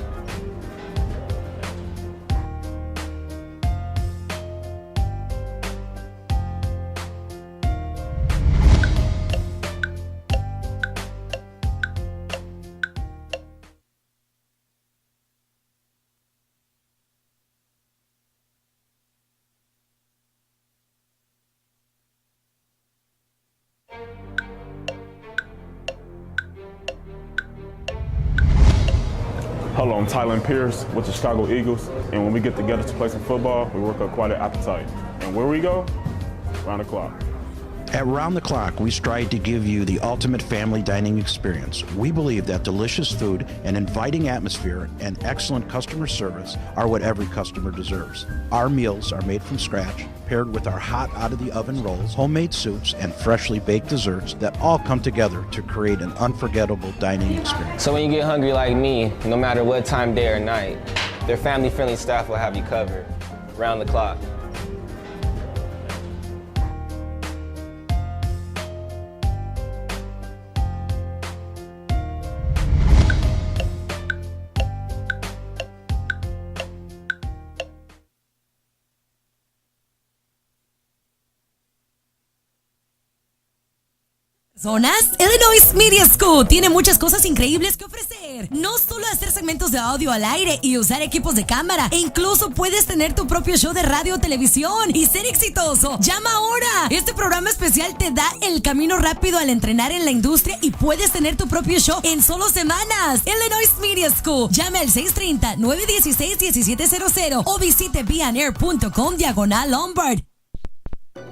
Hello, I'm Tylen Pierce with the Chicago Eagles, and when we get together to play some football, we work up quite an appetite. And where we go? Round the clock. At Round the Clock, we strive to give you the ultimate family dining experience. We believe that delicious food, an inviting atmosphere, and excellent customer service are what every customer deserves. Our meals are made from scratch, paired with our hot out-of-the-oven rolls, homemade soups, and freshly baked desserts that all come together to create an unforgettable dining experience. So when you get hungry like me, no matter what time, day or night, their family-friendly staff will have you covered, round the clock. Zonas, Illinois Media School tiene muchas cosas increíbles que ofrecer. No solo hacer segmentos de audio al aire y usar equipos de cámara, e incluso puedes tener tu propio show de radio o televisión y ser exitoso. ¡Llama ahora! Este programa especial te da el camino rápido al entrenar en la industria y puedes tener tu propio show en solo semanas. Illinois Media School. Llame al 630-916-1700 o visite beonair.com/Lombard.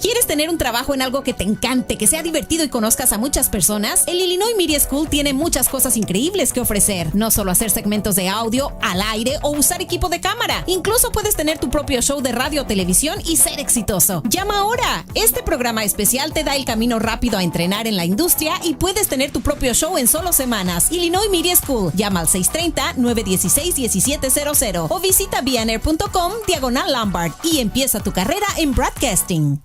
¿Quieres tener un trabajo en algo que te encante, que sea divertido y conozcas a muchas personas? El Illinois Media School tiene muchas cosas increíbles que ofrecer. No solo hacer segmentos de audio al aire o usar equipo de cámara. Incluso puedes tener tu propio show de radio o televisión y ser exitoso. Llama ahora. Este programa especial te da el camino rápido a entrenar en la industria y puedes tener tu propio show en solo semanas. Illinois Media School. Llama al 630-916-1700 o visita beonair.com/Lombard y empieza tu carrera en broadcasting.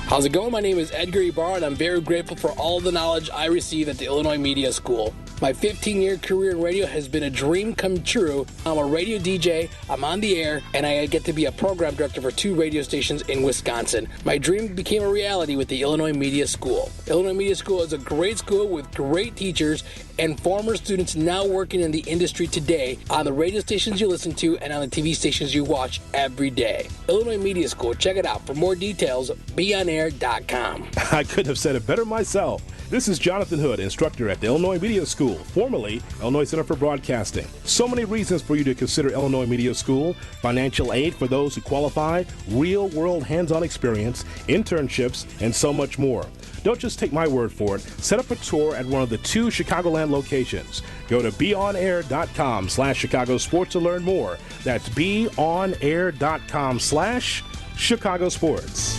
How's it going? My name is Edgar Ibarra, and I'm very grateful for all the knowledge I received at the Illinois Media School. My 15-year career in radio has been a dream come true. I'm a radio DJ, I'm on the air, and I get to be a program director for 2 radio stations in Wisconsin. My dream became a reality with the Illinois Media School. Illinois Media School is a great school with great teachers and former students now working in the industry today on the radio stations you listen to and on the TV stations you watch every day. Illinois Media School. Check it out. For more details, beonair.com. I couldn't have said it better myself. This is Jonathan Hood, instructor at the Illinois Media School, formerly Illinois Center for Broadcasting. So many reasons for you to consider Illinois Media School: financial aid for those who qualify, real-world hands-on experience, internships, and so much more. Don't just take my word for it. Set up a tour at one of the 2 Chicagoland locations. Go to beonair.com/Chicago Sports to learn more. That's beonair.com/Chicago Sports.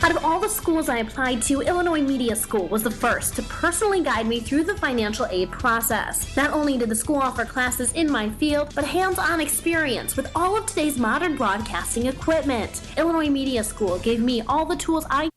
Out of all the schools I applied to, Illinois Media School was the first to personally guide me through the financial aid process. Not only did the school offer classes in my field, but hands-on experience with all of today's modern broadcasting equipment. Illinois Media School gave me all the tools I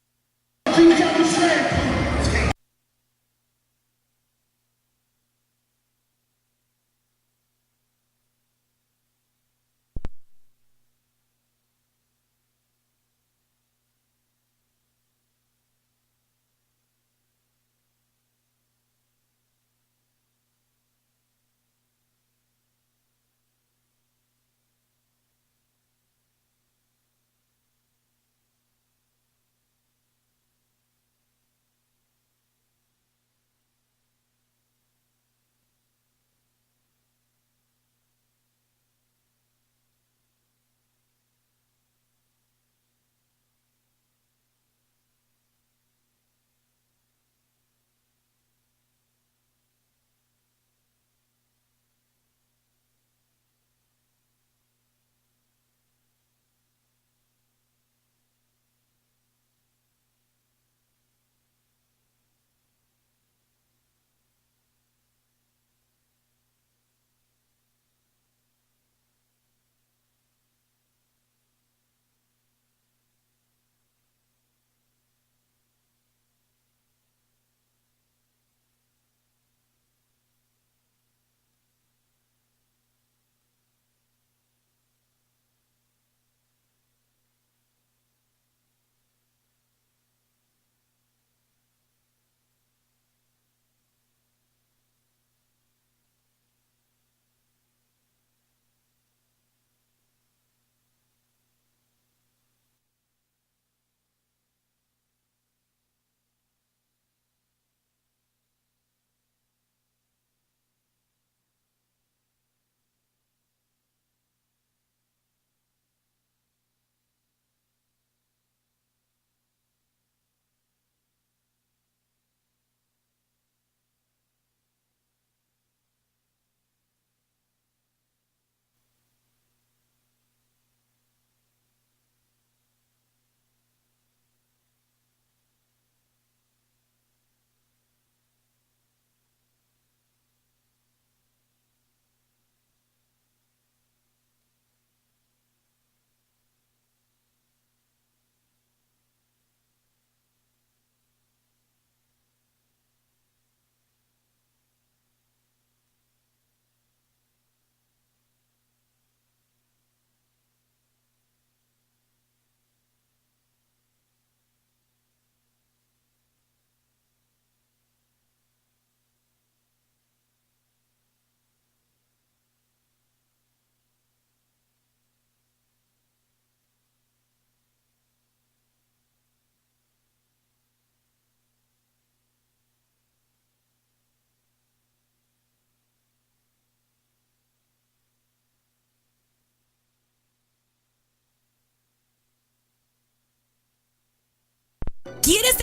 ¿Quieres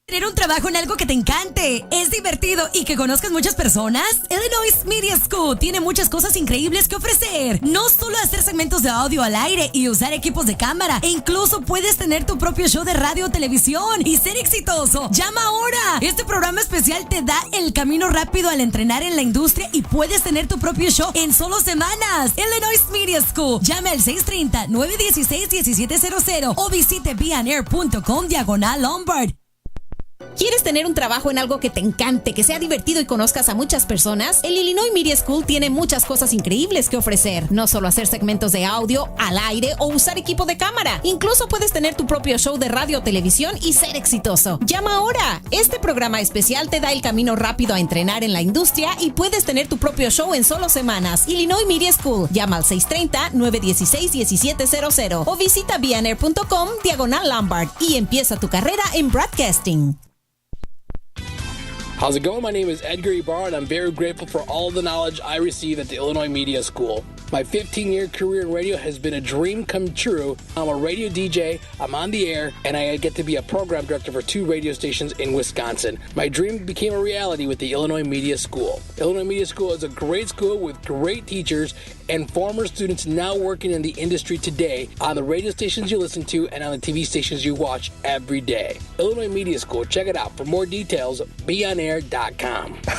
tener un trabajo en algo que te encante, es divertido y que conozcas muchas personas? Illinois Media School tiene muchas cosas increíbles que ofrecer. No solo hacer segmentos de audio al aire y usar equipos de cámara, e incluso puedes tener tu propio show de radio o televisión y ser exitoso. ¡Llama ahora! Este programa especial te da el camino rápido al entrenar en la industria y puedes tener tu propio show en solo semanas. Illinois Media School. Llame al 630-916-1700 o visite beonair.com/Lombard. ¿Quieres tener un trabajo en algo que te encante, que sea divertido y conozcas a muchas personas? El Illinois Media School tiene muchas cosas increíbles que ofrecer. No solo hacer segmentos de audio al aire o usar equipo de cámara. Incluso puedes tener tu propio show de radio o televisión y ser exitoso. Llama ahora. Este programa especial te da el camino rápido a entrenar en la industria y puedes tener tu propio show en solo semanas. Illinois Media School. Llama al 630-916-1700 o visita bnair.com/Lombard y empieza tu carrera en broadcasting. How's it going? My name is Edgar Ibarra, and I'm very grateful for all the knowledge I received at the Illinois Media School. My 15-year career in radio has been a dream come true. I'm a radio DJ, I'm on the air, and I get to be a program director for 2 radio stations in Wisconsin. My dream became a reality with the Illinois Media School. Illinois Media School is a great school with great teachers and former students now working in the industry today on the radio stations you listen to and on the TV stations you watch every day. Illinois Media School, check it out. For more details, beonair.com.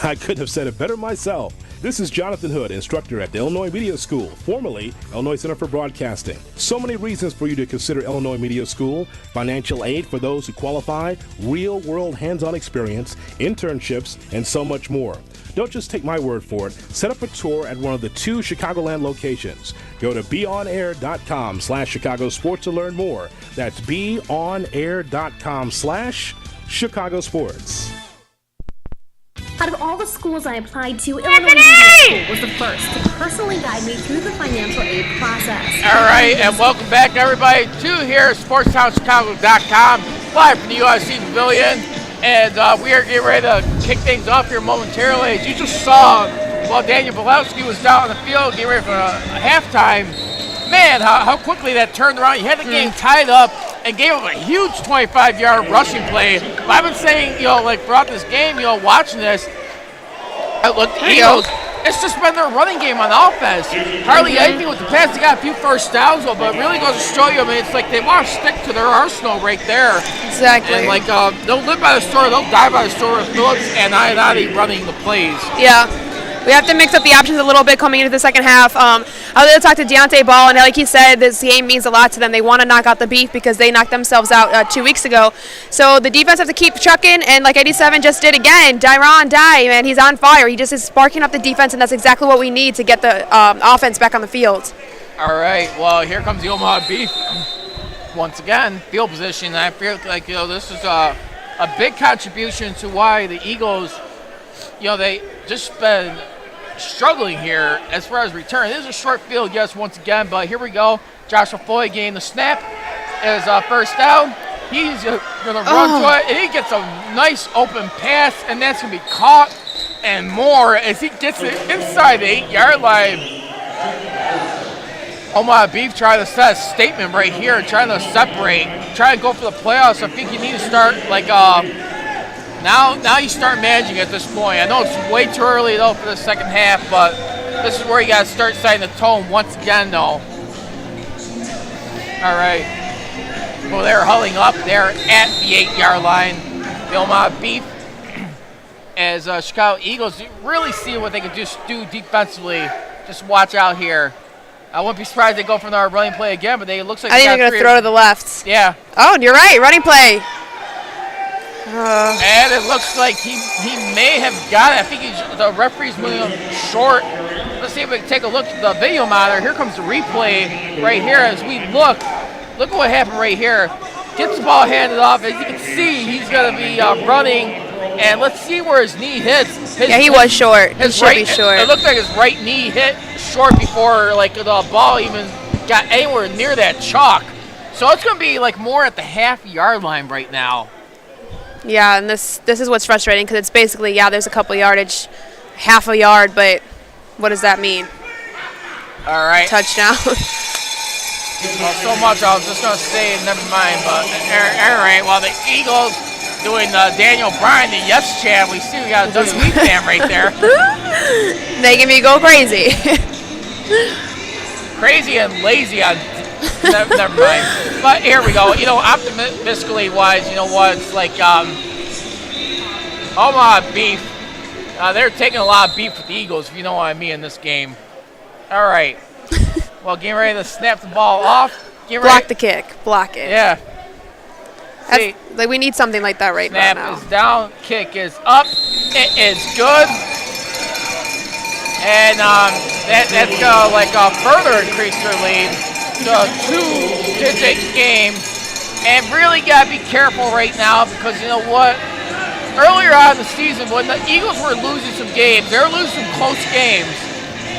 I couldn't have said it better myself. This is Jonathan Hood, instructor at the Illinois Media School, formerly Illinois Center for Broadcasting. So many reasons for you to consider Illinois Media School: financial aid for those who qualify, real-world hands-on experience, internships, and so much more. Don't just take my word for it. Set up a tour at one of the 2 Chicagoland locations. Go to beonair.com/Chicago Sports to learn more. That's beonair.com/Chicago Sports. Out of all the schools I applied to, Illinois Media School was the first to personally guide me through the financial aid process. All right, and welcome back, everybody, to here at SportsTownChicago.com, live from the USC Pavilion. And we are getting ready to kick things off here momentarily. As you just saw, while Daniel Bilowski was down on the field getting ready for a halftime, man, how quickly that turned around. You had the game tied up and gave him a huge 25-yard rushing play. But I've been saying, like throughout this game, watching this, look, the Eagles, it's just been their running game on offense. Hardly anything with the pass. They got a few first downs, but it really goes to show you, it's like they want to stick to their arsenal right there. Exactly. And they'll live by the story, they'll die by the story of Phillips and Ionati running the plays. Yeah. We have to mix up the options a little bit coming into the second half. I was going to talk to Deontay Ball, and like he said, this game means a lot to them. They want to knock out the Beef because they knocked themselves out 2 weeks ago. So the defense have to keep trucking, and like 87 just did again, Dyron Dye, man, he's on fire. He just is sparking up the defense, and that's exactly what we need to get the offense back on the field. All right, well, here comes the Omaha Beef. Once again, field position. I feel like, this is a big contribution to why the Eagles, they just been struggling here as far as return. It is a short field, yes, once again, but here we go. Joshua Foy getting the snap as first down. He's going to run to it, and he gets a nice open pass, and that's going to be caught and more as he gets it inside the 8-yard line. Omaha Beef trying to set a statement right here, trying to separate, trying to go for the playoffs. I think you need to start Now you start managing at this point. I know it's way too early, though, for the second half, but this is where you got to start setting the tone once again, though. All right. Well, they're huddling up there at the 8-yard line. The Omaha Beef, as Chicago Eagles really see what they can just do defensively. Just watch out here. I wouldn't be surprised if they go for another running play again, but it looks like I think they're going to throw to the left. Yeah. Oh, you're right. Running play. And it looks like he may have got it. I think the referee's moving him short. Let's see if we can take a look at the video monitor. Here comes the replay right here as we look. Look at what happened right here. Gets the ball handed off. As you can see, he's going to be running. And let's see where his knee hits. He was short. He should be short. It looked like his right knee hit short before the ball even got anywhere near that chalk. So it's going to be more at the half-yard line right now. Yeah, and this is what's frustrating because it's basically, there's a couple yardage, half a yard, but what does that mean? All right. Touchdown. Well, so much I was just going to say, never mind, but all right, well, the Eagles doing Daniel Bryan, the yes chant. We see we got a WWE fan right there. Making me go crazy. Crazy and lazy on never mind. But here we go. Optimistically wise, it's like Omaha Beef. They're taking a lot of beef with the Eagles, if you know what I mean, in this game. All right. Well, getting ready to snap the ball off. Block the kick. Block it. Yeah. Like we need something like that right now. Snap is down, kick is up, it is good. And that's gonna further increase their lead to a 2-digit game. And really gotta be careful right now because you know what? Earlier on in the season, when the Eagles were losing some games, they were losing some close games.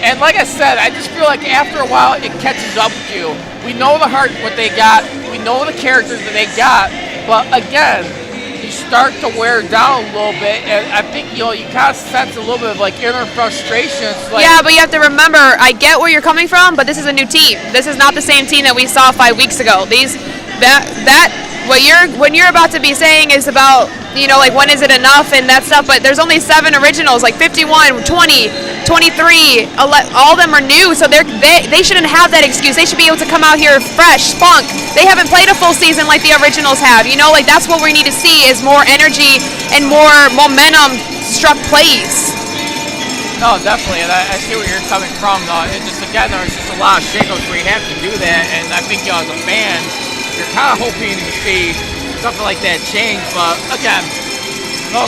And like I said, I just feel like after a while it catches up with you. We know the heart, what they got. We know the characters that they got. But again, you start to wear down a little bit, and I think you kind of sense a little bit of inner frustration. Yeah, but you have to remember, I get where you're coming from, but this is a new team. This is not the same team that we saw 5 weeks ago. What you're about to be saying is about when is it enough and that stuff. But there's only 7 originals, 51, 20, 23. All of them are new, so they shouldn't have that excuse. They should be able to come out here fresh, spunk. They haven't played a full season like the originals have. That's what we need to see is more energy and more momentum struck plays. No, definitely, and I see where you're coming from. It's just there's just a lot of shakeups where you have to do that, and I think as a fan, you're kind of hoping to see something like that change. But again, no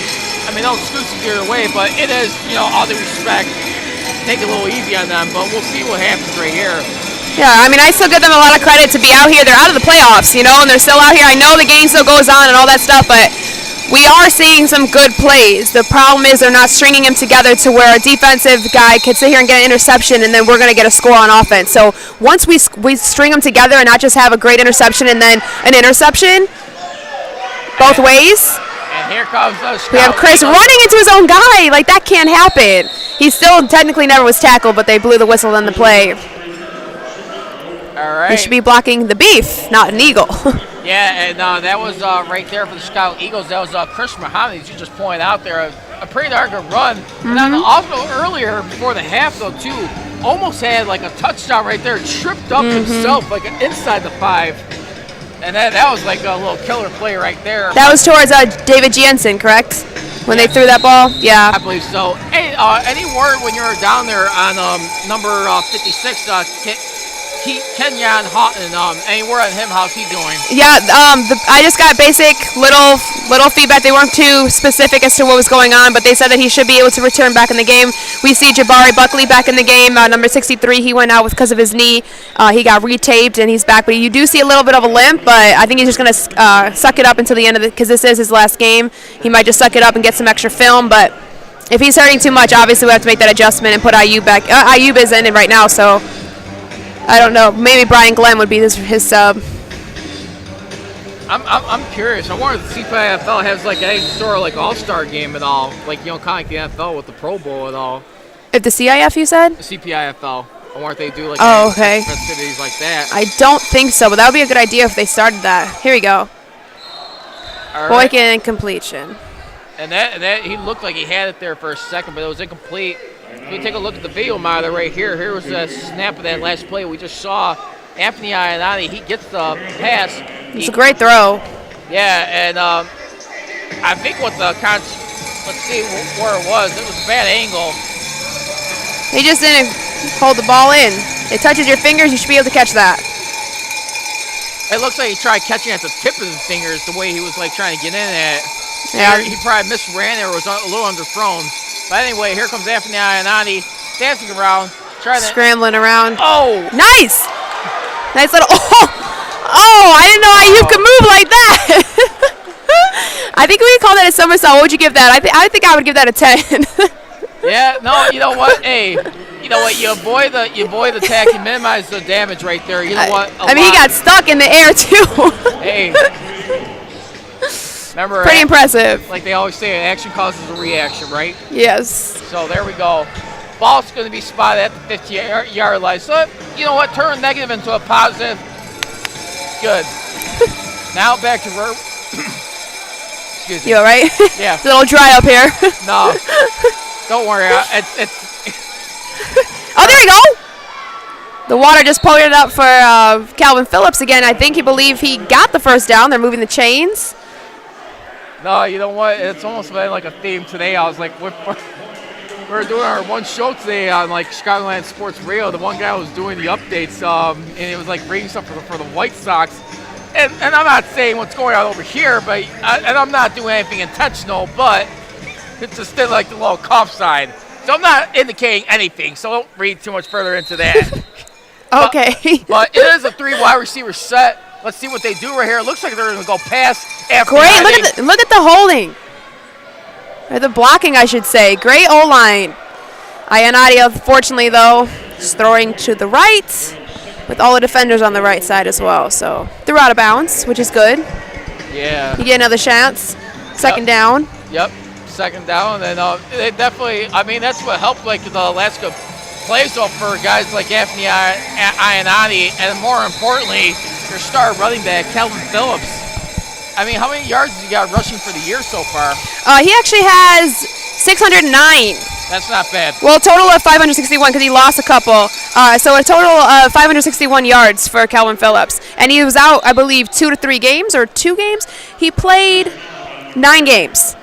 excuses either way. But it is, all due respect, take it a little easy on them. But we'll see what happens right here. Yeah, I still give them a lot of credit to be out here. They're out of the playoffs, and they're still out here. I know the game still goes on and all that stuff, but we are seeing some good plays. The problem is they're not stringing them together to where a defensive guy could sit here and get an interception, and then we're going to get a score on offense. So once we string them together and not just have a great interception and then an interception, both ways. And here comes we have Chris running into his own guy. That can't happen. He still technically never was tackled, but they blew the whistle on the play. All right. He should be blocking the beef, not an eagle. Yeah, and that was right there for the Chicago Eagles. That was Chris Muhammad, as you just pointed out there. A pretty darn good run. And then also earlier, before the half, though, too, almost had a touchdown right there. Tripped up himself, inside the 5. And that was a little killer play right there. That was towards David Jensen, correct? When they threw that ball? Yeah. I believe so. Hey, any word when you were down there on number 56, Kenyon Houghton, any word on him? How's he doing? Yeah, I just got basic little feedback. They weren't too specific as to what was going on, but they said that he should be able to return back in the game. We see Jabari Buckley back in the game. Number 63, he went out because of his knee. He got retaped, and he's back. But you do see a little bit of a limp, but I think he's just going to suck it up until the end of it because this is his last game. He might just suck it up and get some extra film, but if he's hurting too much, obviously we have to make that adjustment and put Ayub back. Ayub is in it right now, so I don't know. Maybe Brian Glenn would be his sub. I'm curious. I wonder if the CPIFL has any sort of all-star game at all, kind of like the NFL with the Pro Bowl at all. If the CIF, you said? The CPIFL. I wonder if they do okay. festivities like that. I don't think so, but that would be a good idea if they started that. Here we go. All Boykin and completion. And that he looked like he had it there for a second, but it was incomplete. If we take a look at the video monitor right here, here was the snap of that last play we just saw. Anthony Ionati, he gets the pass. It's a great throw. Yeah, and I think let's see where it was. It was a bad angle. He just didn't hold the ball in. It touches your fingers, you should be able to catch that. It looks like he tried catching at the tip of his fingers the way he was trying to get in at it. Yeah. He probably misran there, was a little underthrown. But anyway, here comes Anthony Ionati dancing around, scrambling around. Oh! Nice! Nice little, oh, I didn't know Ayub could move like that. I think we could call that a somersault. What would you give that? I think I would give that a 10. Yeah, no, you know what? Hey, you know what? You avoid the attack, you minimize the damage right there. You know what? He got stuck in the air too. Hey. Remember, pretty impressive. Like they always say, action causes a reaction, right? Yes. So there we go. Ball's going to be spotted at the 50-yard line. So, you know what? Turn negative into a positive. Good. Now back to excuse me. You all right? Yeah. It's a little dry up here. No. Don't worry. Oh, there we go. The water just poured it up for Calvin Phillips again. I think he got the first down. They're moving the chains. No, you know what? It's almost been like a theme today. I was like, we're doing our one show today on Chicagoland Sports Radio. The one guy was doing the updates, and it was reading stuff for the White Sox. and I'm not saying what's going on over here, but and I'm not doing anything intentional, but it's just like the little cough sign. So I'm not indicating anything, so don't read too much further into that. Okay. But it is a 3 wide receiver set. Let's see what they do right here. It looks like they're going to go pass after. Great. Look at the holding. Or the blocking, I should say. Great O-line. Ionati, unfortunately, though, is throwing to the right with all the defenders on the right side as well. So threw out of bounds, which is good. Yeah. You get another chance. Second down. Yep. Second down. And they definitely, I mean, that's what helped like the last couple plays off for guys like Anthony Ionati, and more importantly, your star running back, Calvin Phillips. I mean, how many yards has he got rushing for the year so far? He actually has 609. That's not bad. Well, a total of 561 because he lost a couple. So a total of 561 yards for Calvin Phillips. And he was out, I believe, 2 to 3 games or 2 games. He played 9 games.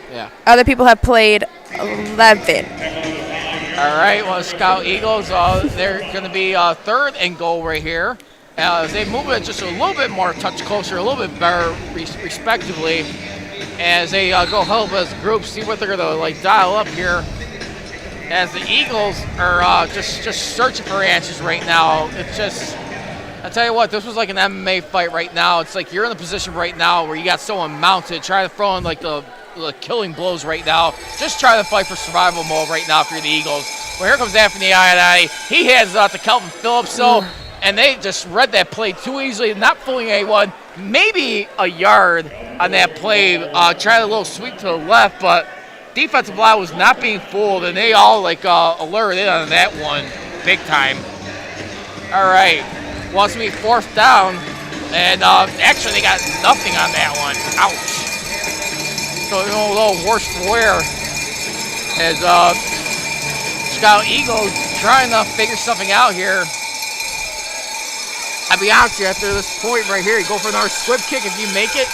Yeah. Other people have played 11. All right, well, Scout Eagles, they're going to be third and goal right here. As they move it just a little bit more touch closer, a little bit better respectively, as they go help as a group, see what they're going to like dial up here. As the Eagles are just searching for answers right now. It's just, I tell you what, this was like an MMA fight right now. It's like you're in a position right now where you got someone mounted, trying to throw in like the killing blows right now. Just trying to fight for survival mode right now for the Eagles. Well, here comes Anthony Ionati. He hands it out to Calvin Phillips. So, and they just read that play too easily, not fooling anyone. Maybe a yard on that play. Tried a little sweep to the left, but defensive line was not being fooled, and they all like alerted in on that one big time. All right, wants to be 4th down, and actually they got nothing on that one. Ouch. So a little worse for wear as Scout Eagles trying to figure something out here. I'll be honest with you, after this point right here, you go for another squib kick if you make it.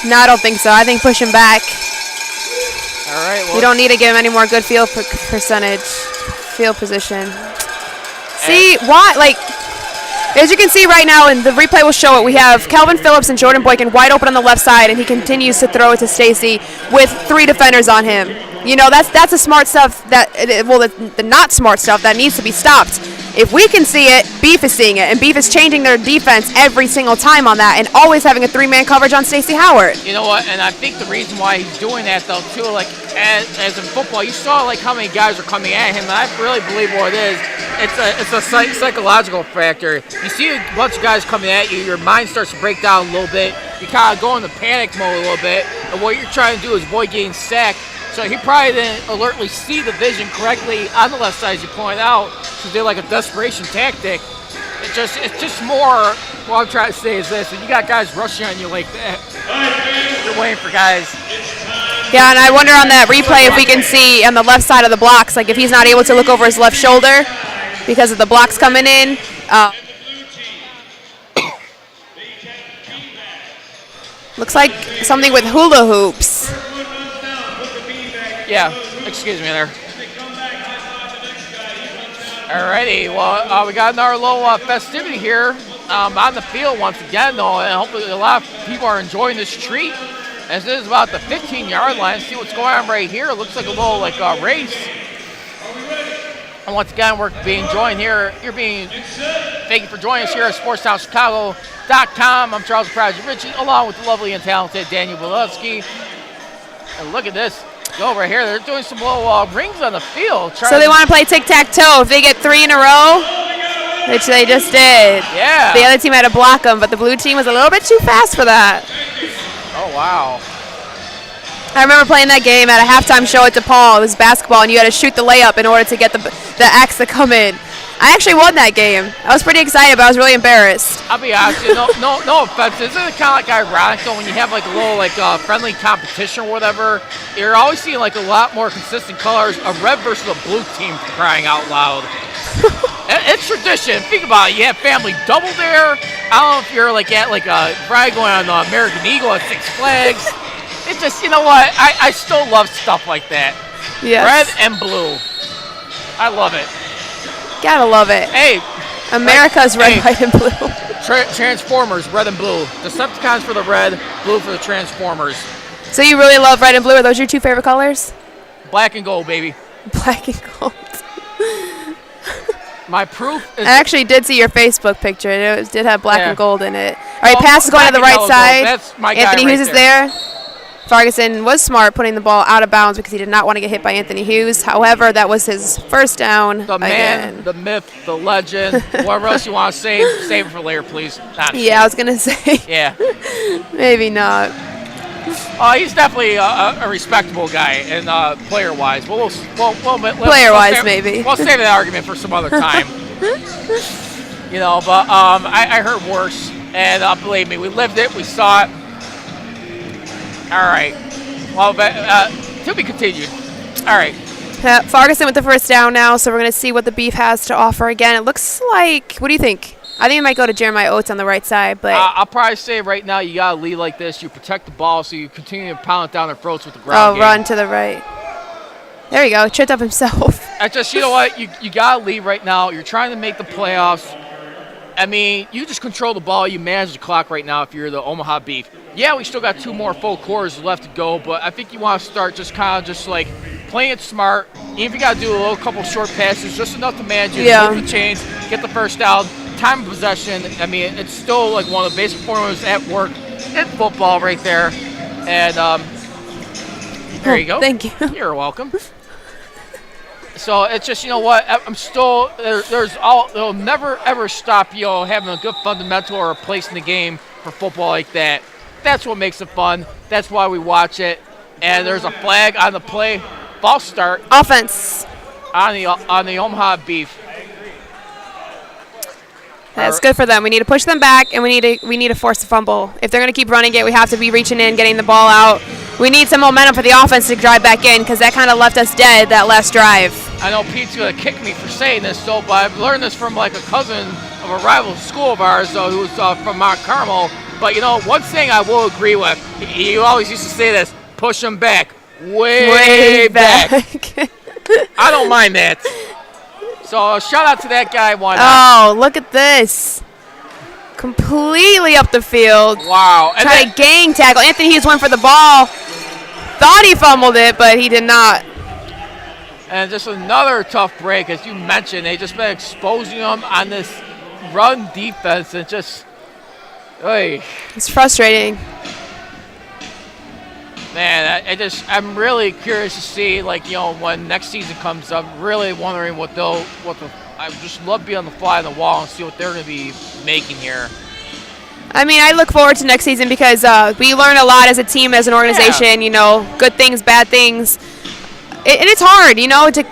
No, I don't think so. I think push him back. All right. Well, you don't need to give him any more good field position. See, why? Like, as you can see right now, and the replay will show it, we have Calvin Phillips and Jordan Boykin wide open on the left side, and he continues to throw it to Stacy with 3 defenders on him. You know, that's the smart stuff the not smart stuff that needs to be stopped. If we can see it, Beef is seeing it, and Beef is changing their defense every single time on that, and always having a 3-man coverage on Stacey Howard. You know what? And I think the reason why he's doing that, though, too, like as in football, you saw like how many guys are coming at him, and I really believe what it is. It's a psychological factor. You see a bunch of guys coming at you, your mind starts to break down a little bit. You kind of go into panic mode a little bit, and what you're trying to do is avoid getting sacked. So he probably didn't alertly see the vision correctly on the left side, as you point out. So they're like a desperation tactic. It's just more. What I'm trying to say is this: when you got guys rushing on you like that, you're waiting for guys. Yeah, and I wonder on that replay if we can see on the left side of the blocks, like if he's not able to look over his left shoulder because of the blocks coming in. Looks like something with hula hoops. Yeah, excuse me there. Alrighty, well, we got another little festivity here on the field once again, though, and hopefully a lot of people are enjoying this treat. As it is about the 15-yard line. See what's going on right here. It looks like a little race. And once again, we're being joined here. Thank you for joining us here at SportsTownChicago.com. I'm Charles Prodigy Ritchie, along with the lovely and talented Daniel Biletsky. And look at this. Go over here. They're doing some little rings on the field. So they want to play tic-tac-toe. If they get 3 in a row, which they just did. Yeah. The other team had to block them, but the blue team was a little bit too fast for that. Oh, wow. I remember playing that game at a halftime show at DePaul. It was basketball, and you had to shoot the layup in order to get the X to come in. I actually won that game. I was pretty excited, but I was really embarrassed. I'll be honest, no offense. Isn't it kind of like ironic though when you have like a little friendly competition or whatever? You're always seeing like a lot more consistent colors. A red versus a blue team, for crying out loud. It's tradition. Think about it. You have family double there. I don't know if you're probably going on American Eagle at Six Flags. It's just, you know what? I still love stuff like that. Yes. Red and blue. I love it. Gotta love it. Hey. America's red, white, and blue. Transformers, red and blue. Decepticons for the red, blue for the Transformers. So you really love red and blue. Are those your two favorite colors? Black and gold, baby. Black and gold. My proof is... I actually did see your Facebook picture. It did have black and gold in it. All right, Well, pass is going to the right black and side. yellow, that's my guy Anthony right Hughes is there. Ferguson was smart putting the ball out of bounds because he did not want to get hit by Anthony Hughes. However, that was his first down. The man, the myth, the legend, whatever else you want to say, save it for later, please. Yeah, I was going to say. Yeah. Maybe not. He's definitely a respectable guy, and player-wise. Player-wise, maybe. We'll save that argument for some other time. But I heard worse, and believe me, we lived it, we saw it. All right. Well, to be continued. All right. Ferguson with the first down now, so we're going to see what the Beef has to offer again. It looks like, what do you think? I think it might go to Jeremiah Oates on the right side, but I'll probably say right now you got to lead like this. You protect the ball, so you continue to pound it down their throats with the ground game. Run to the right. There you go. Tripped up himself. I just, you know what? You got to lead right now. You're trying to make the playoffs. I mean, you just control the ball. You manage the clock right now if you're the Omaha Beef. Yeah, we still got 2 more full quarters left to go, but I think you want to start just kind of just like playing it smart. Even if you got to do a little couple short passes, just enough to manage it, move the chains, get the first down. Time of possession, I mean, it's still like one of the basic formulas at work in football right there. And there you go. Thank you. You're welcome. So it's just, you know what, I'm still, it'll never ever stop, having a good fundamental or a place in the game for football like that. That's what makes it fun. That's why we watch it. And there's a flag on the play. False start. Offense. On the Omaha Beef. That's good for them. We need to push them back, and we need to force the fumble. If they're going to keep running it, we have to be reaching in, getting the ball out. We need some momentum for the offense to drive back in because that kind of left us dead that last drive. I know Pete's going to kick me for saying this, but I've learned this from like a cousin of a rival school of ours who's from Mount Carmel. But, one thing I will agree with, he always used to say this, push them back, way back. I don't mind that. So shout out to that guy. Oh, look at this. Completely up the field. Wow. Trying to gang tackle. Anthony Hughes went for the ball. Thought he fumbled it, but he did not. And just another tough break. As you mentioned, they just been exposing them on this run defense. And just, it's frustrating. Man, I'm really curious to see, when next season comes up, really wondering I just love being on the fly on the wall and see what they're going to be making here. I mean, I look forward to next season because we learn a lot as a team, as an organization, good things, bad things. And it's hard, to,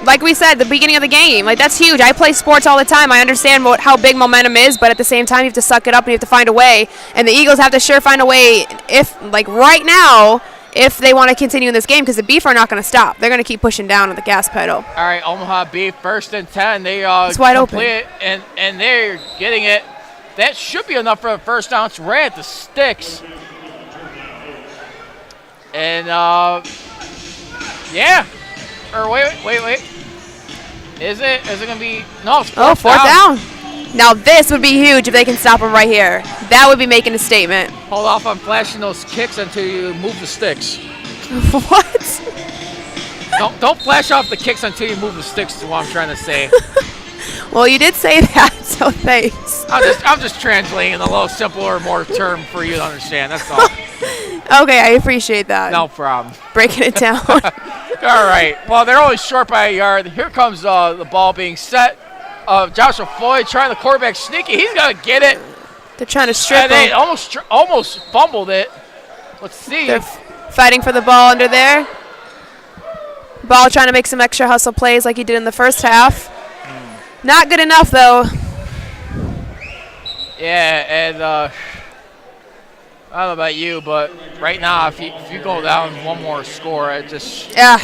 like we said, the beginning of the game. That's huge. I play sports all the time. I understand how big momentum is, but at the same time, you have to suck it up and you have to find a way. And the Eagles have to find a way right now, if they want to continue in this game, because the Beef are not going to stop. They're going to keep pushing down on the gas pedal. All right, Omaha Beef, 1st and 10. They it's wide open. It, and they're getting it. That should be enough for a first down. It's right at the sticks. And, yeah. Or wait. Is it going to be? No, it's fourth down. Now this would be huge if they can stop them right here. That would be making a statement. Hold off on flashing those kicks until you move the sticks. What? Don't flash off the kicks until you move the sticks is what I'm trying to say. Well, you did say that, so thanks. I'm just translating in a little simpler, more term for you to understand. That's all. Okay, I appreciate that. No problem. Breaking it down. All right. Well, they're only short by a yard. Here comes the ball being set. Joshua Floyd trying the quarterback sneaky. He's going to get it. They're trying to strip him. They almost fumbled it. Let's see. They're fighting for the ball under there. Ball trying to make some extra hustle plays like he did in the first half. Not good enough, though. Yeah, and I don't know about you, but right now, if you go down one more score, it just... Yeah.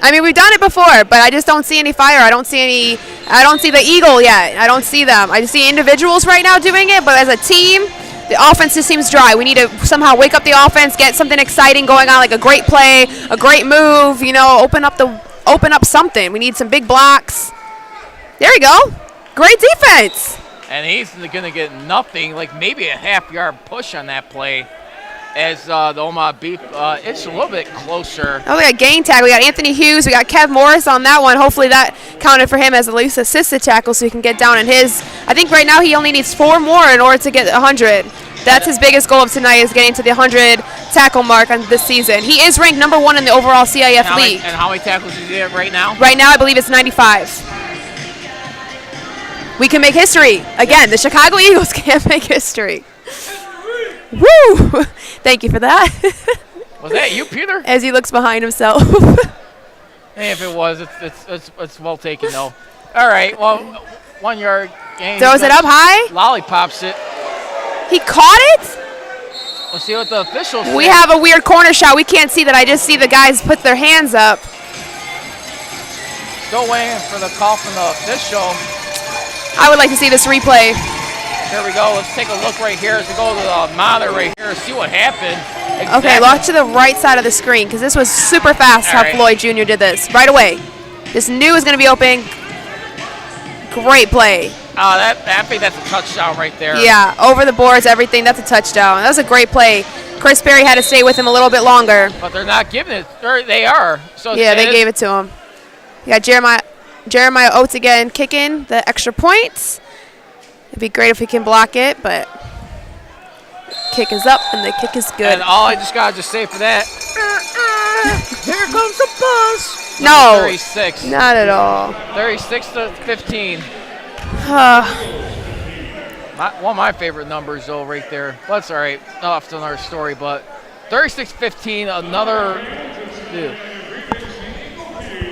I mean, we've done it before, but I just don't see any fire. I don't see the Eagle yet. I don't see them. I just see individuals right now doing it, but as a team, the offense just seems dry. We need to somehow wake up the offense, get something exciting going on, like a great play, a great move, open up something. We need some big blocks. There you go. Great defense. And he's going to get nothing, like maybe a half-yard push on that play as the Omaha Beef it's a little bit closer. Oh, we got gain tag. We got Anthony Hughes. We got Kev Morris on that one. Hopefully that counted for him as at least assisted tackle so he can get down in his. I think right now he only needs 4 more in order to get 100. That's his biggest goal of tonight, is getting to the 100 tackle mark on this season. He is ranked number 1 in the overall CIF league. And how many tackles is he at right now? Right now, I believe it's 95. We can make history. Again, the Chicago Eagles can't make history. Woo! Thank you for that. Was that you, Peter? As he looks behind himself. Hey, if it was, it's well taken, though. All right, well, 1 yard gain. Throws it up high. Lollipops it. He caught it? We'll see what the officials say. We have a weird corner shot. We can't see that. I just see the guys put their hands up. Still waiting for the call from the official. I would like to see this replay. Here we go. Let's take a look right here as we go to the monitor right here, see what happened. Exactly. Okay, look to the right side of the screen because this was super fast how Floyd Jr. did this. Right away. This new is going to be open. Great play. I think that's a touchdown right there. Yeah, over the boards, everything. That's a touchdown. That was a great play. Chris Berry had to stay with him a little bit longer. But they're not giving it. They are. So yeah, they gave it to him. You got Jeremiah Oates again kicking the extra points. It'd be great if we can block it, but kick is up and the kick is good. And all I just got to say for that, here comes the bus. No, 36. Not at all. 36 to 15. One of my favorite numbers, though, right there. But it's all right. That's another story. But 36-15, another. Dude.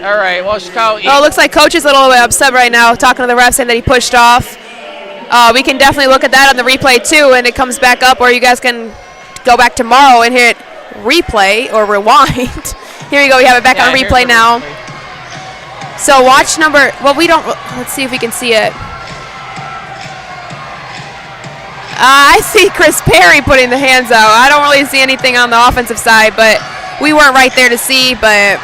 All right. Well, Chicago. Oh, looks like Coach is a little bit upset right now, talking to the ref, saying that he pushed off. We can definitely look at that on the replay too, and it comes back up, or you guys can go back tomorrow and hit replay or rewind. Here you go. We have it back on replay now. So watch number. Well, we don't. Let's see if we can see it. I see Chris Perry putting the hands out. I don't really see anything on the offensive side, but we weren't right there to see. But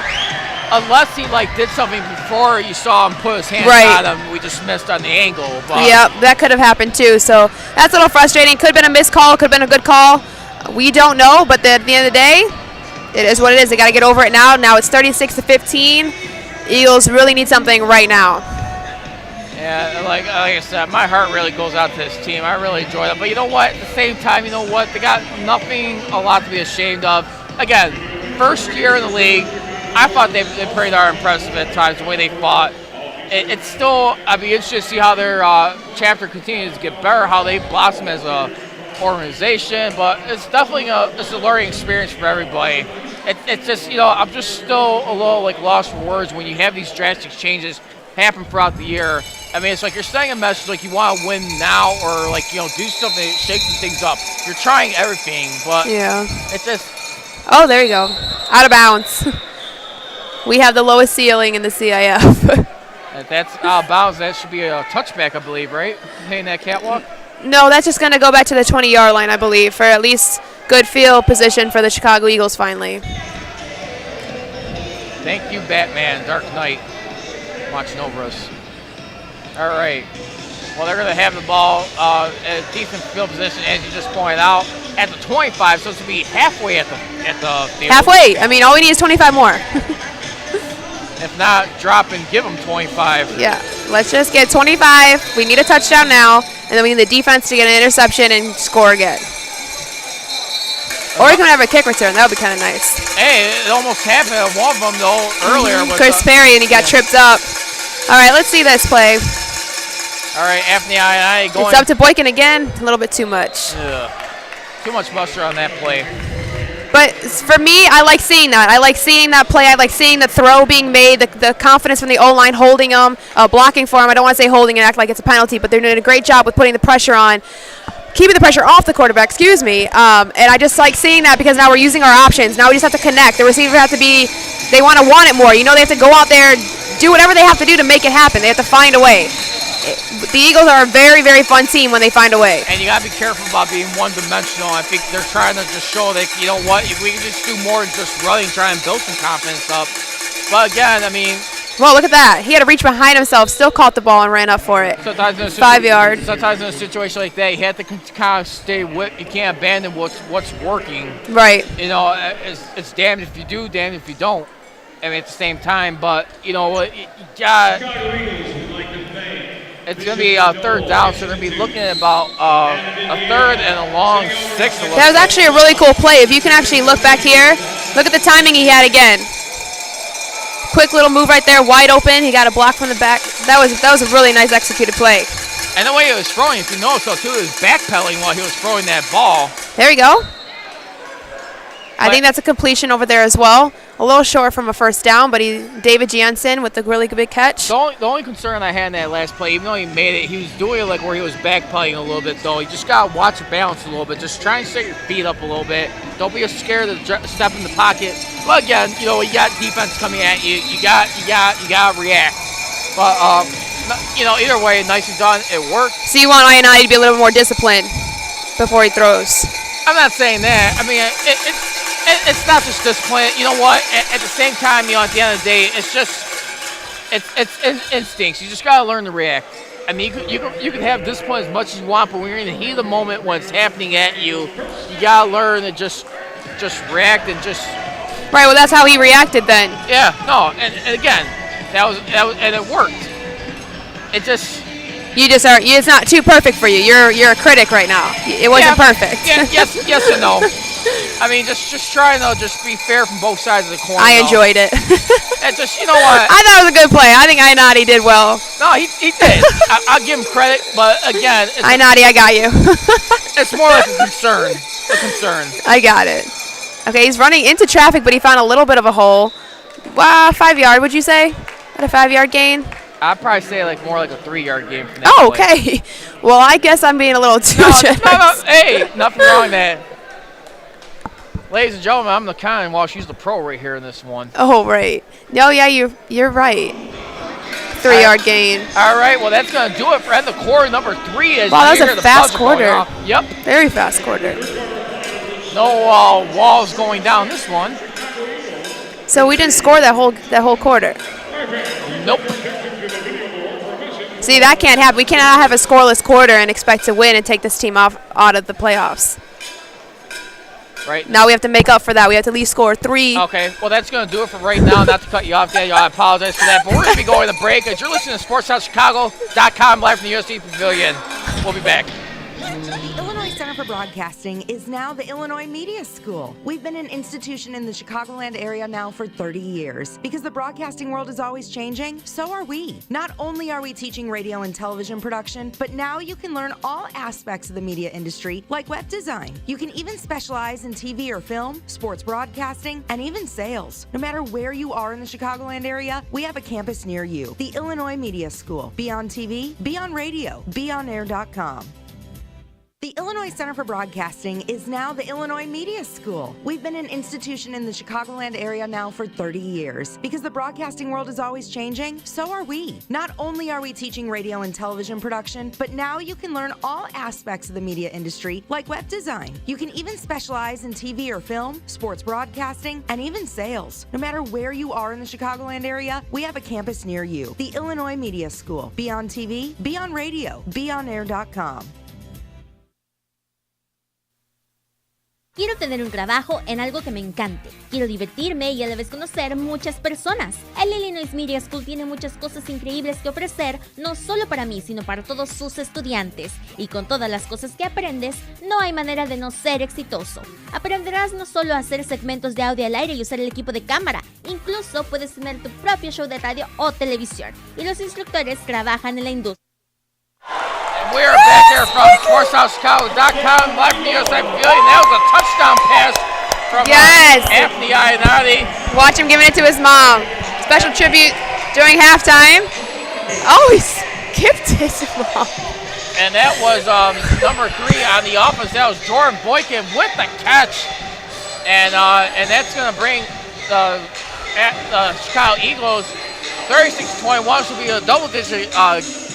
unless he did something before you saw him put his hands on him, we just missed on the angle. But yep, that could have happened too. So that's a little frustrating. Could have been a missed call. Could have been a good call. We don't know. But at the end of the day, it is what it is. They got to get over it now. Now it's 36-15. Eagles really need something right now. Yeah, like I said, my heart really goes out to this team. I really enjoy them. But you know what? At the same time, you know what? They got a lot to be ashamed of. Again, first year in the league, I thought they pretty darn impressive at times, the way they fought. It's still, I'd be interested to see how their chapter continues to get better, how they blossom as a organization. But it's definitely a learning experience for everybody. It's just, I'm just still a little lost for words when you have these drastic changes happen throughout the year. I mean, it's like you're sending a message like you want to win now, or do something, shake some things up. You're trying everything, but yeah, it's just. Oh, there you go, out of bounds. We have the lowest ceiling in the CIF. If that's out of bounds, that should be a touchback, I believe, right? Hitting that catwalk. No, that's just going to go back to the 20-yard line, I believe, for at least good field position for the Chicago Eagles finally. Thank you, Batman, Dark Knight, watching over us. All right. Well, they're going to have the ball at a decent field position, as you just pointed out, at the 25, so it's going to be halfway at the field. Halfway. I mean, all we need is 25 more. If not, drop and give them 25. Yeah. Let's just get 25. We need a touchdown now, and then we need the defense to get an interception and score again. Or we can have a kick return. That would be kind of nice. Hey, it almost happened at one of them, though, earlier. Chris Perry, and he got tripped up. All right, let's see this play. All right, Anthony I going. It's up to Boykin again. A little bit too much. Too much muster on that play. But for me, I like seeing that. I like seeing that play. I like seeing the throw being made, the confidence from the O-line holding him, blocking for him. I don't want to say holding and act like it's a penalty, but they're doing a great job with putting the pressure on, keeping the pressure off the quarterback, and I just like seeing that because now we're using our options. Now we just have to connect. The receiver have to be, they want it more. They have to go out there, do whatever they have to do to make it happen. They have to find a way. The Eagles are a very, very fun team when they find a way. And you got to be careful about being one-dimensional. I think they're trying to just show that, you know what, if we can just do more than just running, try and build some confidence up. But again, I mean, Well, look at that. He had to reach behind himself, still caught the ball and ran up for it. 5 yards. Sometimes in a situation like that, you have to kind of stay with. You can't abandon what's working. Right. You know, it's damned if you do, damned if you don't. I mean, at the same time, but you know what? It's going to be a third down, so they're going to be looking at about a third and a long 6. That was actually a really cool play. If you can actually look back here, look at the timing he had again. Quick little move right there, wide open. He got a block from the back. That was a really nice executed play. And the way he was throwing, if you notice, so too, he was backpedaling while he was throwing that ball. There you go. I think that's a completion over there as well. A little short from a first down, but David Jansen with the really big catch. The only concern I had in that last play, even though he made it, he was doing it like where he was backpedaling a little bit, though. You just got to watch your balance a little bit. Just try and set your feet up a little bit. Don't be scared to step in the pocket. But again, you know, you got defense coming at you. You got to react. But, you know, either way, nicely done. It worked. So you want Ionati to be a little more disciplined before he throws? I'm not saying that. I mean, it's not just discipline. You know what? At the same time, you know, at the end of the day, it's just it's instincts. You just gotta learn to react. I mean, you can have discipline as much as you want, but when you're in the heat of the moment, when it's happening at you, you gotta learn to just react and just. Right. Well, that's how he reacted then. Yeah. No. And again, that was and it worked. It just. You just are. It's not too perfect for you. You're a critic right now. It wasn't perfect. Yeah, yes and no. I mean, just trying to just be fair from both sides of the coin. I enjoyed it. And just, you know what? I thought it was a good play. I think Ionati did well. No, he did. I'll give him credit, but again, Ionati, I got you. It's more like a concern. A concern. I got it. Okay, he's running into traffic, but he found a little bit of a hole. 5 yard, would you say? At a 5 yard gain? I'd probably say more like a 3 yard game from that. Oh, play. okay. Well, I guess I'm being a little too generous. No. Hey, nothing wrong with that. Ladies and gentlemen, I'm the kind while she's the pro right here in this one. Oh, right. No, yeah, you're right. 3 yard gain. All right, well, that's going to do it for end of quarter number 3. Wow, that was a fast quarter. Yep. Very fast quarter. No walls going down this one. So we didn't score that whole quarter. Nope. See, that can't happen. We cannot have a scoreless quarter and expect to win and take this team out of the playoffs. Right. Now we have to make up for that. We have to at least score 3. Okay, well, that's going to do it for right now. Not to cut you off, Daniel. I apologize for that. But we're going to be going to break. As you're listening to SportsHouseChicago.com live from the USC Pavilion. We'll be back. The Illinois Center for Broadcasting is now the Illinois Media School. We've been an institution in the Chicagoland area now for 30 years. Because the broadcasting world is always changing, so are we. Not only are we teaching radio and television production, but now you can learn all aspects of the media industry, like web design. You can even specialize in TV or film, sports broadcasting, and even sales. No matter where you are in the Chicagoland area, we have a campus near you. The Illinois Media School. Be on TV, be on radio, beonair.com. The Illinois Center for Broadcasting is now the Illinois Media School. We've been an institution in the Chicagoland area now for 30 years. Because the broadcasting world is always changing, so are we. Not only are we teaching radio and television production, but now you can learn all aspects of the media industry, like web design. You can even specialize in TV or film, sports broadcasting, and even sales. No matter where you are in the Chicagoland area, we have a campus near you. The Illinois Media School. Be on TV, be on radio, beonair.com. Quiero tener un trabajo en algo que me encante. Quiero divertirme y a la vez conocer muchas personas. El Illinois Media School tiene muchas cosas increíbles que ofrecer, no solo para mí, sino para todos sus estudiantes. Y con todas las cosas que aprendes, no hay manera de no ser exitoso. Aprenderás no solo a hacer segmentos de audio al aire y usar el equipo de cámara, incluso puedes tener tu propio show de radio o televisión. Y los instructores trabajan en la industria. We are back here from SportsHouseChicago.com live from the USA Pavilion. That was a touchdown pass from Anthony Ionati. Watch him giving it to his mom. Special tribute during halftime. Oh, he skipped his mom. And that was number 3 on the offense. That was Jordan Boykin with the catch. And that's going to bring the Chicago Eagles 36-21. This will be a double-digit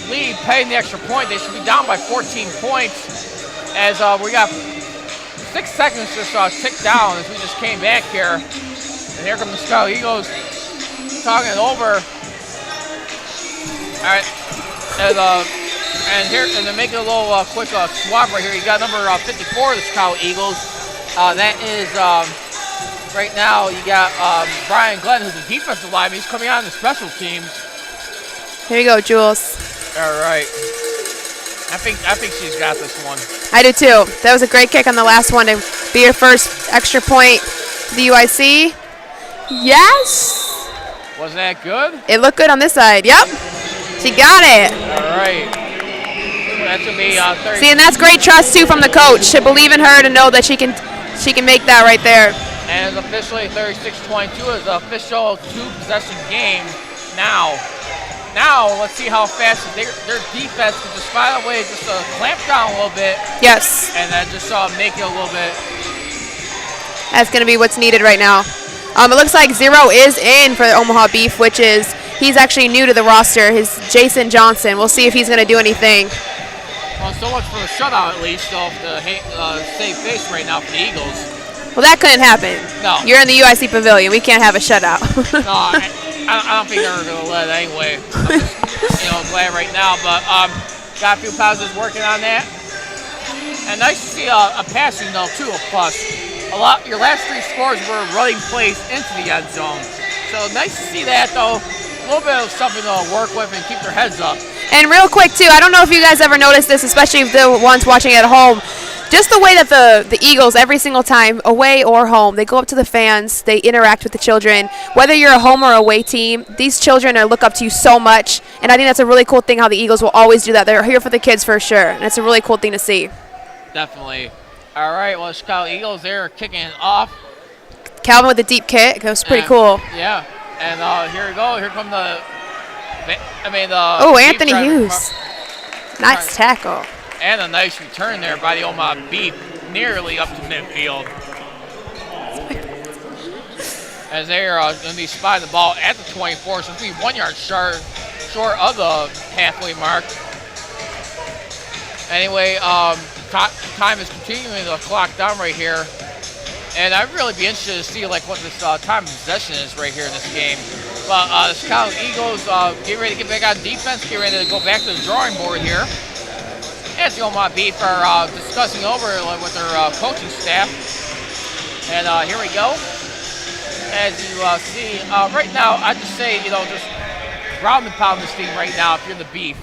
lead, paying the extra point. They should be down by 14 points as we got 6 seconds just ticked down as we just came back here. And here come the Chicago Eagles talking it over. All right. And here, and to make it a little quick swap right here, you got number 54 of the Chicago Eagles. That is right now. You got Brian Glenn, who's a defensive lineman. He's coming out in the special teams. Here you go, Jules. All right. I think she's got this one. I do too. That was a great kick on the last one to be your first extra point for the UIC. Yes. Wasn't that good? It looked good on this side. Yep. She got it. All right. That's going to be 30. See, and that's great trust, too, from the coach to believe in her, to know that she can make that right there. And it's officially 36-22 is the official two-possession game now. Now, let's see how fast their defense can just find a way just to clamp down a little bit. Yes. And then just make it a little bit. That's going to be what's needed right now. It looks like Zero is in for the Omaha Beef, which is, he's actually new to the roster. His Jason Johnson. We'll see if he's going to do anything. Well, so much for the shutout, at least, so to save face right now for the Eagles. Well, that couldn't happen. No. You're in the UIC Pavilion. We can't have a shutout. No, I don't think they're going to let it anyway. I'm just, glad right now. But got a few positives working on that. And nice to see a passing, though, too, a plus. Your last three scores were running plays into the end zone. So nice to see that, though. A little bit of something to work with and keep their heads up. And real quick, too, I don't know if you guys ever noticed this, especially the ones watching at home. Just the way that the Eagles, every single time, away or home, they go up to the fans, they interact with the children. Whether you're a home or away team, these children look up to you so much. And I think that's a really cool thing how the Eagles will always do that. They're here for the kids for sure. And it's a really cool thing to see. Definitely. All right, well, the Chicago Eagles, they're kicking it off. Calvin with the deep kick. It was pretty cool. Yeah. And here we go. Here come the Anthony Hughes. Nice tackle. And a nice return there by the Omaha Beef, nearly up to midfield. As they're going to be spotting the ball at the 24, so it's going to be 1 yard short of the halfway mark. Anyway, time is continuing to clock down right here. And I'd really be interested to see what this time of possession is right here in this game. But the Chicago Eagles get ready to get back on defense, get ready to go back to the drawing board here. As the Omaha Beef are discussing over with their coaching staff. And here we go. As you see, right now, I just say, just ground and pound this team right now if you're the Beef.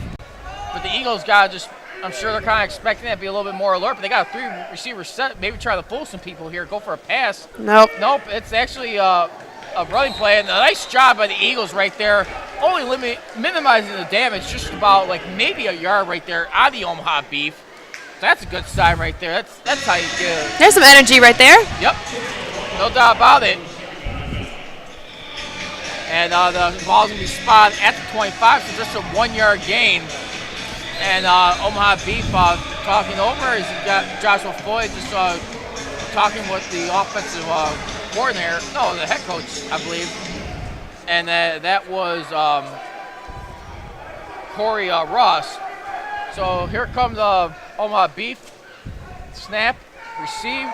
But the Eagles got to just, I'm sure they're kind of expecting that to be a little bit more alert, but they got a 3 receiver set. Maybe try to fool some people here, go for a pass. Nope. Nope, it's actually a running play, and a nice job by the Eagles right there, only minimizing the damage, just about maybe a yard right there on the Omaha Beef. So that's a good sign right there. That's how you get it. There's some energy right there. Yep, no doubt about it. And the ball's going to be spotted at the 25, so just a 1 yard gain. And Omaha Beef talking over as you got Joshua Floyd just talking with the offensive coordinator, no, the head coach, I believe. And that was Corey Ross. So here comes Omaha Beef. Snap, received.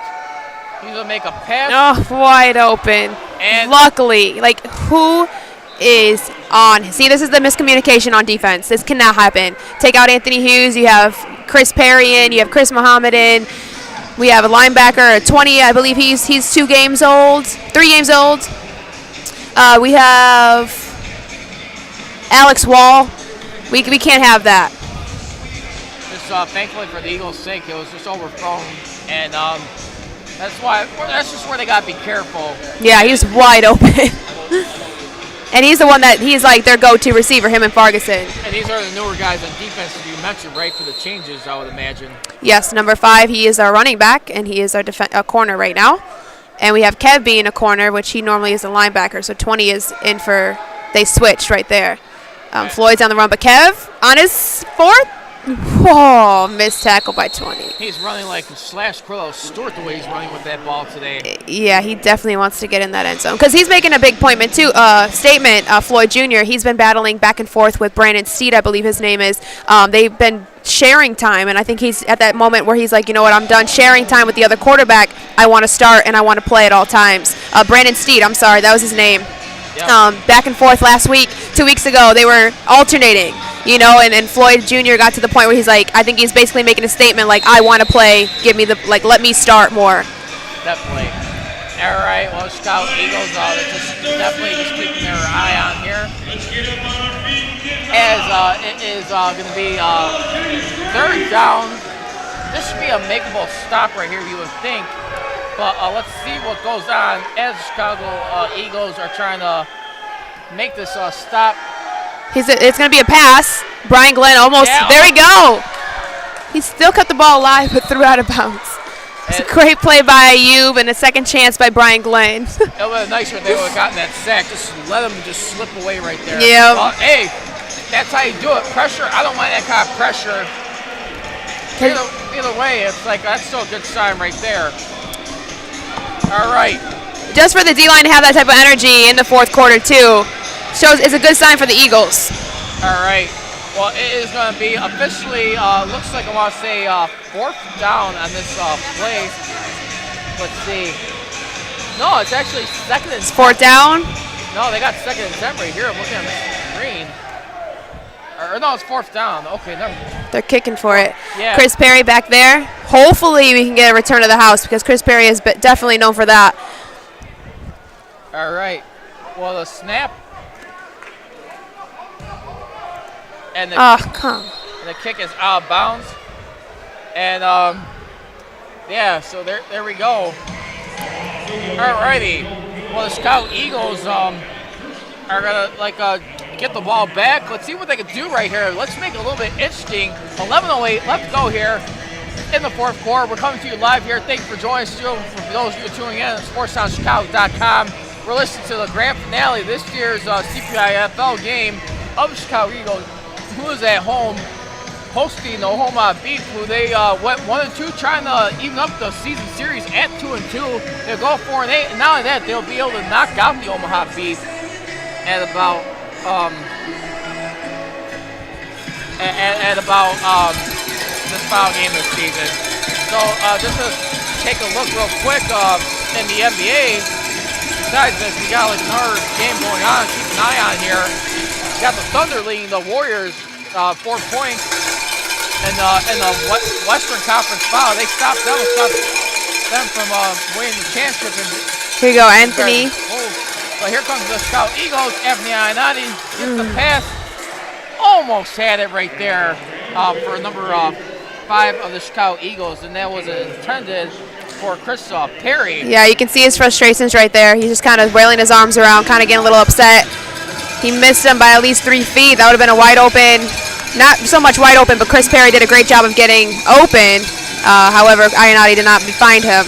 He's going to make a pass. Oh, wide open. And luckily, who is on? See, this is the miscommunication on defense. This cannot happen. Take out Anthony Hughes. You have Chris Perry in. You have Chris Muhammad in. We have a linebacker, 20. I believe he's 3 games old. We have Alex Wall. We can't have that. Just thankfully for the Eagles' sake, it was just overthrown, and that's just where they got to be careful. Yeah, he was wide open. And he's the one that he's their go-to receiver, him and Ferguson. And these are the newer guys on defense that you mentioned, right, for the changes, I would imagine. Yes, number 5, he is our running back, and he is our corner right now. And we have Kev being a corner, which he normally is a linebacker. So 20 is in for, they switched right there. Floyd's on the run, but Kev on his 4th. Whoa, missed tackle by 20. He's running like Slash Quillo Stewart the way he's running with that ball today. Yeah, he definitely wants to get in that end zone. Because he's making a big point, too. Floyd Jr., he's been battling back and forth with Brandon Steed, I believe his name is. They've been sharing time, and I think he's at that moment where he's like, you know what, I'm done sharing time with the other quarterback. I want to start, and I want to play at all times. Brandon Steed, that was his name. Yep. Back and forth last week, 2 weeks ago, they were alternating. and Floyd Jr. got to the point where he's like, I think he's basically making a statement like, I want to play, let me start more. Definitely. All right, well, Scout Eagles definitely just keeping their eye on here. As it is going to be third down. This should be a makeable stop right here, you would think. But let's see what goes on as the Chicago Eagles are trying to make this stop. It's going to be a pass. Brian Glenn almost, there we go. He still cut the ball alive, but threw out of bounds. It's a great play by Ayub and a second chance by Brian Glenn. It would have been nicer if they would have gotten that sack. Just let him just slip away right there. Yeah. Hey, that's how you do it. Pressure. I don't mind that kind of pressure. Either way, it's like that's still a good sign right there. All right. Just for the D-line to have that type of energy in the fourth quarter too, is a good sign for the Eagles. All right. Well, it is going to be officially, looks like I want to say fourth down on this play. Let's see. No, it's actually second and 10. Fourth down? No, they got second and 10 right here. I'm looking at the screen. Or no, it's fourth down. Okay, never. They're kicking for it. Yeah. Chris Perry back there. Hopefully we can get a return to the house because Chris Perry is definitely known for that. All right. Well, the snap. And the kick is out of bounds. And, so there we go. All righty. Well, the Scout Eagles are going to, get the ball back. Let's see what they can do right here. Let's make it a little bit interesting. 11:08 left to go here in the fourth quarter. We're coming to you live here. Thank you for joining us. For those of you tuning in at sportstownchicago.com, we're listening to the grand finale of this year's CPIFL game of the Chicago Eagles, who is at home hosting the Omaha Beef, who they went 1-2, trying to even up the season series at 2-2. They'll go 4-8, and not only that, they'll be able to knock out the Omaha Beef at about this final game this season. So just to take a look real quick in the NBA. Besides this, we got another game going on. Keep an eye on here. We got the Thunder leading the Warriors 4 points in the Western Conference Final. They stopped them from winning the championship. Here you go, Anthony. But here comes the Scout Eagles. Anthony Ionati gets the pass. Almost had it right there for number 5 of the Scout Eagles, and that was intended for Chris Perry. Yeah, you can see his frustrations right there. He's just kind of wailing his arms around, kind of getting a little upset. He missed him by at least 3 feet. That would have been a wide open, not so much wide open, but Chris Perry did a great job of getting open. However, Ionati did not find him.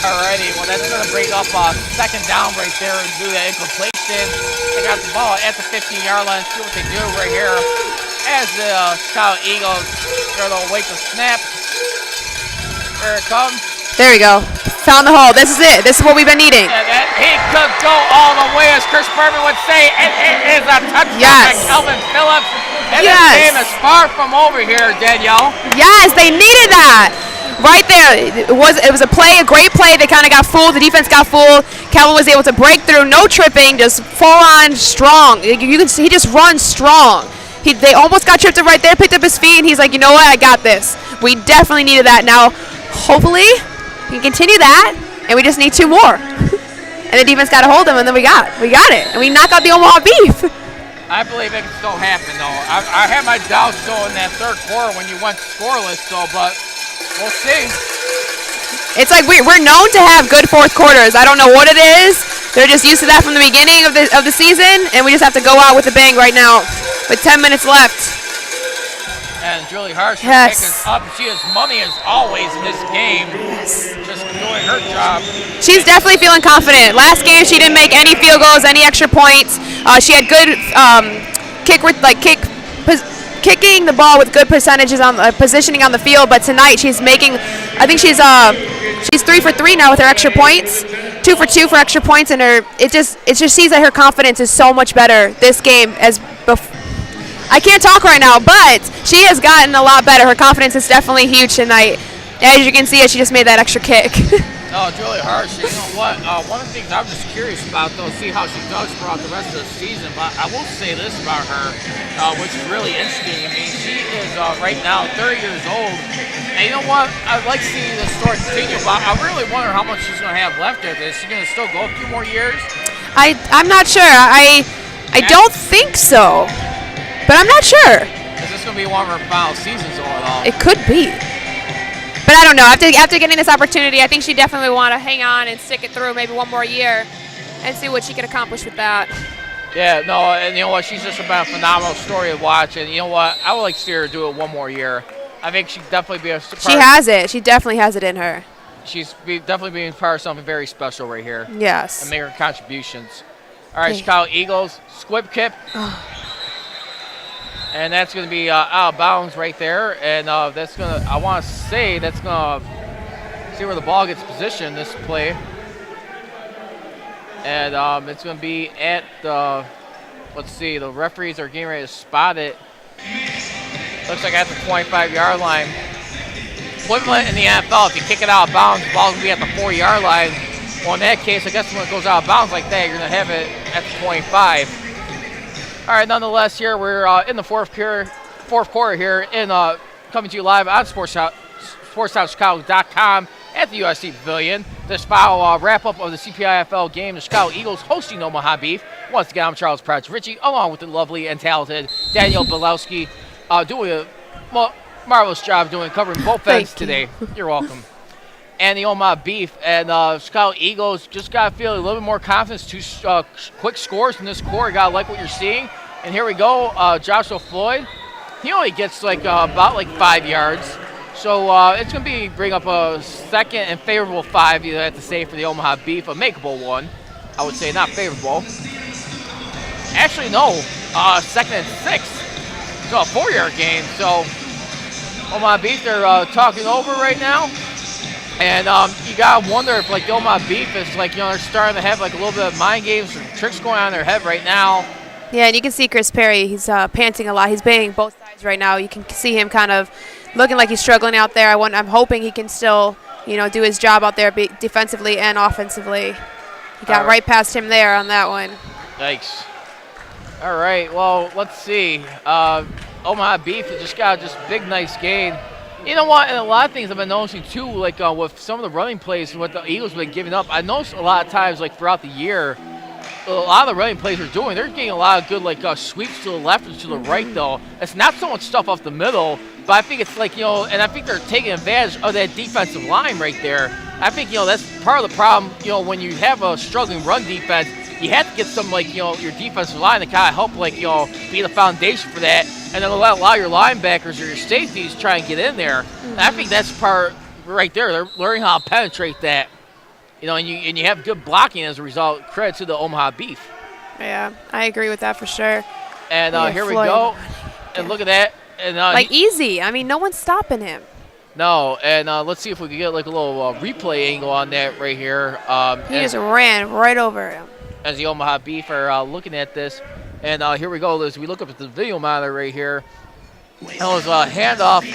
Alrighty, well that's going to bring up second down right there and do that incompletion. They got the ball at the 15-yard line. See what they do right here as the Scout Eagles are going to wait the snap. There it comes. There we go. Found the hole. This is it. This is what we've been needing. And he could go all the way, as Chris Berman would say. It is a touchdown by Kelvin Phillips. And this game is far from over here, Danielle. Yes, they needed that. Right there. It was a play, a great play. They kind of got fooled. The defense got fooled. Kelvin was able to break through, no tripping, just full on strong. You can see he just runs strong. They almost got tripped up right there, picked up his feet, and he's like, you know what, I got this. We definitely needed that. Now, hopefully, we can continue that, and we just need 2 more. And the defense got to hold them, and then we got it. And we knock out the Omaha Beef. I believe it can still happen, though. I had my doubts, though, in that third quarter when you went scoreless, though, but we'll see. It's like we're known to have good fourth quarters. I don't know what it is. They're just used to that from the beginning of the season, and we just have to go out with a bang right now with 10 minutes left. And Julie Harsh is picking up. She is money as always in this game. Just doing her job. She's definitely feeling confident. Last game she didn't make any field goals, any extra points. She had good kicking the ball with good percentages on positioning on the field. But tonight she's making. I think she's 3 for 3 now with her extra points. 2 for 2 for extra points, and it just sees that her confidence is so much better this game as before. I can't talk right now, but she has gotten a lot better. Her confidence is definitely huge tonight. As you can see, she just made that extra kick. No, it's really harsh. You know what? One of the things I'm just curious about, though, see how she does throughout the rest of the season. But I will say this about her, which is really interesting. I mean, she is right now 30 years old. And you know what? I'd like to see the story continue, but I really wonder how much she's going to have left of this. Is she going to still go a few more years? I'm not sure. I don't think so, but I'm not sure. Is this going to be one of her final seasons or all? It could be. But I don't know. After getting this opportunity, I think she definitely want to hang on and stick it through maybe one more year and see what she can accomplish with that. Yeah, no, and you know what? She's just been a phenomenal story to watch. And you know what? I would like to see her do it one more year. I think she'd definitely be a part. She has it. She definitely has it in her. She's definitely being part of something very special right here. Yes. And make her contributions. All right, Chicago Eagles, squib kick. And that's going to be out of bounds right there. And that's going to, I want to say, that's going to see where the ball gets positioned this play. And it's going to be at the, let's see, the referees are getting ready to spot it. Looks like at the 25-yard line. Equivalent in the NFL, if you kick it out of bounds, the ball's going to be at the 4-yard line. Well, in that case, I guess when it goes out of bounds like that, you're going to have it at the 25. All right, nonetheless, here we're in the fourth quarter here, in coming to you live on SportsTownChicago.com at the USC Pavilion. This final wrap-up of the CPIFL game, the Chicago Eagles hosting Omaha Beef. Once again, I'm Charles Prats Ritchie, along with the lovely and talented Danielle Bilowski, doing a marvelous job covering both ends today. You're welcome. And the Omaha Beef and Chicago Eagles just got to feel a little bit more confidence. 2 quick scores in this quarter. Got to like what you're seeing. And here we go. Joshua Floyd, he only gets about 5 yards. So it's going to be bring up a second and favorable 5, you have to say, for the Omaha Beef. A makeable one, I would say, not favorable. Actually, no. Second and 6. So a 4-yard gain. So Omaha Beef, they're talking over right now. And you got to wonder if, the Omaha Beef is, they're starting to have, a little bit of mind games or tricks going on in their head right now. Yeah, and you can see Chris Perry. He's panting a lot. He's banging both sides right now. You can see him kind of looking like he's struggling out there. I'm hoping he can still, do his job out there defensively and offensively. He got right past him there on that one. Yikes. All right, well, let's see. Omaha Beef just got big, nice gain. You know what? And a lot of things I've been noticing too, with some of the running plays and what the Eagles have been giving up. I noticed a lot of times, throughout the year, a lot of the running plays they're doing, they're getting a lot of good, sweeps to the left and to the right, though. It's not so much stuff off the middle, but I think it's and I think they're taking advantage of that defensive line right there. I think, that's part of the problem, when you have a struggling run defense, you have to get some, your defensive line to kind of help, be the foundation for that. And then allow your linebackers or your safeties try and get in there. And I think that's part right there. They're learning how to penetrate that. And you have good blocking as a result. Credit to the Omaha Beef. Yeah, I agree with that for sure. And here we go. And look at that. And easy. I mean, no one's stopping him. No, and let's see if we can get a little replay angle on that right here. He just ran right over him. As the Omaha Beef are looking at this. And here we go, Liz. We look up at the video monitor right here. And it was a handoff.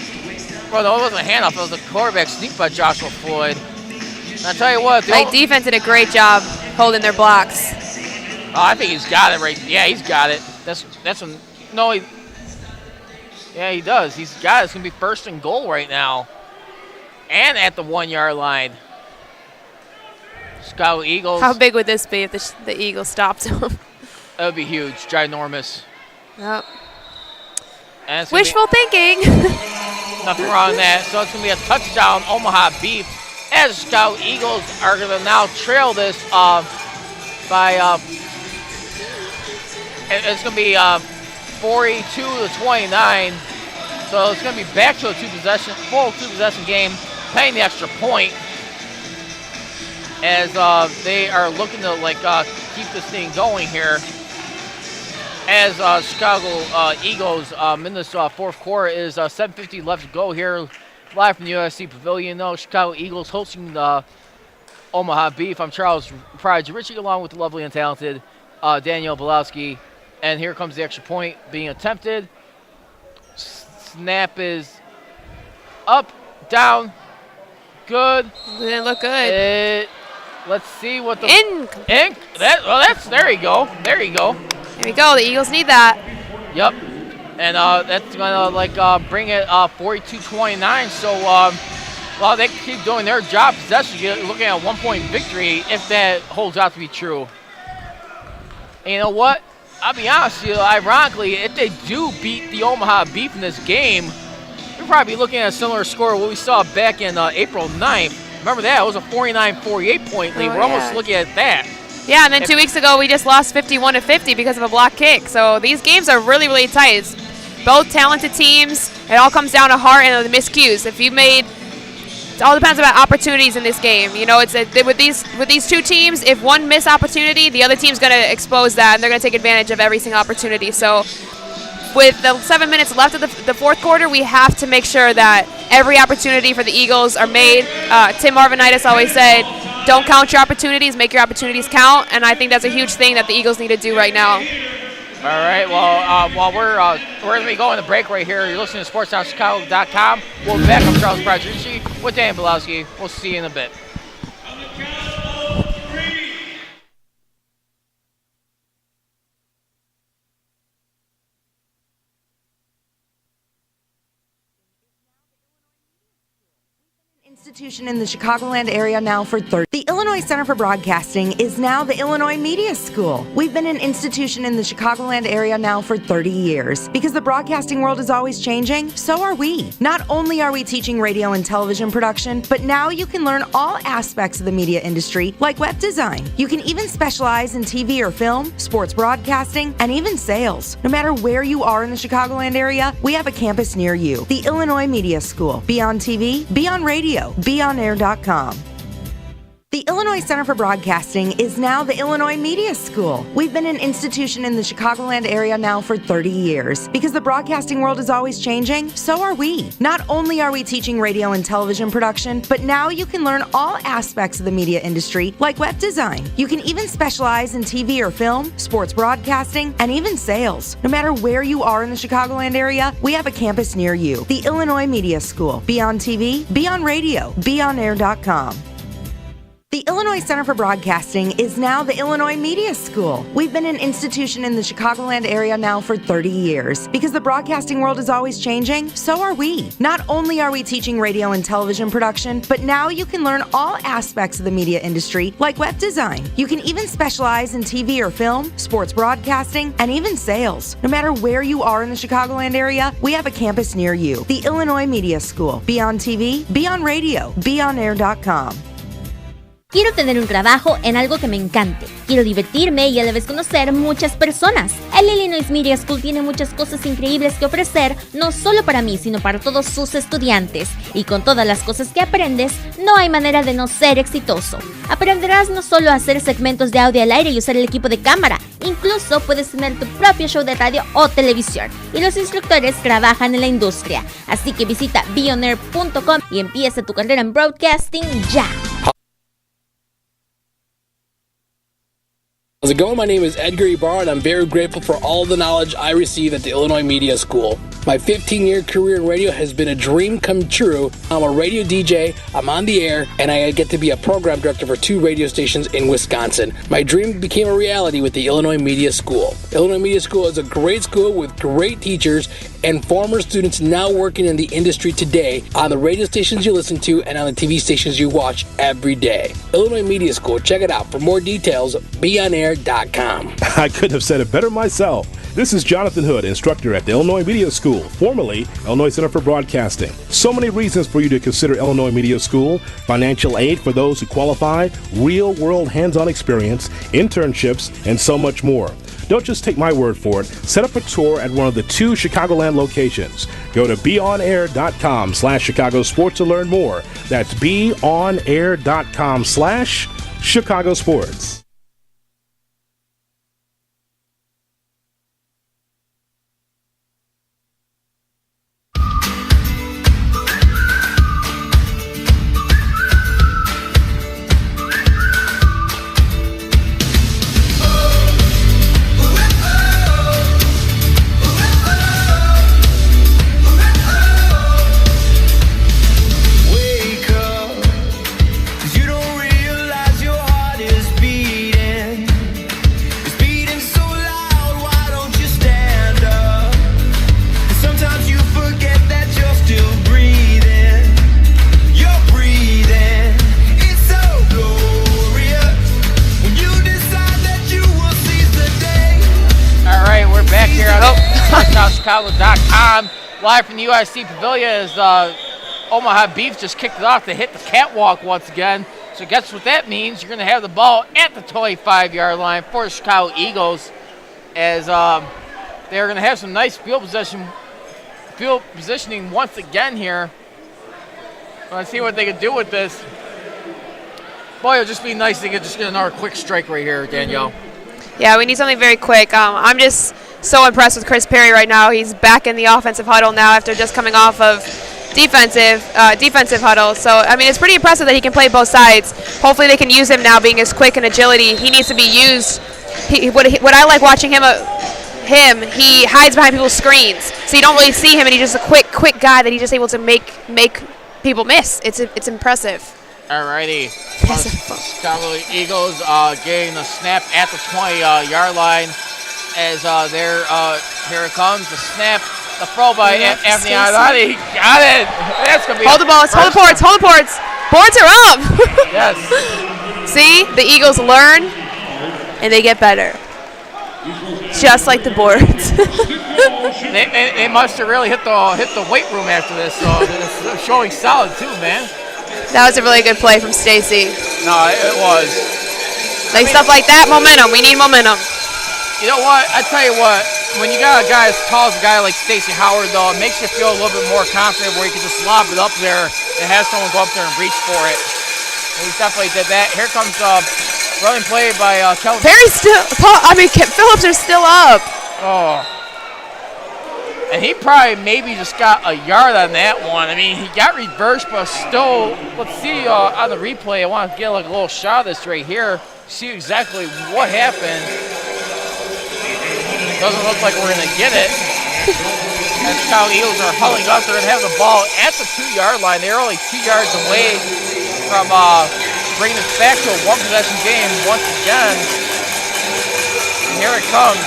Well, no, it wasn't a handoff. It was a quarterback sneak by Joshua Floyd. And I tell you what. Defense did a great job holding their blocks. Oh, I think he's got it right. Yeah, he's got it. Yeah, he does. He's got it. It's going to be 1st and goal right now. And at the 1-yard line. Chicago Eagles. How big would this be if the Eagles stopped him? That would be huge, ginormous. Yep. Wishful thinking. Nothing wrong with that. So it's going to be a touchdown, Omaha Beef, as Chicago Eagles are going to now trail this by, it's going to be 42-29. So it's going to be back to a full two-possession game, playing the extra point. As they are looking to keep this thing going here. As Chicago Eagles in this fourth quarter is 7:50 left to go here, live from the USC Pavilion. Chicago Eagles hosting the Omaha Beef. I'm Charles Pride Ritchie, along with the lovely and talented Danielle Bilowski. And here comes the extra point being attempted. Snap is up, down, good. Didn't look good. Let's see what the Ink. There you go. There you go. There we go. The Eagles need that. Yep. And that's gonna bring it 42-29. So they keep doing their job. Possession, you're looking at a 1-point victory if that holds out to be true. And you know what? I'll be honest with you. Ironically, if they do beat the Omaha Beef in this game, we'll probably be looking at a similar score to what we saw back in April 9th. Remember that? It was a 49-48 point lead. We're almost looking at that. Yeah, and then 2 weeks ago we just lost 51-50 because of a block kick. So these games are really, really tight. It's both talented teams. It all comes down to heart and the miscues. It all depends about opportunities in this game. You know, with these two teams, if one miss opportunity, the other team's going to expose that, and they're going to take advantage of every single opportunity. So with the 7 minutes left of the fourth quarter, we have to make sure that every opportunity for the Eagles are made. Tim Marvinitis always said, don't count your opportunities, make your opportunities count, and I think that's a huge thing that the Eagles need to do right now. All right, well, while we're going to be going to break right here, you're listening to SportsTownChicago.com. We'll be back. I'm Charles Broderici with Dan Belowski. We'll see you in a bit. Institution in the Chicagoland area now for 30. The Illinois Center for Broadcasting is now the Illinois Media School. We've been an institution in the Chicagoland area now for 30 years. Because the broadcasting world is always changing, so are we. Not only are we teaching radio and television production, but now you can learn all aspects of the media industry, like web design. You can even specialize in TV or film, sports broadcasting, and even sales. No matter where you are in the Chicagoland area, we have a campus near you. The Illinois Media School. Be on TV, be on radio. BeOnAir.com. The Illinois Center for Broadcasting is now the Illinois Media School. We've been an institution in the Chicagoland area now for 30 years. Because the broadcasting world is always changing, so are we. Not only are we teaching radio and television production, but now you can learn all aspects of the media industry, like web design. You can even specialize in TV or film, sports broadcasting, and even sales. No matter where you are in the Chicagoland area, we have a campus near you. The Illinois Media School. Be on TV, be on radio, BeOnAir.com. The Illinois Center for Broadcasting is now the Illinois Media School. We've been an institution in the Chicagoland area now for 30 years. Because the broadcasting world is always changing, so are we. Not only are we teaching radio and television production, but now you can learn all aspects of the media industry, like web design. You can even specialize in TV or film, sports broadcasting, and even sales. No matter where you are in the Chicagoland area, we have a campus near you. The Illinois Media School. Be on TV, be on radio, BeOnAir.com. Quiero tener un trabajo en algo que me encante. Quiero divertirme y a la vez conocer muchas personas. El Illinois Media School tiene muchas cosas increíbles que ofrecer, no solo para mí, sino para todos sus estudiantes. Y con todas las cosas que aprendes, no hay manera de no ser exitoso. Aprenderás no solo a hacer segmentos de audio al aire y usar el equipo de cámara, incluso puedes tener tu propio show de radio o televisión. Y los instructores trabajan en la industria. Así que visita beonair.com y empieza tu carrera en broadcasting ya. How's it going? My name is Edgar Ibarra, and I'm very grateful for all the knowledge I received at the Illinois Media School. My 15-year career in radio has been a dream come true. I'm a radio DJ, I'm on the air, and I get to be a program director for 2 radio stations in Wisconsin. My dream became a reality with the Illinois Media School. Illinois Media School is a great school with great teachers and former students now working in the industry today on the radio stations you listen to and on the TV stations you watch every day. Illinois Media School, check it out. For more details, beonair.com. I couldn't have said it better myself. This is Jonathan Hood, instructor at the Illinois Media School, formerly Illinois Center for Broadcasting. So many reasons for you to consider Illinois Media School: financial aid for those who qualify, real-world hands-on experience, internships, and so much more. Don't just take my word for it. Set up a tour at one of the 2 Chicagoland locations. Go to beonair.com/Chicago Sports to learn more. That's beonair.com/Chicago Sports. SportsHouseChicago.com. Live from the UIC Pavilion as Omaha Beef just kicked it off to hit the catwalk once again. So guess what that means? You're going to have the ball at the 25-yard line for the Chicago Eagles as they're going to have some nice field positioning once again here. Let's see what they can do with this. Boy, it would just be nice to just get another quick strike right here, Danielle. Yeah, we need something very quick. I'm just so impressed with Chris Perry right now. He's back in the offensive huddle now after just coming off of defensive huddle. So, I mean, it's pretty impressive that he can play both sides. Hopefully they can use him now being his quick and agility. He needs to be used. What I like watching him, he hides behind people's screens. So you don't really see him, and he's just a quick guy that he's just able to make people miss. It's impressive. Alrighty. Chicago Eagles getting the snap at the 20-yard line as here it comes, the snap, the throw by Anthony Andrade. Got it. That's going to be hold the ball. Hold the boards. Boards are up. Yes. See? The Eagles learn, and they get better. Just like the boards. they must have really hit the weight room after this, so it's showing solid too, man. That was a really good play from Stacy. No, it was. Stuff like that, momentum. We need momentum. You know what? I tell you what, when you got a guy as tall as a guy like Stacey Howard, though, it makes you feel a little bit more confident where you can just lob it up there and have someone go up there and reach for it. And he definitely did that. Here comes running play by Kelvin. Perry's Phillips are still up. Oh. And he probably maybe just got a yard on that one. I mean, he got reversed, but still, let's see on the replay. I want to get like a little shot of this right here. See exactly what happened. Doesn't look like we're going to get it. As Chicago Eagles are huddling up, they're going to have the ball at the 2-yard line. They're only 2 yards away from bringing this back to a one-possession game once again. And here it comes.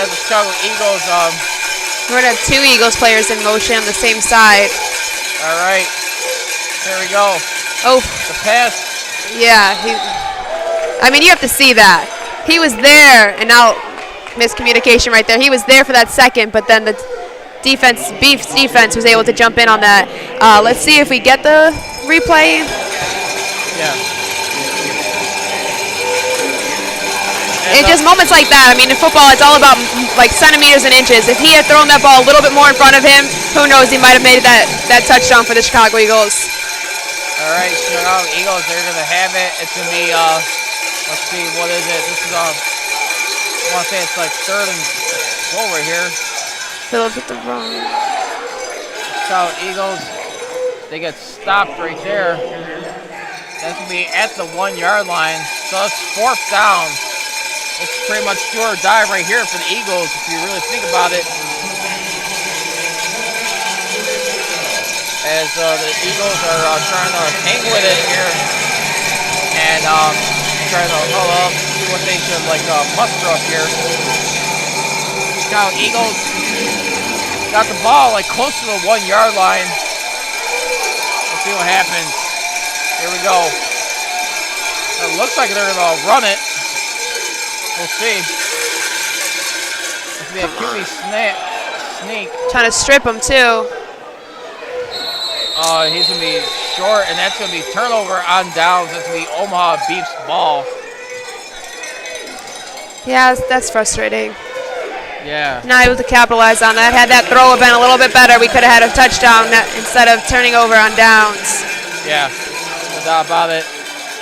As the Chicago Eagles, we're going to have 2 Eagles players in motion on the same side. All right. There we go. Oh. The pass. Yeah. I mean, you have to see that. He was there, and now miscommunication right there. He was there for that second, but then the Beef's defense was able to jump in on that. Let's see if we get the replay. Yeah. It's just moments like that. I mean, in football, it's all about like centimeters and inches. If he had thrown that ball a little bit more in front of him, who knows? He might have made that touchdown for the Chicago Eagles. All right, Chicago Eagles, they're going to have it. It's going to be, let's see, what is it? This is, I want to say it's like 3rd and goal right here. Phillips with the wrong. Chicago Eagles, they get stopped right there. That's going to be at the 1-yard line. So it's 4th down. It's pretty much do or die right here for the Eagles if you really think about it. As the Eagles are trying to hang with it here and trying to huddle up, see what they can muster up here. Chicago Eagles got the ball close to the 1-yard line. Let's see what happens. Here we go. It looks like they're going to run it. We'll see. It's going to be a QB sneak. Trying to strip him, too. He's going to be short, and that's going to be turnover on downs. That's going to be Omaha Beef's ball. Yeah, that's frustrating. Yeah. Not able to capitalize on that. Had that throw been a little bit better, we could have had a touchdown instead of turning over on downs. Yeah, no doubt about it.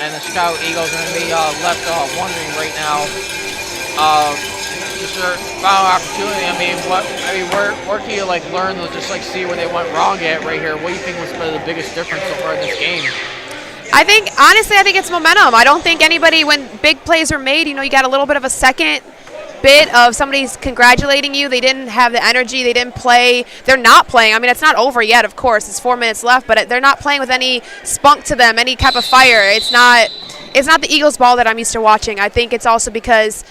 And the Chicago Eagles are going to be left wondering right now. Just their final opportunity. Where can you learn to just see where they went wrong at right here? What do you think was the biggest difference so far in this game? I think it's momentum. I don't think anybody, when big plays are made, you got a little bit of a second bit of somebody's congratulating you. They didn't have the energy. They didn't play. They're not playing. I mean, it's not over yet, of course. It's 4 minutes left, but they're not playing with any spunk to them, any type of fire. It's not the Eagles ball that I'm used to watching. I think it's also because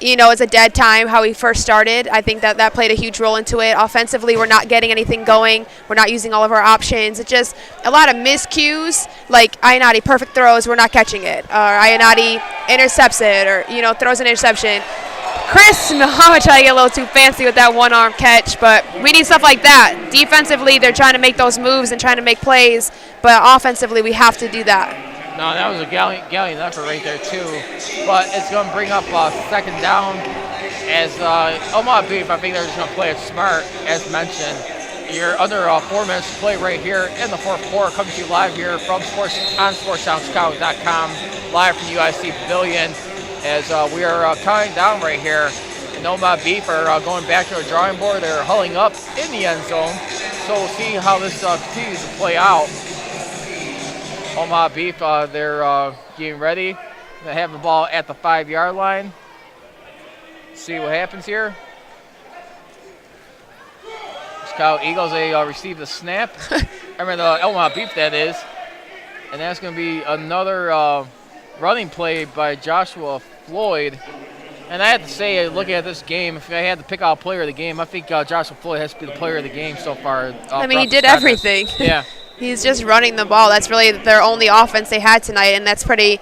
it's a dead time how we first started. I think that played a huge role into it. Offensively, we're not getting anything going. We're not using all of our options. It's just a lot of miscues, like Ionati perfect throws, we're not catching it. Or Ionati intercepts it, or throws an interception. Chris Muhammad tried to get a little too fancy with that one-arm catch, but we need stuff like that. Defensively, they're trying to make those moves and trying to make plays, but offensively, we have to do that. No, that was a gallant effort right there, too. But it's going to bring up second down as Omaha Beef, I think they're just going to play it smart, as mentioned. You're under 4 minutes to play right here in the fourth quarter. Coming to you live here from SportsTownChicago.com, live from UIC Pavilion, as we are counting down right here. And Omaha Beef are going back to the drawing board. They're hulling up in the end zone. So we'll see how this continues to play out. Omaha Beef, they're getting ready. They have the ball at the 5-yard line. See what happens here. Chicago Eagles, they receive the snap. I mean, the Omaha Beef, that is. And that's going to be another running play by Joshua Floyd. And I have to say, looking at this game, if I had to pick out a player of the game, I think Joshua Floyd has to be the player of the game so far. I mean, he did everything. Yeah. He's just running the ball. That's really their only offense they had tonight, and that's pretty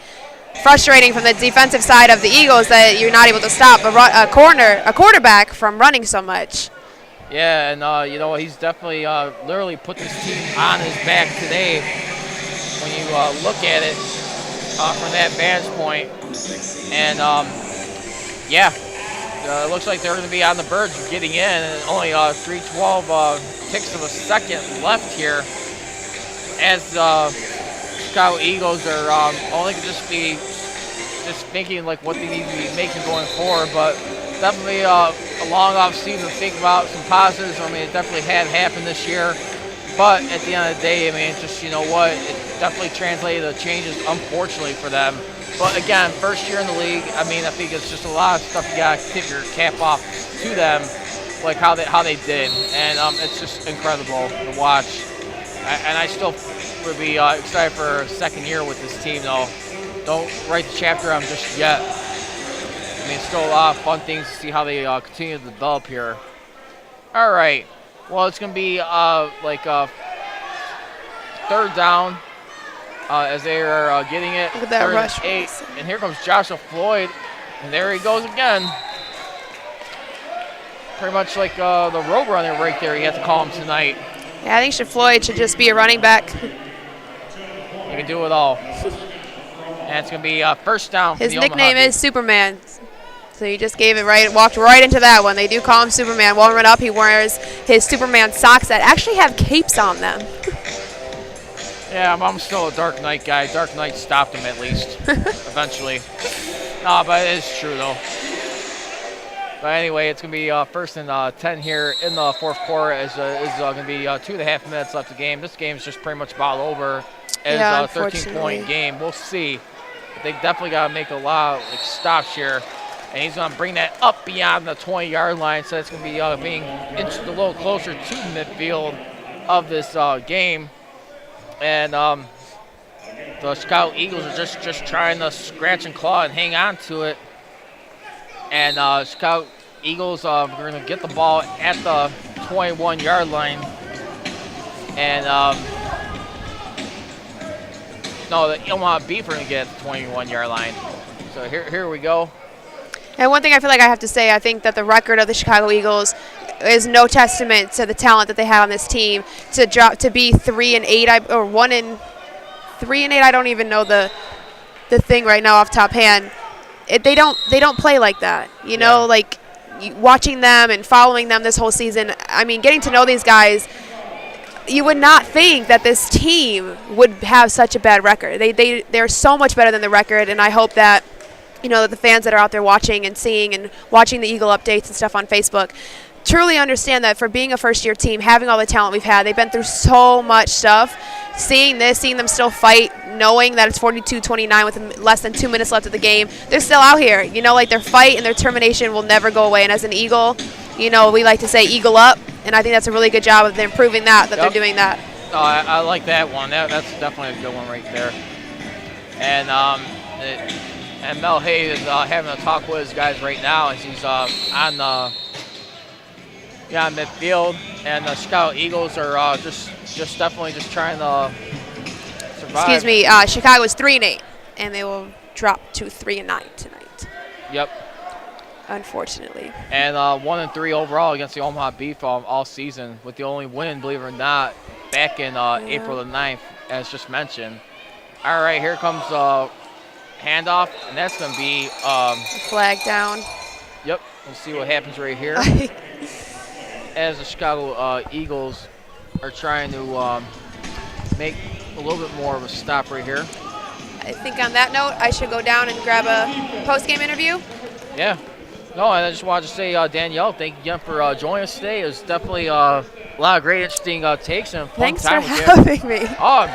frustrating from the defensive side of the Eagles that you're not able to stop a quarterback from running so much. Yeah, and he's definitely literally put this team on his back today when you look at it from that vantage point. And it looks like they're going to be on the verge of getting in, and only 3:12 ticks of a second left here, as Chicago Eagles are only just thinking like what they need to be making going forward, but definitely a long off season to think about some positives. I mean, it definitely had happened this year, but at the end of the day, I mean, just it definitely translated the changes, unfortunately for them. But again, first year in the league, I mean, I think it's just a lot of stuff you got to tip your cap off to them, like how they did, and it's just incredible to watch. And I still would be excited for a second year with this team, though. Don't write the chapter on just yet. I mean, it's still a lot of fun things to see how they continue to develop here. All right. Well, it's going to be third down as they are getting it. Look at that rush. 8. And here comes Joshua Floyd. And there he goes again. Pretty much like the road runner right there. You have to call him tonight. Yeah, I think Floyd should just be a running back. He can do it all. And it's going to be first down for His the nickname Omaha is Superman. So you just walked right into that one. They do call him Superman. Warming up, he wears his Superman socks that actually have capes on them. Yeah, I'm still a Dark Knight guy. Dark Knight stopped him at least, eventually. No, but it is true, though. But anyway, it's going to be first and 10 here in the fourth quarter. It's going to be 2.5 minutes left of the game. This game is just pretty much about over. It's a 13-point game. We'll see. They definitely got to make a lot of stops here. And he's going to bring that up beyond the 20-yard line. So it's going to be being inched a little closer to midfield of this game. And the Chicago Eagles are just trying to scratch and claw and hang on to it. And Chicago Eagles are going to get the ball at the 21-yard line. And the Omaha Beef are going to get at the 21-yard line. So here we go. And one thing I feel like I have to say, I think that the record of the Chicago Eagles is no testament to the talent that they have on this team. To be 3-8 or 1-3-8, I don't even know the thing right now off top hand. They don't play like that, you know. Like watching them and following them this whole season. I mean, getting to know these guys, you would not think that this team would have such a bad record. They're so much better than the record, and I hope that the fans that are out there watching and seeing and watching the Eagle updates and stuff on Facebook truly understand that for being a first-year team, having all the talent we've had, they've been through so much stuff. Seeing them still fight, knowing that it's 42-29 with less than 2 minutes left of the game, they're still out here. Their fight and their determination will never go away. And as an Eagle, we like to say Eagle up, and I think that's a really good job of them proving that they're doing that. Oh, I like that one. That's definitely a good one right there. And Mel Hay is having a talk with his guys right now as he's on midfield, and the Chicago Eagles are just definitely just trying to survive. Excuse me, Chicago is 3-8, and they will drop to 3-9 tonight. Yep. unfortunately. And 1-3 overall against the Omaha Beef all season, with the only win, believe it or not, back in April the 9th, as just mentioned. All right, here comes handoff, and that's going to be flag down. Yep, we'll see what happens right here. As the Chicago Eagles are trying to make a little bit more of a stop right here. I think on that note, I should go down and grab a post-game interview. Yeah. No, and I just wanted to say, Danielle, thank you again for joining us today. It was definitely a lot of great, interesting takes and fun Thanks time for with having me. Oh,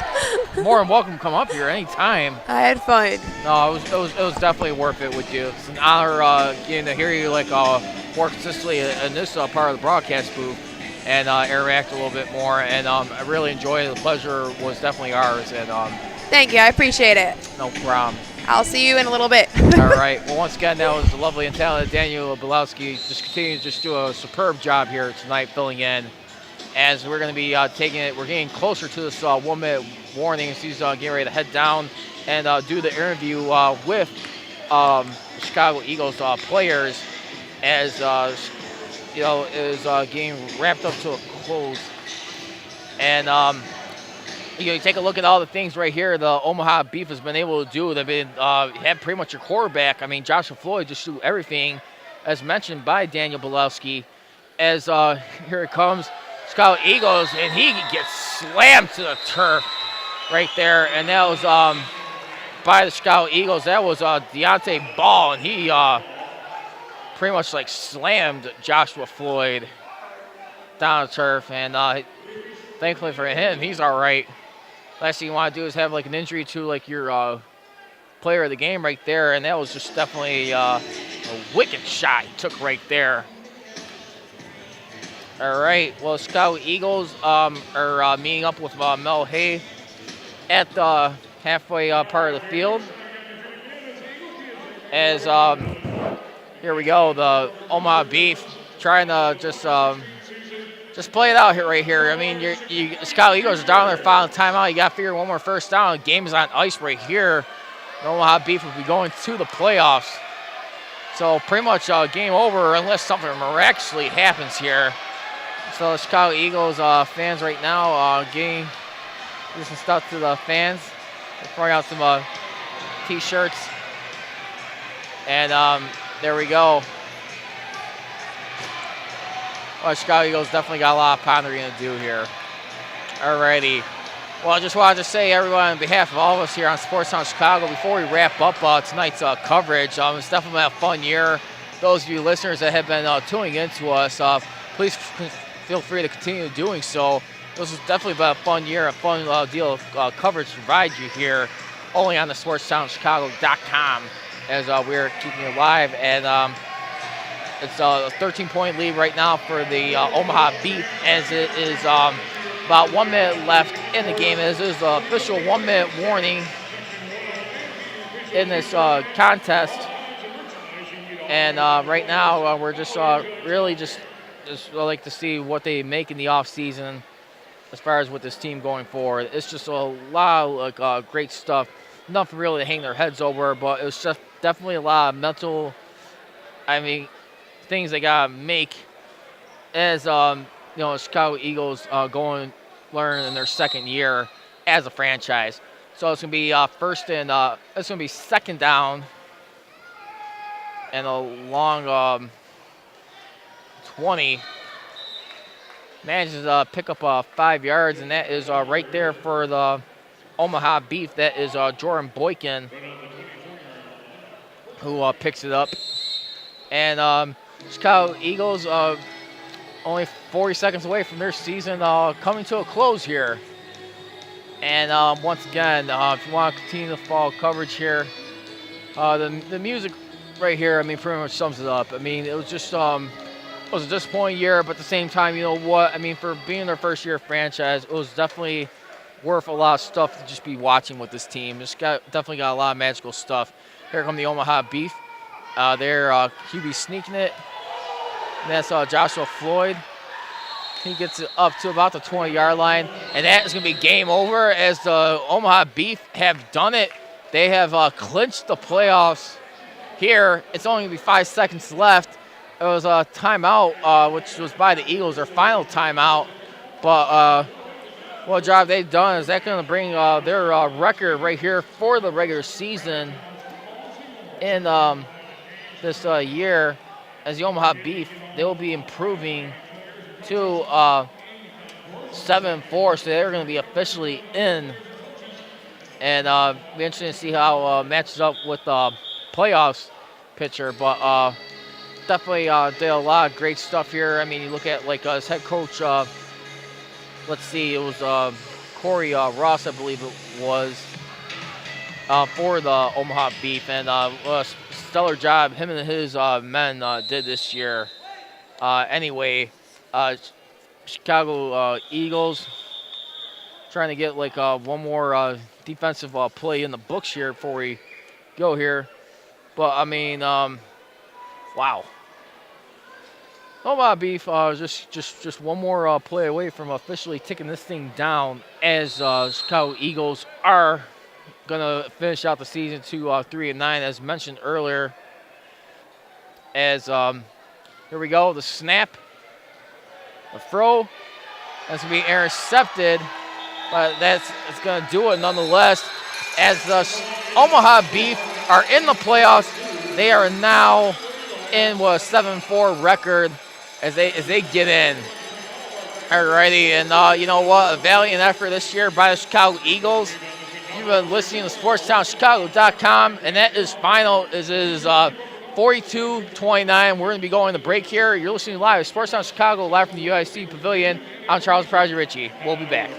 more than welcome to come up here anytime. I had fun. No, it was definitely worth it with you. It's an honor getting to hear you more consistently in this part of the broadcast booth and interact a little bit more. And I really enjoyed it. The pleasure was definitely ours. And thank you. I appreciate it. No problem. I'll see you in a little bit. All right. Well, once again, that was the lovely and talented Daniel Belowski. Just continue to just do a superb job here tonight filling in. As we're going to be taking it, we're getting closer to this 1 minute warning. He's getting ready to head down and do the interview with the Chicago Eagles players as is getting wrapped up to a close. And you take a look at all the things right here the Omaha Beef has been able to do. They've been had pretty much a quarterback. I mean, Joshua Floyd just threw everything, as mentioned by Daniel Belowski. As here it comes, Chicago Eagles, and he gets slammed to the turf right there. And that was by the Chicago Eagles. That was Deontay Ball, and he pretty much slammed Joshua Floyd down the turf. And thankfully for him, he's all right. Last thing you want to do is have an injury to your player of the game right there, and that was just definitely a wicked shot he took right there. All right, well, Chicago Eagles are meeting up with Mel Hay at the halfway part of the field. As here we go, the Omaha Beef trying to just play it out here right here. I mean, the Chicago Eagles are down their final timeout. You got to figure one more first down. The game is on ice right here. The Omaha Beef will be going to the playoffs. So pretty much game over unless something miraculously happens here. So the Chicago Eagles fans right now getting some stuff to the fans. They're throwing out some T-shirts. And there we go. Well, Chicago Eagles definitely got a lot of pondering to do here. Alrighty. Well, I just wanted to say, everyone, on behalf of all of us here on Sports Town Chicago, before we wrap up tonight's coverage, it's definitely been a fun year. Those of you listeners that have been tuning into us, please feel free to continue doing so. This has definitely been a fun year, a fun deal of coverage to provide you here, only on the SportsTownChicago.com, as we're keeping it live. And it's a 13-point lead right now for the Omaha Beef, as it is about 1 minute left in the game. As is the official 1 minute warning in this contest. And right now, we're just really just like to see what they make in the offseason as far as with this team going forward. It's just a lot of great stuff. Nothing really to hang their heads over, but it was just definitely a lot of mental, things they got to make as, Chicago Eagles going learn in their second year as a franchise. So it's going to be it's going to be second down and a long 20. Manages to pick up 5 yards, and that is right there for the Omaha Beef. That is Jordan Boykin who picks it up. And Chicago Eagles only 40 seconds away from their season coming to a close here. And once again, if you want to continue to follow coverage here, the music right here, pretty much sums it up. It was just it was a disappointing year, but at the same time, you know what? For being their first year franchise, it was definitely worth a lot of stuff to just be watching with this team. Definitely got a lot of magical stuff. Here come the Omaha Beef. They're QB sneaking it. And that's Joshua Floyd. He gets it up to about the 20-yard line. And that is going to be game over as the Omaha Beef have done it. They have clinched the playoffs here. It's only going to be 5 seconds left. It was a timeout, which was by the Eagles, their final timeout. But what job they've done is that going to bring their record right here for the regular season in this year as the Omaha Beef. They will be improving to 7-4, so they're going to be officially in. And be interesting to see how matches up with playoffs picture. But definitely did a lot of great stuff here. I mean, you look at like his head coach. Let's see, it was Corey Ross, I believe it was, for the Omaha Beef, and a stellar job him and his men did this year. Anyway, Chicago Eagles trying to get like one more defensive play in the books here before we go here. But I mean, wow. Omaha Beef just one more play away from officially taking this thing down, as Chicago Eagles are gonna finish out the season to 3-9, as mentioned earlier. As here we go, the snap, the throw, that's gonna be intercepted, but it's gonna do it nonetheless. As the Omaha Beef are in the playoffs, they are now in a 7-4 record as they get in. Alrighty, and you know what? A valiant effort this year by the Chicago Eagles. You've been listening to SportsTownChicago.com, and that is final. Is 42-29. We're going to be going to break here. You're listening live to Sportstown Chicago, live from the UIC Pavilion. I'm Charles Prodigy Ritchie. We'll be back.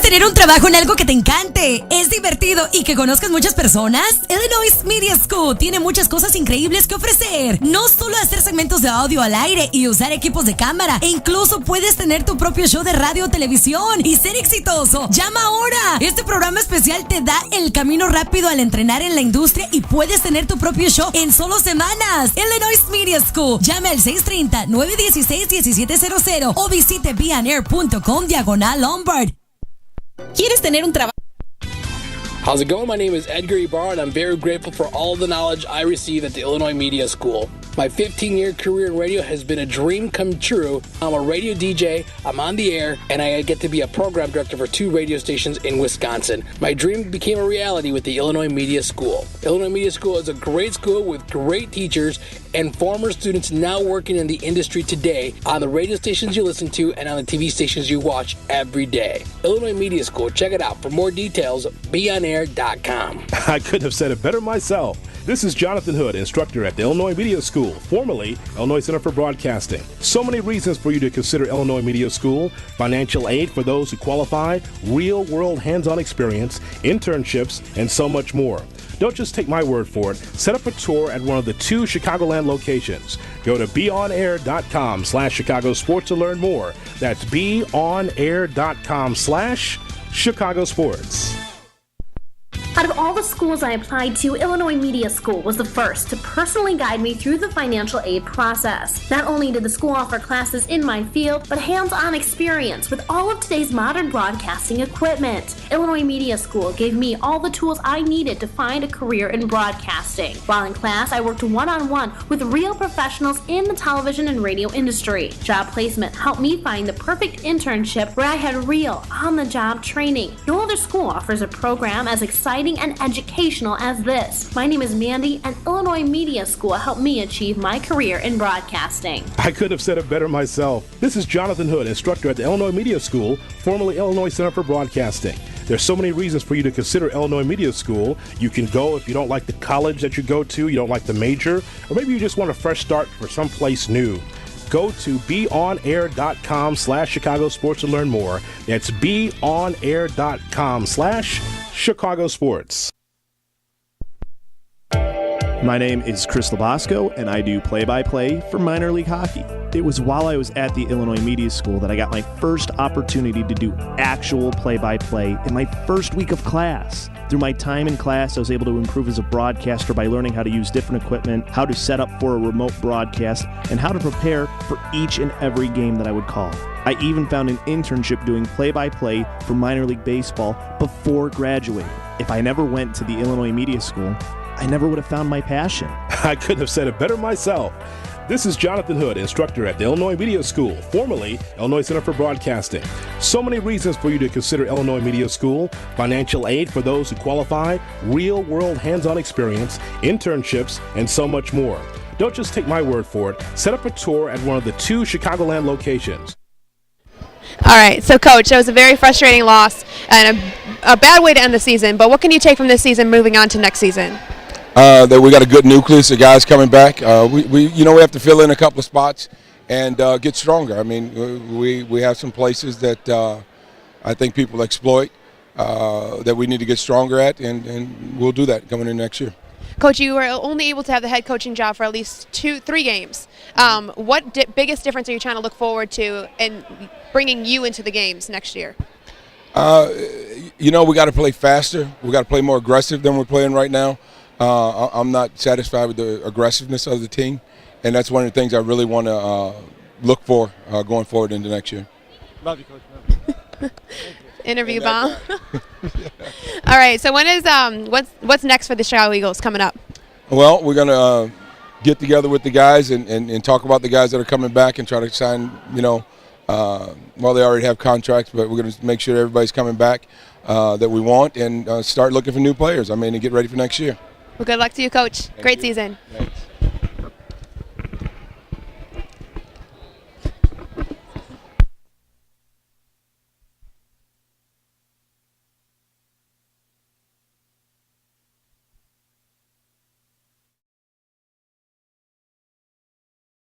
Tener un trabajo en algo que te encante, es divertido y que conozcas muchas personas. Illinois Media School tiene muchas cosas increíbles que ofrecer. No solo hacer segmentos de audio al aire y usar equipos de cámara, e incluso puedes tener tu propio show de radio o televisión y ser exitoso. Llama ahora. Este programa especial te da el camino rápido al entrenar en la industria y puedes tener tu propio show en solo semanas. Illinois Media School. Llame al 630-916-1700 o visite beonair.com/Lombard. ¿Quieres tener un trabajo? How's it going? My name is Edgar Ibarra, and I'm very grateful for all the knowledge I received at the Illinois Media School. My 15-year career in radio has been a dream come true. I'm a radio DJ, I'm on the air, and I get to be a program director for 2 radio stations in Wisconsin. My dream became a reality with the Illinois Media School. Illinois Media School is a great school with great teachers and former students now working in the industry today on the radio stations you listen to and on the TV stations you watch every day. Illinois Media School, check it out. For more details, beonair.com. I couldn't have said it better myself. This is Jonathan Hood, instructor at the Illinois Media School, formerly Illinois Center for Broadcasting. So many reasons for you to consider Illinois Media School: financial aid for those who qualify, real-world hands-on experience, internships, and so much more. Don't just take my word for it. Set up a tour at one of the 2 Chicagoland locations. Go to beonair.com/Chicago Sports to learn more. That's beonair.com/Chicago Sports. Out of all the schools I applied to, Illinois Media School was the first to personally guide me through the financial aid process. Not only did the school offer classes in my field, but hands-on experience with all of today's modern broadcasting equipment. Illinois Media School gave me all the tools I needed to find a career in broadcasting. While in class, I worked one-on-one with real professionals in the television and radio industry. Job placement helped me find the perfect internship where I had real, on-the-job training. No other school offers a program as exciting exciting and educational as this. My name is Mandy, and Illinois Media School helped me achieve my career in broadcasting. I couldn't have said it better myself. This is Jonathan Hood, instructor at the Illinois Media School, formerly Illinois Center for Broadcasting. There's so many reasons for you to consider Illinois Media School. You can go if you don't like the college that you go to, you don't like the major, or maybe you just want a fresh start for someplace new. Go to beonair.com/Chicago Sports to learn more. That's beonair.com/Chicago Sports. My name is Chris Labosco, and I do play-by-play for minor league hockey. It was while I was at the Illinois Media School that I got my first opportunity to do actual play-by-play in my first week of class. Through my time in class, I was able to improve as a broadcaster by learning how to use different equipment, how to set up for a remote broadcast, and how to prepare for each and every game that I would call. I even found an internship doing play-by-play for minor league baseball before graduating. If I never went to the Illinois Media School, I never would have found my passion. I couldn't have said it better myself. This is Jonathan Hood, instructor at the Illinois Media School, formerly Illinois Center for Broadcasting. So many reasons for you to consider Illinois Media School: financial aid for those who qualify, real-world hands-on experience, internships, and so much more. Don't just take my word for it. Set up a tour at one of the 2 Chicagoland locations. All right, so Coach, it was a very frustrating loss and a bad way to end the season, but what can you take from this season moving on to next season? That we got a good nucleus of guys coming back. We have to fill in a couple of spots and get stronger. I mean, we have some places that I think people exploit that we need to get stronger at, and we'll do that coming in next year. Coach, you were only able to have the head coaching job for at least 3 games. What biggest difference are you trying to look forward to in bringing you into the games next year? We got to play faster. We got to play more aggressive than we're playing right now. I'm not satisfied with the aggressiveness of the team, and that's one of the things I really want to look for going forward into next year. Love you, Coach. Interview bomb. All right, so when is what's next for the Chicago Eagles coming up? Well, we're going to get together with the guys and talk about the guys that are coming back and try to sign, well, they already have contracts, but we're going to make sure everybody's coming back that we want and start looking for new players, and get ready for next year. Well, good luck to you, Coach. Great season.